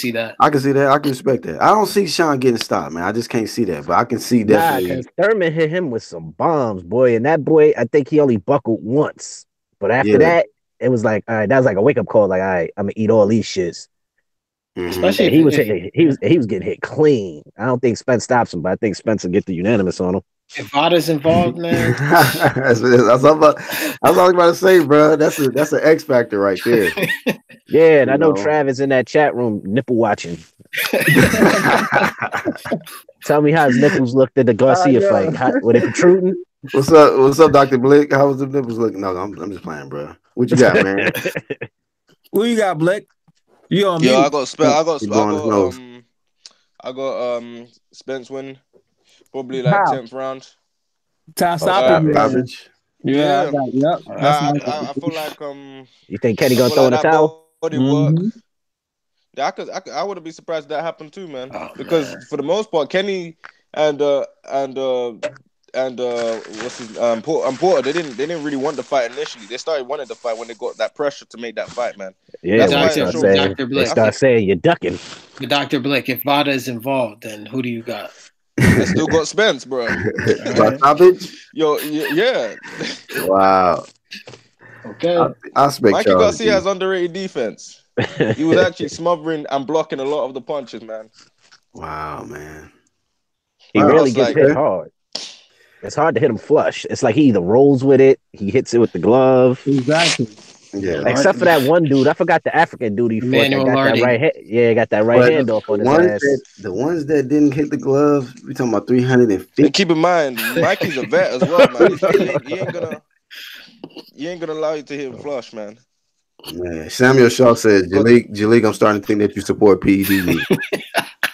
respect that. I don't see Shawn getting stopped, man. I just can't see that, but I can see definitely. Thurman hit him with some bombs, boy, and that boy, I think he only buckled once, but after that, it was like, all right, that was like a wake up call. Like, all right, I'm gonna eat all these shits. Especially he was getting hit clean. I don't think Spence stops him, but I think Spence will get the unanimous on him. If Vada's involved, man. that's what I was about to say, bro. That's an X factor right there. Yeah, and I know Travis in that chat room nipple watching. Tell me how his nipples looked at the Garcia fight. Were they protruding? What's up, Dr. Blick? How was the nipples looking? No, I'm just playing, bro. What you got, man? What you got, Blick? You on mute? I got Spence win, probably like 10th round. Stoppage. Yeah. I feel like You think Kenny gonna throw in the towel? Body work. Yeah, I wouldn't be surprised if that happened too, man. Because for the most part, Kenny and what's his Porter, they didn't really want the fight initially. They started wanting the fight when they got that pressure to make that fight, man. Yeah, they start saying you're ducking. But Dr. Blick, if Vada is involved, then who do you got? I still got Spence, bro. Yo, yeah. Wow. Okay. I speak Mikey Garcia has underrated defense. He was actually smothering and blocking a lot of the punches, man. Wow, man. He really gets hit hard. It's hard to hit him flush. It's like he either rolls with it, he hits it with the glove. Exactly. Yeah. Except for that one dude. I forgot the African dude he fought that got that right hand. Yeah, got that right hand off on his ass. The ones that didn't hit the gloves, we talking about 350. And keep in mind, Mikey's a vet as well, man. He ain't gonna allow you to hit him flush, man. Man, Samuel Shaw says, Jalik, I'm starting to think that you support PED.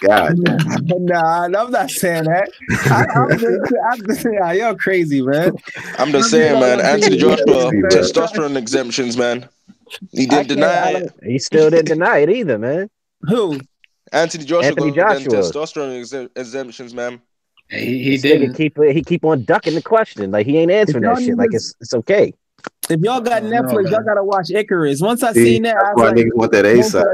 God. Nah, I'm not saying that. I'm just saying, you're crazy, man. I'm just saying, man. Anthony Joshua, testosterone exemptions, man. He didn't deny it. He still didn't deny it either, man. Who? Anthony Joshua. Testosterone exemptions, man. He didn't. He keep on ducking the question. Like he ain't answering that shit. Like it's okay. If y'all got Netflix, y'all gotta watch Icarus. Once I seen that, I was like, want that A-side.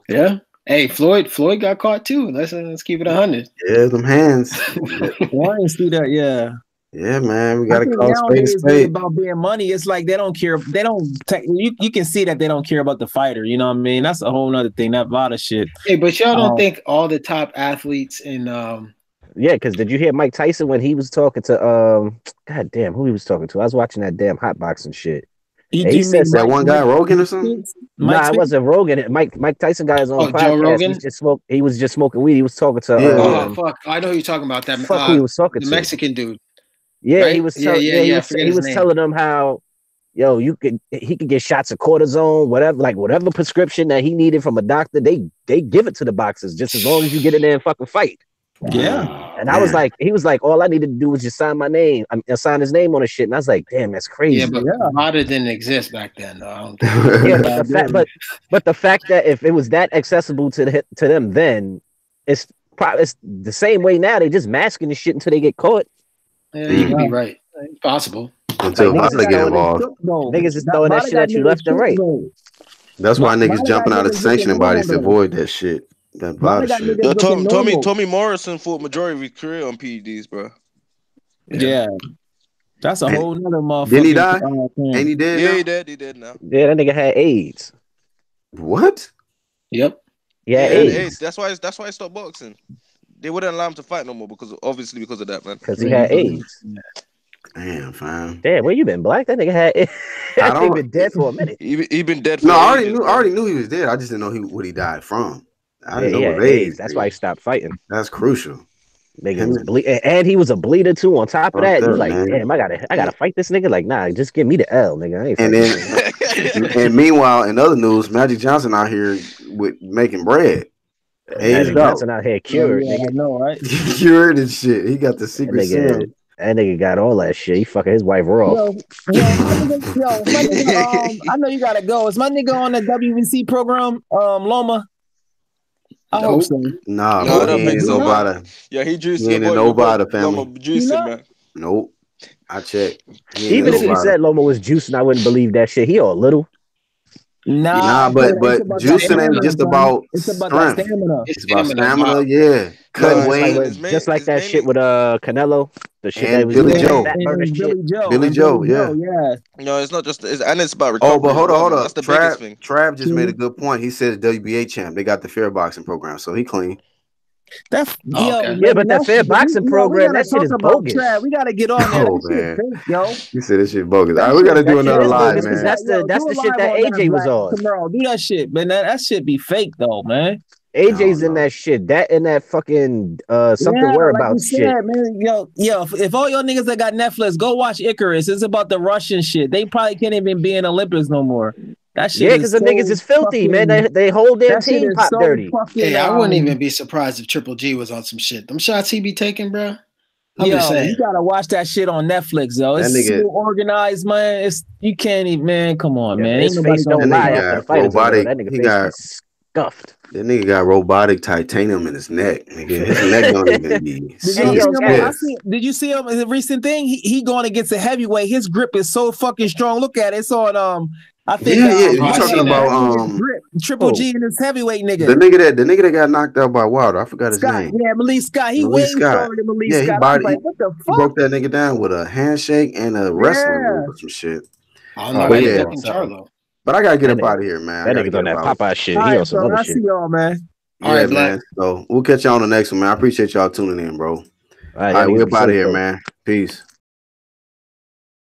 Yeah. Hey, Floyd got caught too. Let's keep it 100. Yeah, them hands. I didn't see that. Yeah. Yeah, man, we gotta call space about being money. It's like they don't care. They don't. You can see that they don't care about the fighter. You know what I mean? That's a whole other thing. That lot of shit. Hey, but y'all don't think all the top athletes in Yeah, because did you hear Mike Tyson when he was talking to God damn, who he was talking to? I was watching that damn hot boxing shit. He said that one guy Rogan or something? Nah, it wasn't Rogan. Mike Tyson guy is on podcast. Joe Rogan? He was just smoking weed. He was talking to fuck. I know who you're talking about. That fuck who he was talking the to. Mexican dude. Yeah, right? he was he was telling them how he could get shots of cortisone, whatever prescription that he needed from a doctor, they give it to the boxers just as long as you get in there and fucking fight. Yeah. And I was like, he was like, all I needed to do was just sign my name, sign his name on the shit. And I was like, damn, that's crazy. Yeah, but Vada didn't exist back then, though. But the fact that if it was that accessible to them then, it's the same way now. They just masking the shit until they get caught. Yeah, you can be right. It's possible. Until Vada get involved. Niggas is throwing that shit at you left and right. That's why niggas jumping out of sanctioning bodies to avoid that shit. That Vada shit. Yo, Tommy Morrison fought majority of his career on PEDs, bro. Yeah. That's a whole nother motherfucker. Didn't he die? Ain't he dead? Yeah, he dead now. Yeah, that nigga had AIDS. What? Yep. Yeah, AIDS. That's why he stopped boxing. They wouldn't allow him to fight no more because of that, man. Because he had AIDS. Damn, fam. Damn, where you been, Black? That nigga had AIDS. He been dead for a minute. He been dead for I already knew he was dead. I just didn't know what he died from. I didn't know it was AIDS. That's why he stopped fighting. That's crucial. Nigga was bleeding, and he was a bleeder too. On top of that, he was like, "Damn, I gotta fight this nigga." Like, nah, just give me the L, nigga. I ain't and then, and meanwhile, in other news, Magic Johnson out here with making bread. Magic Johnson out here cured, nigga. I know, right? Cured and shit. He got the secret serum. That nigga got all that shit. He fucking his wife raw. Yo, my nigga, I know you gotta go. Is my nigga on the WBC program, Loma? I hope so. Nah, he ain't nobody. Yeah, he juiced. He ain't in nobody family. Juicing, man. Nope. I checked. Even if he said Loma was juicing, I wouldn't believe that shit. He all little. Nah, but juicing ain't just about strength. Stamina. It's about stamina, yeah. Cutting weight. Just like that shit with Canelo. The shit and Billy Joe, yeah. No, it's not just, and it's about recovery. Oh, but hold on. That's the biggest thing. Trav just made a good point. He said WBA champ. They got the fair boxing program, so he clean. That's yeah, but that fair boxing program, that shit is bogus. We gotta get on that. Oh man, yo, you said this shit bogus. All right, we gotta do another live, man. That's the shit that AJ was on. Tomorrow, do that shit, man. That shit be fake though, man. AJ's in that shit. That and that fucking something whereabouts shit. Man, yo, if all your niggas that got Netflix, go watch Icarus. It's about the Russian shit. They probably can't even be in Olympics no more. That shit because the niggas is filthy, man. They hold their team pot dirty. Hey, I wouldn't even be surprised if Triple G was on some shit. Them shots he be taking, bro. You gotta watch that shit on Netflix, though. It's so organized, man. You can't even, man. Come on, man. His face don't lie after the fight. That nigga face stuffed. That nigga got robotic titanium in his neck. Nigga, his neck don't even be. Did you see him in the recent thing? He going against a heavyweight. His grip is so fucking strong. Look at it. It's on I think you talking about Triple G and this heavyweight nigga. The nigga that got knocked out by Wilder. I forgot his name. Yeah, Malik Scott. He way stronger than Malik Scott. He what the fuck? He broke that nigga down with a handshake and a wrestling move or some shit. I don't know. Charlo. But I gotta get up out of here, man. That nigga's on that Popeye shit. He on some other shit. I see y'all, man. All right, man. So we'll catch y'all on the next one, man. I appreciate y'all tuning in, bro. All right, we're up out of here, man. Peace.